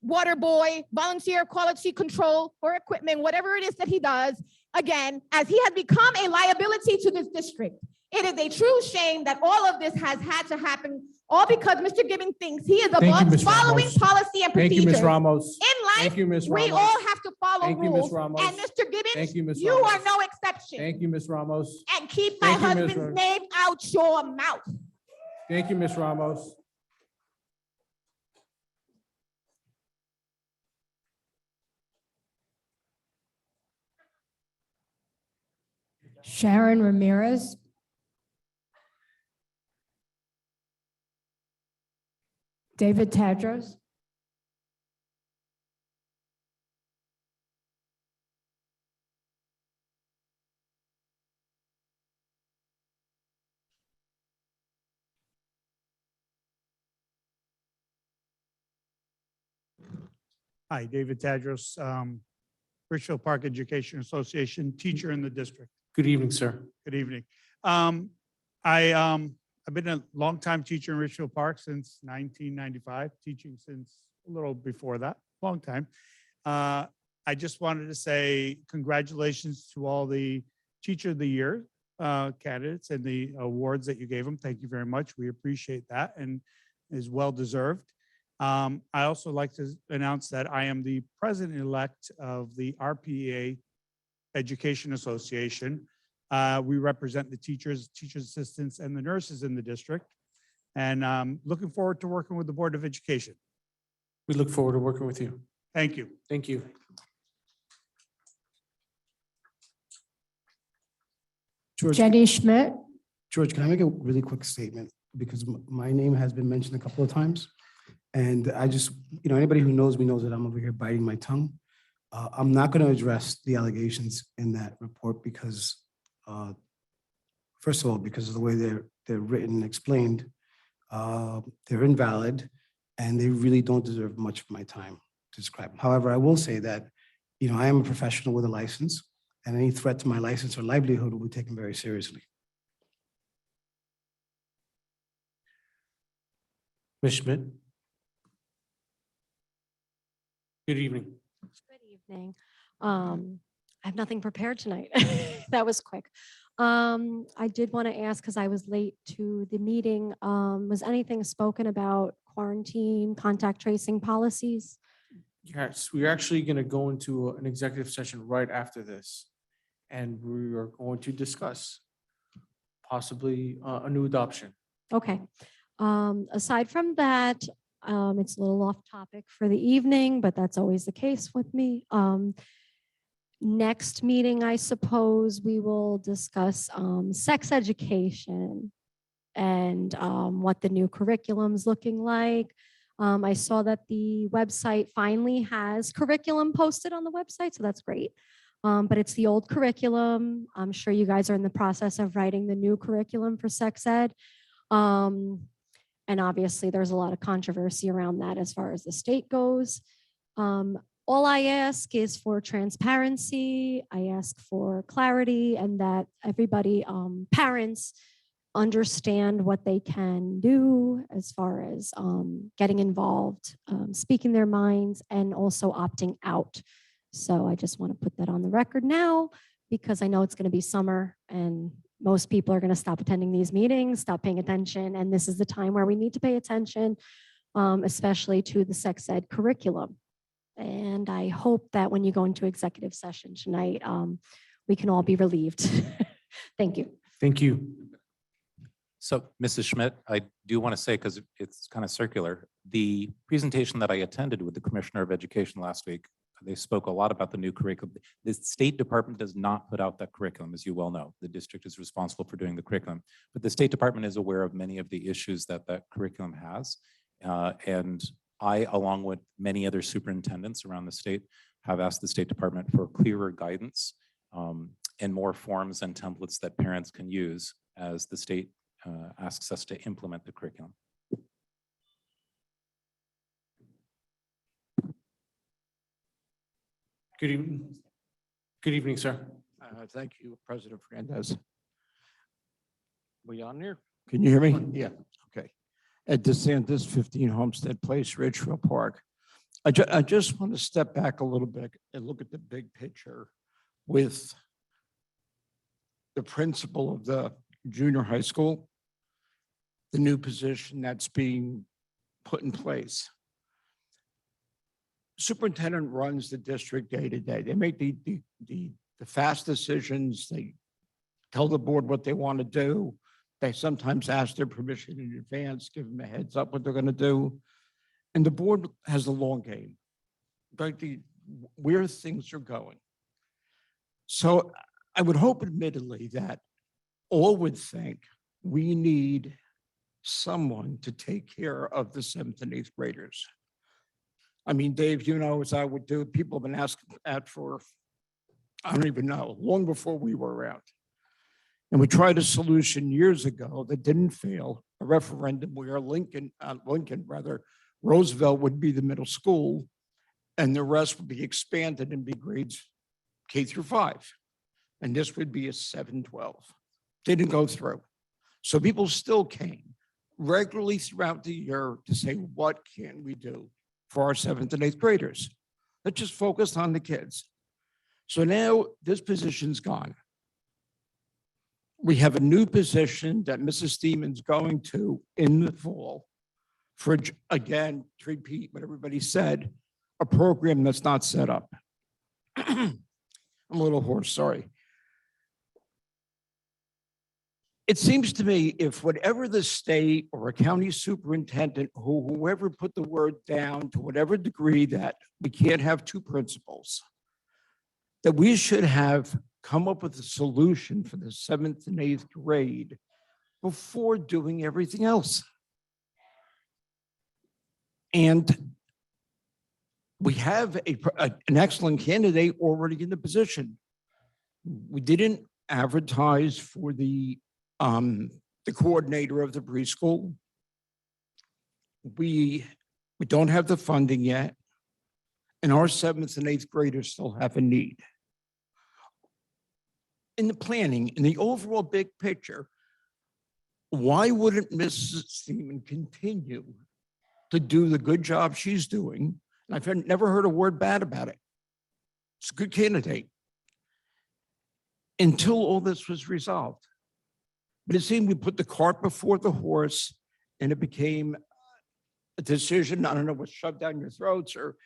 water boy, volunteer quality control or equipment, whatever it is that he does, again, as he has become a liability to this district. It is a true shame that all of this has had to happen, all because Mr. Gibbons thinks he is Thank you, above Ms. following Ramos. policy and Thank you, procedures. Ms. Ramos. In Thank life, you, Ms. we Ramos. all have to follow Thank you, Ms. rules. Ramos. And Mr. Gibbons, Thank you, Ms. you are Ramos. no exception. Thank you, Ms. Ramos. And keep my Thank you, Ms. husband's Ramos. name out your mouth. Thank you, Ms. Ramos. Sharon Ramirez. David Tadros. Hi, David Tadros, Ridgefield Park Education Association, teacher in the district. Good evening, sir. Good evening. I've been a longtime teacher in Ridgefield Park since 1995, teaching since a little before that, long time. I just wanted to say congratulations to all the Teacher of the Year candidates and the awards that you gave them. Thank you very much. We appreciate that and is well deserved. I also like to announce that I am the president-elect of the RPA Education Association. We represent the teachers, teachers assistants, and the nurses in the district. And looking forward to working with the Board of Education. We look forward to working with you. Thank you. Thank you. George, Jenny Schmidt. George, can I make a really quick statement? Because my name has been mentioned a couple of times. And I just, anybody who knows me knows that I'm over here biting my tongue. I'm not going to address the allegations in that report because, first of all, because of the way they're written and explained, they're invalid and they really don't deserve much of my time to describe them. However, I will say that, I am a professional with a license and any threat to my license or livelihood will be taken very seriously. Ms. Schmidt. Good evening. Good evening. I have nothing prepared tonight. That was quick. I did want to ask, because I was late to the meeting, was anything spoken about quarantine, contact tracing policies? Yes, we're actually going to go into an executive session right after this. And we are going to discuss possibly a new adoption. Okay. Aside from that, it's a little off topic for the evening, but that's always the case with me. Next meeting, I suppose we will discuss sex education and what the new curriculum's looking like. I saw that the website finally has curriculum posted on the website, so that's great. But it's the old curriculum. I'm sure you guys are in the process of writing the new curriculum for sex ed. And obviously there's a lot of controversy around that as far as the state goes. All I ask is for transparency. I ask for clarity and that everybody, parents, understand what they can do as far as getting involved, speaking their minds, and also opting out. So I just want to put that on the record now because I know it's going to be summer and most people are going to stop attending these meetings, stop paying attention. And this is the time where we need to pay attention, especially to the sex ed curriculum. And I hope that when you go into executive session tonight, we can all be relieved. Thank you. Thank you. So, Mrs. Schmidt, I do want to say, because it's kind of circular, the presentation that I attended with the Commissioner of Education last week, they spoke a lot about the new curriculum. The State Department does not put out that curriculum, as you well know. The district is responsible for doing the curriculum, but the State Department is aware of many of the issues that that curriculum has. And I, along with many other superintendents around the state, have asked the State Department for clearer guidance and more forms and templates that parents can use as the state asks us to implement the curriculum. Good evening. Good evening, sir. Thank you, President Fernandez. We on there? Can you hear me? Yeah, okay. At DeSantis, 15 Homestead Place, Ridgefield Park. I just want to step back a little bit and look at the big picture with the principal of the junior high school, the new position that's being put in place. Superintendent runs the district day to day. They make the fast decisions. They tell the board what they want to do. They sometimes ask their permission in advance, give them a heads up what they're going to do. And the board has the long game, like where things are going. So I would hope admittedly that all would think we need someone to take care of the 7th and 8th graders. I mean, Dave, you know, as I would do, people have been asking that for, I don't even know, long before we were around. And we tried a solution years ago that didn't fail, a referendum where Roosevelt would be the middle school and the rest would be expanded and be grades K through 5. And this would be a 7-12. Didn't go through. So people still came regularly throughout the year to say, what can we do for our 7th and 8th graders? Let's just focus on the kids. So now this position's gone. We have a new position that Mrs. Theiman's going to in the fall for, again, to repeat what everybody said, a program that's not set up. I'm a little hoarse, sorry. It seems to me if whatever the state or a county superintendent, whoever put the word down to whatever degree that we can't have 2 principals, that we should have come up with a solution for the 7th and 8th grade before doing everything else. And we have an excellent candidate already in the position. We didn't advertise for the coordinator of the preschool. We don't have the funding yet, and our 7th and 8th graders still have a need. In the planning, in the overall big picture, why wouldn't Mrs. Theimann continue to do the good job she's doing? And I've never heard a word bad about it. It's a good candidate until all this was resolved. But it seemed we put the cart before the horse and it became a decision. I don't know, was shoved down your throats or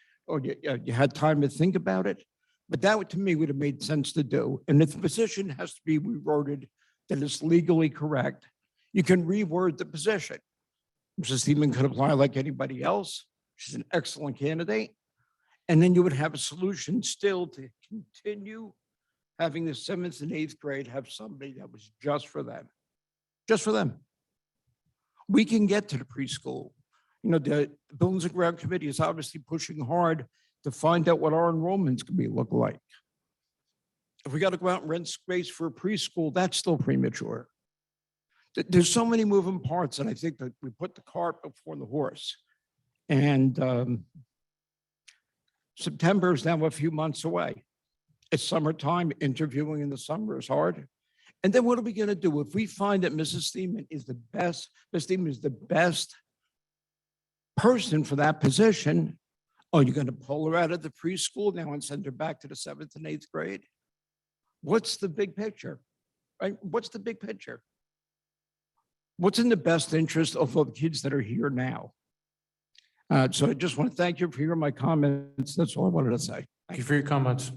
you had time to think about it. But that to me would have made sense to do. And if the position has to be reworded that is legally correct, you can reword the position. Mrs. Theimann could apply like anybody else. She's an excellent candidate. And then you would have a solution still to continue having the 7th and 8th grade have somebody that was just for them. Just for them. We can get to the preschool. You know, the Buildings and Ground Committee is obviously pushing hard to find out what our enrollments can look like. If we got to go out and rent space for a preschool, that's still premature. There's so many moving parts, and I think that we put the cart before the horse. And September is now a few months away. It's summertime. Interviewing in the summer is hard. And then what are we going to do if we find that Mrs. Theimann is the best? Mrs. Theimann is the best person for that position. Are you going to pull her out of the preschool now and send her back to the 7th and 8th grade? What's the big picture? Right? What's the big picture? What's in the best interest of the kids that are here now? So I just want to thank you for hearing my comments. That's all I wanted to say. Thank you for your comments.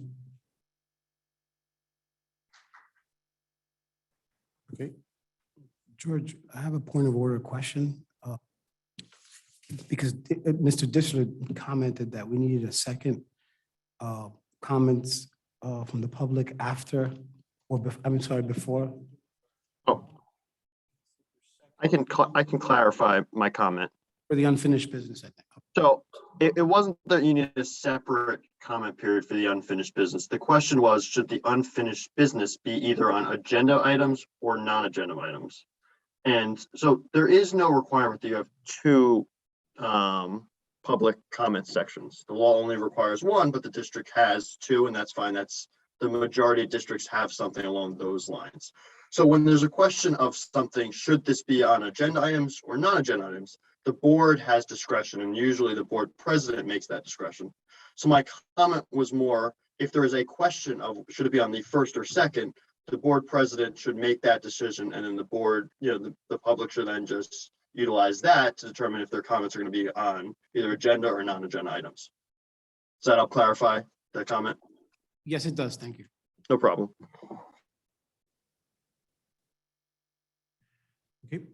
Okay. George, I have a point of order question. Because Mr. Dishler commented that we needed a second comments from the public after, or I'm sorry, before. Oh, I can clarify my comment. For the unfinished business, I think. So it wasn't that you needed a separate comment period for the unfinished business. The question was, should the unfinished business be either on agenda items or non-agenda items? And so there is no requirement that you have 2 public comment sections. The law only requires 1, but the district has 2, and that's fine. That's the majority of districts have something along those lines. So when there's a question of something, should this be on agenda items or non-agenda items, the board has discretion, and usually the board president makes that discretion. So my comment was more, if there is a question of should it be on the first or second, the board president should make that decision, and then the board, the public should then just utilize that to determine if their comments are going to be on either agenda or non-agenda items. Does that help clarify that comment? Yes, it does. Thank you. No problem. Okay.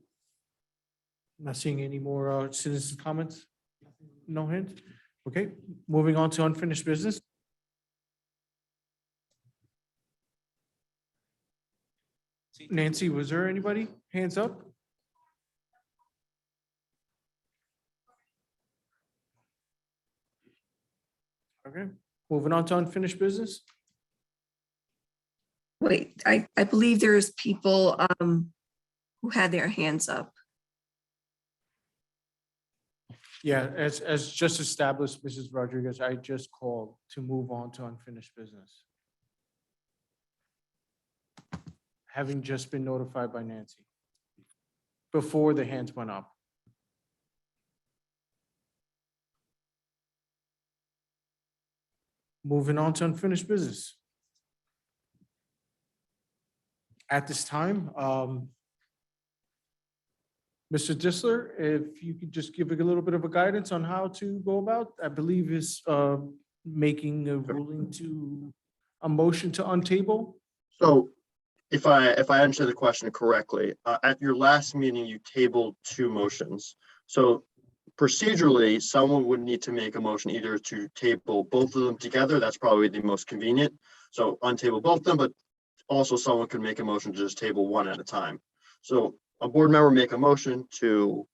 Not seeing any more citizen comments? No hands? Okay, moving on to unfinished business. Nancy, was there anybody? Hands up? Okay, moving on to unfinished business. Wait, I believe there's people who had their hands up. Yeah, as just established, Mrs. Rodriguez, I just called to move on to unfinished business. Having just been notified by Nancy before the hands went up. Moving on to unfinished business. At this time, Mr. Disler, if you could just give a little bit of a guidance on how to go about, I believe is making a ruling to a motion to untable. So if I understand the question correctly, at your last meeting, you tabled two motions. So procedurally, someone would need to make a motion either to table both of them together. That's probably the most convenient. So untable both of them, but also someone could make a motion to just table one at a time. So a board member make a motion to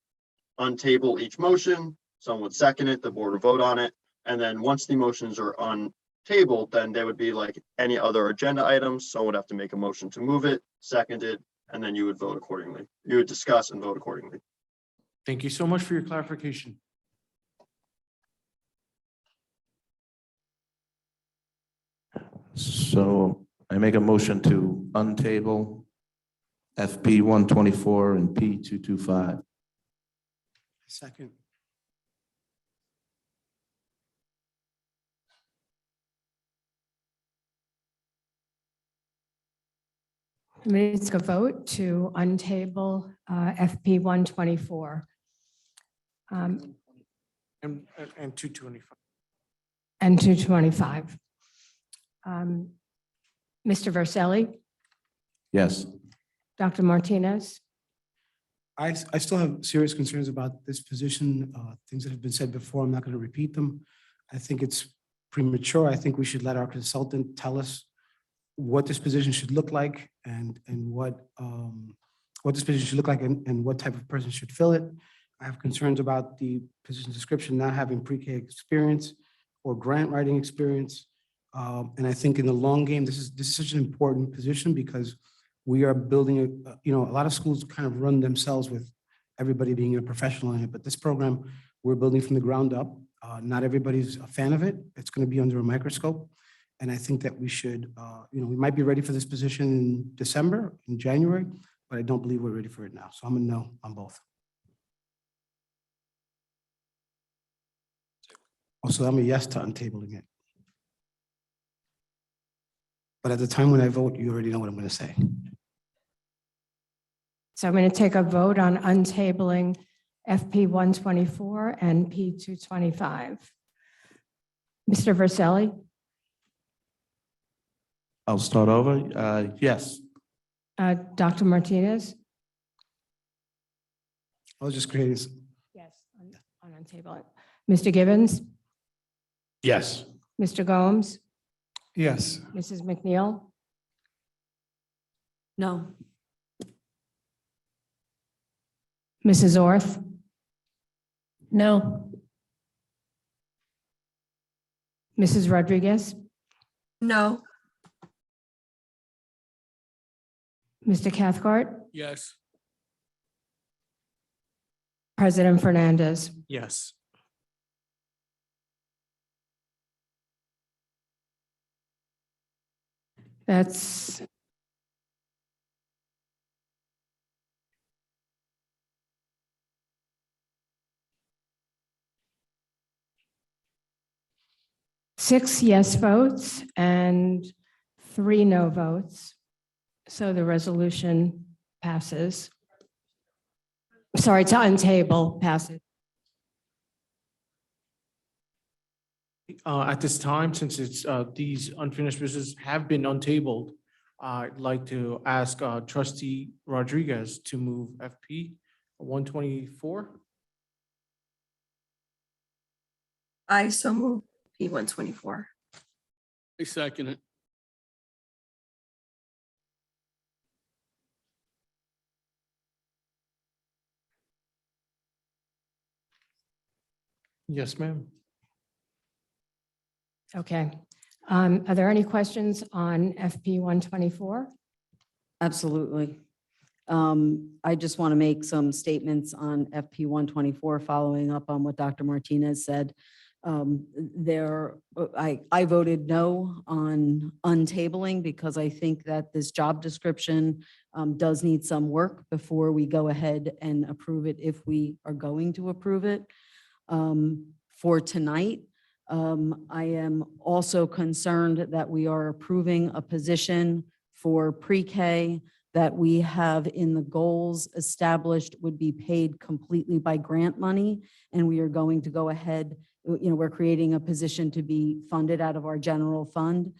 untable each motion. Someone would second it, the board would vote on it. And then once the motions are untabled, then they would be like any other agenda items. Someone would have to make a motion to move it, second it, and then you would vote accordingly. You would discuss and vote accordingly. Thank you so much for your clarification. So I make a motion to untable FP 124 and P 225. Second. Let's go vote to untable FP 124 And 225. and 225. Mr. Verselli, Yes. Dr. Martinez, I still have serious concerns about this position, things that have been said before. I'm not going to repeat them. I think it's premature. I think we should let our consultant tell us what this position should look like and what this position should look like and what type of person should fill it. I have concerns about the position description not having pre-K experience or grant writing experience. And I think in the long game, this is such an important position because we are building a lot of schools kind of run themselves with everybody being a professional in it, but this program we're building from the ground up. Not everybody's a fan of it. It's going to be under a microscope. And I think that we should, we might be ready for this position in December, in January, but I don't believe we're ready for it now. So I'm a no on both. Also, I'm a yes to untabling it. But at the time when I vote, you already know what I'm going to say. so I'm going to take a vote on untabling FP 124 and P 225. Mr. Verselli, I'll start over. Yes. Dr. Martinez? I'll just create this. Yes, on untable it. Mr. Gibbons? Yes. Mr. Gomes? Yes. Mrs. MacNeill? No. Mrs. Orth? No. Mrs. Rodriguez? No. Mr. Cathcart? Yes. President Fernandez? Yes. That's 6 yes votes and 3 no votes. So the resolution passes. Sorry, to untable passes. At this time, since it's, these unfinished business have been untabled, I'd like to ask trustee Rodriguez to move FP 124. I so move P124. I second it. Yes, ma'am. Okay. Are there any questions on FP 124? Absolutely. I just want to make some statements on FP 124, following up on what Dr. Martinez said. I voted no on untabling because I think that this job description does need some work before we go ahead and approve it, if we are going to approve it. For tonight, I am also concerned that we are approving a position for pre-K that we have in the goals established would be paid completely by grant money. And we are going to go ahead, we're creating a position to be funded out of our general fund.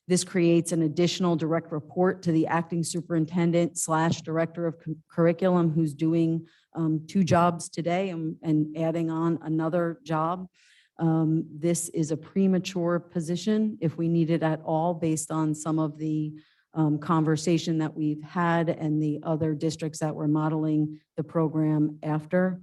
This creates an additional direct report to the acting superintendent / director of curriculum, who's doing 2 jobs today and adding on another job. This is a premature position if we need it at all, based on some of the conversation that we've had and the other districts that we're modeling the program after.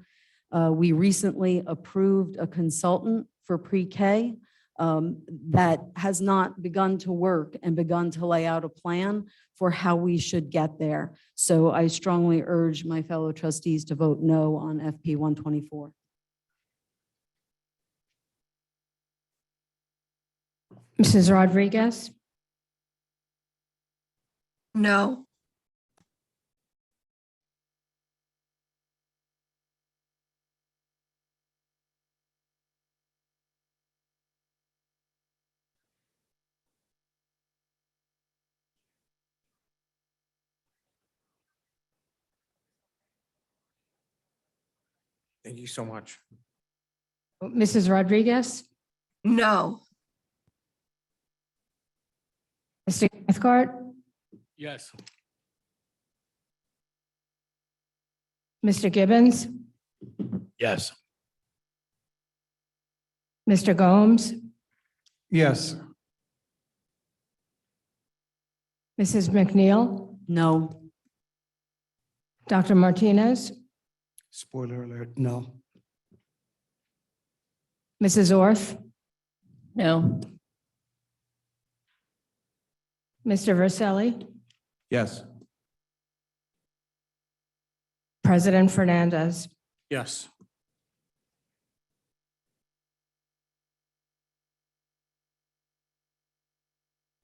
We recently approved a consultant for pre-K that has not begun to work and begun to lay out a plan for how we should get there. So I strongly urge my fellow trustees to vote no on FP 124. Mrs. Rodriguez? No. Thank you so much. Mrs. Rodriguez? No. Mr. Cathcart? Yes. Mr. Gibbons? Yes. Mr. Gomes? Yes. Mrs. MacNeill? No. Dr. Martinez? Spoiler alert, no. Mrs. Orth? No. Mr. Verselli? Yes. President Fernandez? Yes.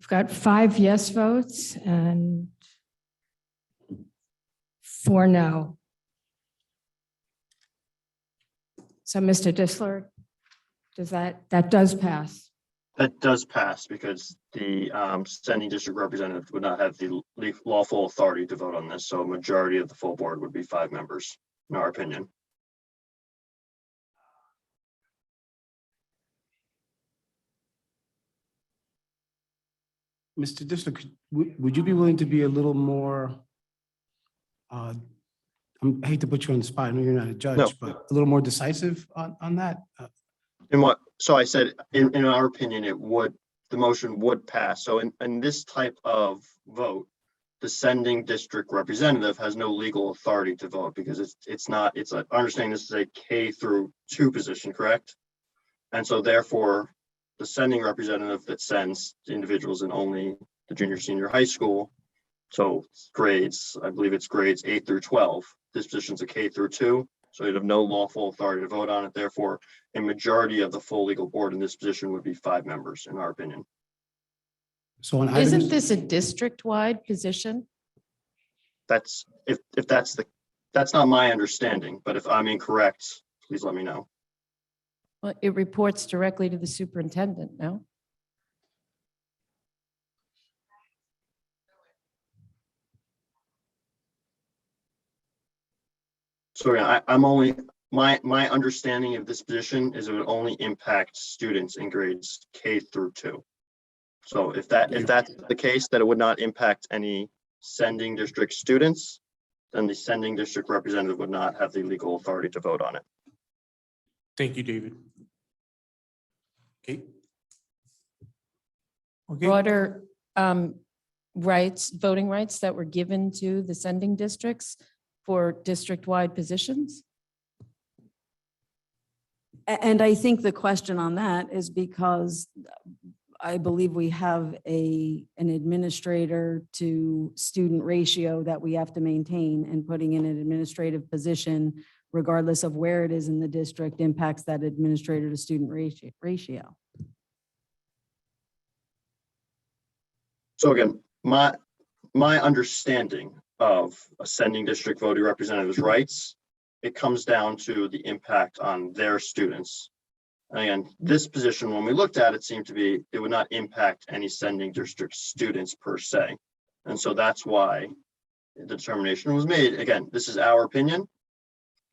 We've got 5 yes votes and 4 no. So, Mr. Disler, that does pass? That does pass because the sending district representative would not have the lawful authority to vote on this. So a majority of the full board would be 5 members, in our opinion. Mr. Disler, would you be willing to be a little more, I hate to put you on the spot, I know you're not a judge, No. but a little more decisive on that? In what? So I said, in our opinion, the motion would pass. So in this type of vote, the sending district representative has no legal authority to vote because I understand this is a K-2 position, correct? And so therefore, the sending representative that sends individuals in only the junior, senior high school, so grades, I believe it's grades 8 through 12. This position's a K-2, so you'd have no lawful authority to vote on it. Therefore, a majority of the full legal board in this position would be 5 members, in our opinion. So on Isn't items, this a district-wide position? That's that's not my understanding, but if I'm incorrect, please let me know. Well, it reports directly to the superintendent, no? So yeah, I'm only, my understanding of this position is it would only impact students in grades K through 2. So if that's the case, that it would not impact any sending district students, then the sending district representative would not have the legal authority to vote on it. Thank you, David. Okay. Okay, Broader rights, voting rights that were given to the sending districts for district-wide positions? And I think the question on that is because I believe we have an administrator to student ratio that we have to maintain, and putting in an administrative position, regardless of where it is in the district, impacts that administrator to student ratio. So again, my understanding of a sending district voting representative's rights, it comes down to the impact on their students. And again, this position, when we looked at it, seemed to be, it would not impact any sending district students per se. And so that's why the determination was made. Again, this is our opinion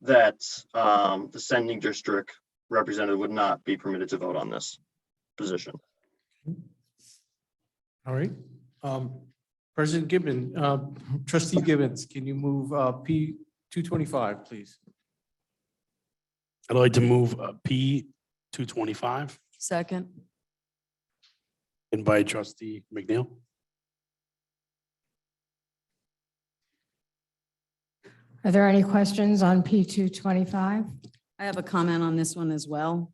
that the sending district representative would not be permitted to vote on this position. all right. President Gibbons, Trustee Gibbons, can you move P 225, please? I'd like to move P 225 Second. and by Trustee MacNeill. Are there any questions on P 225? I have a comment on this one as well.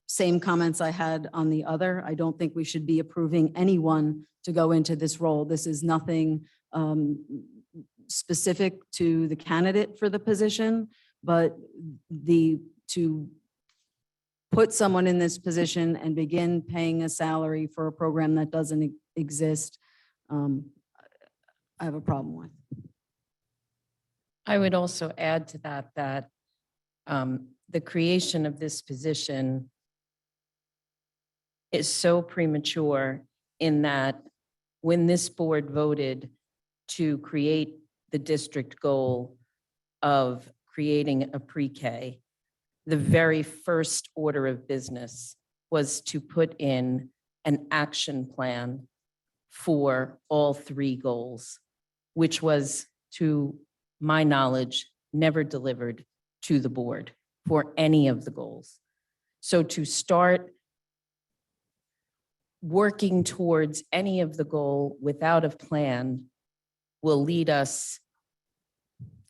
Same comments I had on the other. I don't think we should be approving anyone to go into this role. This is nothing specific to the candidate for the position, but to put someone in this position and begin paying a salary for a program that doesn't exist, I have a problem with. I would also add to that the creation of this position is so premature in that when this board voted to create the district goal of creating a pre-K, the very first order of business was to put in an action plan for all 3 goals, which was, to my knowledge, never delivered to the board for any of the goals. So to start working towards any of the goal without a plan will lead us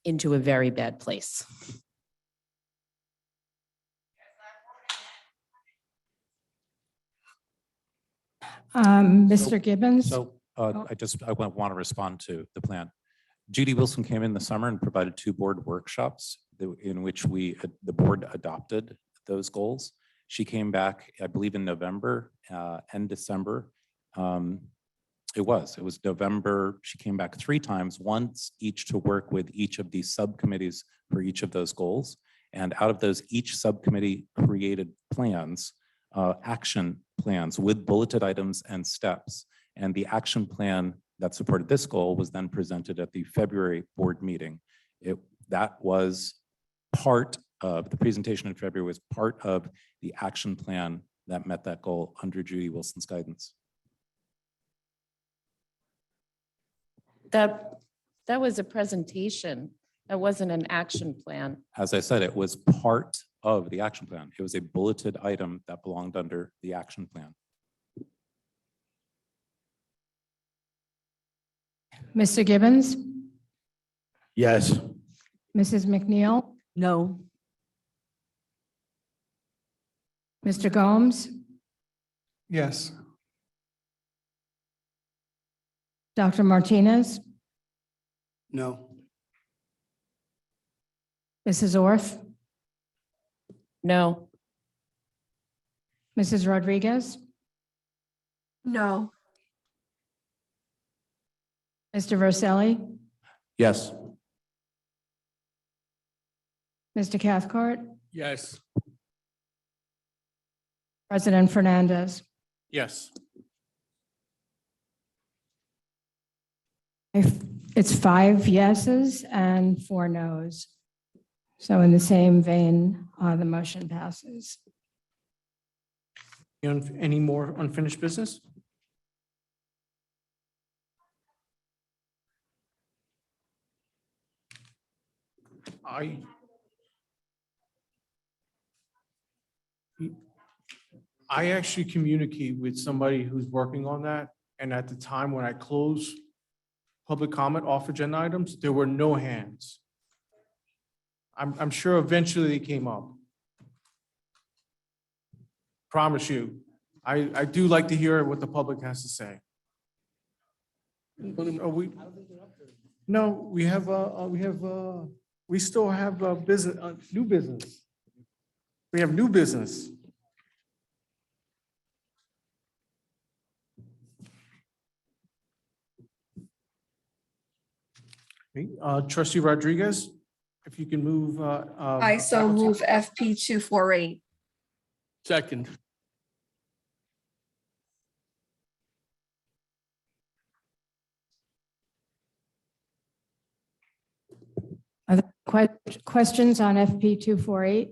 into a very bad place. Mr. Gibbons? So I want to respond to the plan. Judy Wilson came in the summer and provided 2 board workshops in which the board adopted those goals. She came back, I believe, in November and December. It was November. She came back 3 times, once each to work with each of these subcommittees for each of those goals. And out of those, each subcommittee created plans, action plans with bulleted items and steps. And the action plan that supported this goal was then presented at the February board meeting. That was part of the presentation in February, was part of the action plan that met that goal under Judy Wilson's guidance. That was a presentation. That wasn't an action plan. As I said, it was part of the action plan. It was a bulleted item that belonged under the action plan. Mr. Gibbons? Yes. Mrs. MacNeill? No. Mr. Gomes? Yes. Dr. Martinez? No. Mrs. Orth? No. Mrs. Rodriguez? No. Mr. Verselli? Yes. Mr. Cathcart? Yes. President Fernandez? Yes. It's 5 yeses and 4 noes. So in the same vein, the motion passes. Any more unfinished business? I actually communicate with somebody who's working on that, and at the time when I closed public comment off agenda items, there were no hands. I'm sure eventually they came up. Promise you. I do like to hear what the public has to say. No, we still have business, new business. We have new business. Trustee Rodriguez, if you can move. I so move FP 248. Second. Are there questions on FP 248?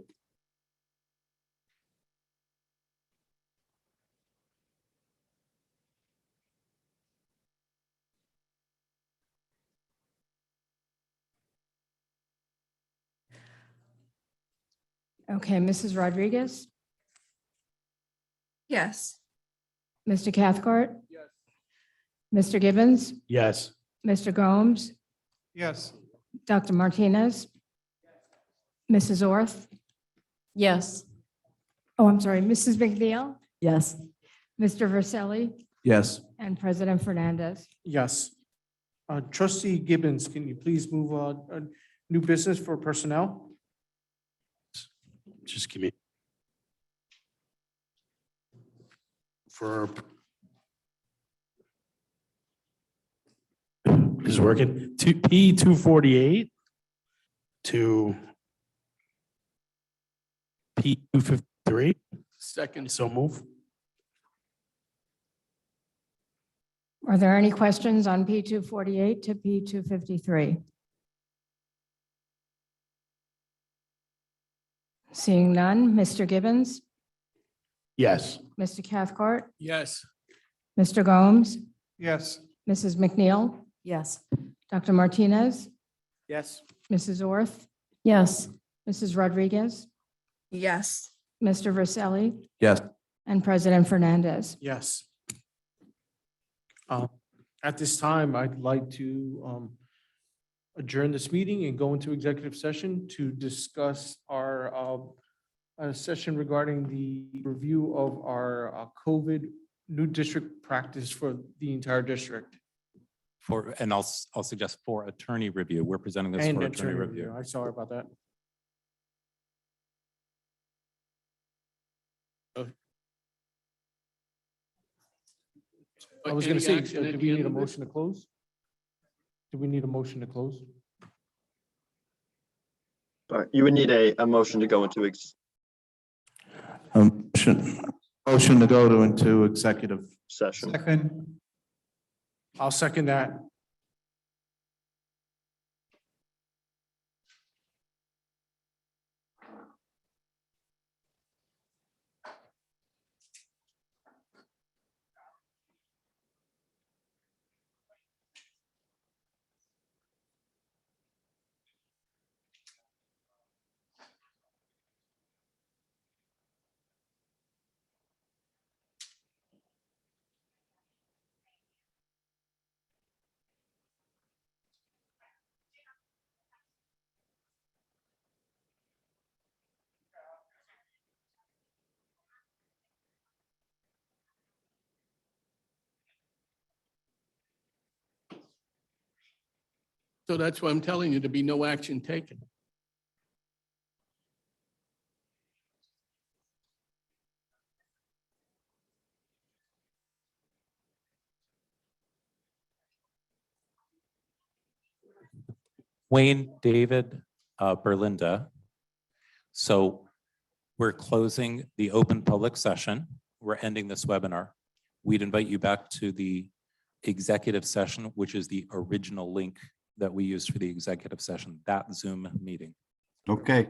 Okay, Mrs. Rodriguez, Yes. Mr. Cathcart? Yes. Mr. Gibbons, Yes. Mr. Gomes, Yes. Dr. Martinez, Mrs. Orth? Yes. Oh, I'm sorry, Mrs. MacNeill, Yes. Mr. Verselli, Yes. and President Fernandez. Yes. Trustee Gibbons, can you please move a new business for personnel? Just give me. For. Is working. P 248 to P 253. Second. So move. Are there any questions on P 248 to P 253? Seeing none, Mr. Gibbons, Yes. Mr. Cathcart, Yes. Mr. Gomes, Yes. Mrs. MacNeill, Yes. Dr. Martinez, Yes. Mrs. Orth, Yes. Mrs. Rodriguez, Yes. Mr. Verselli, Yes. and President Fernandez. Yes. At this time, I'd like to adjourn this meeting and go into executive session to discuss our session regarding the review of our COVID new district practice for the entire district. And I'll suggest for attorney review. We're presenting this And for attorney review. I'm sorry about that. I was gonna say, do we need a motion to close? Do we need a motion to close? You would need a motion to go into Motion to go into executive. session. Second. I'll second that. So that's why I'm telling you to be no action taken. Wayne, David, Berlinda. So we're closing the open public session. We're ending this webinar. We'd invite you back to the executive session, which is the original link that we used for the executive session, that Zoom meeting. Okay,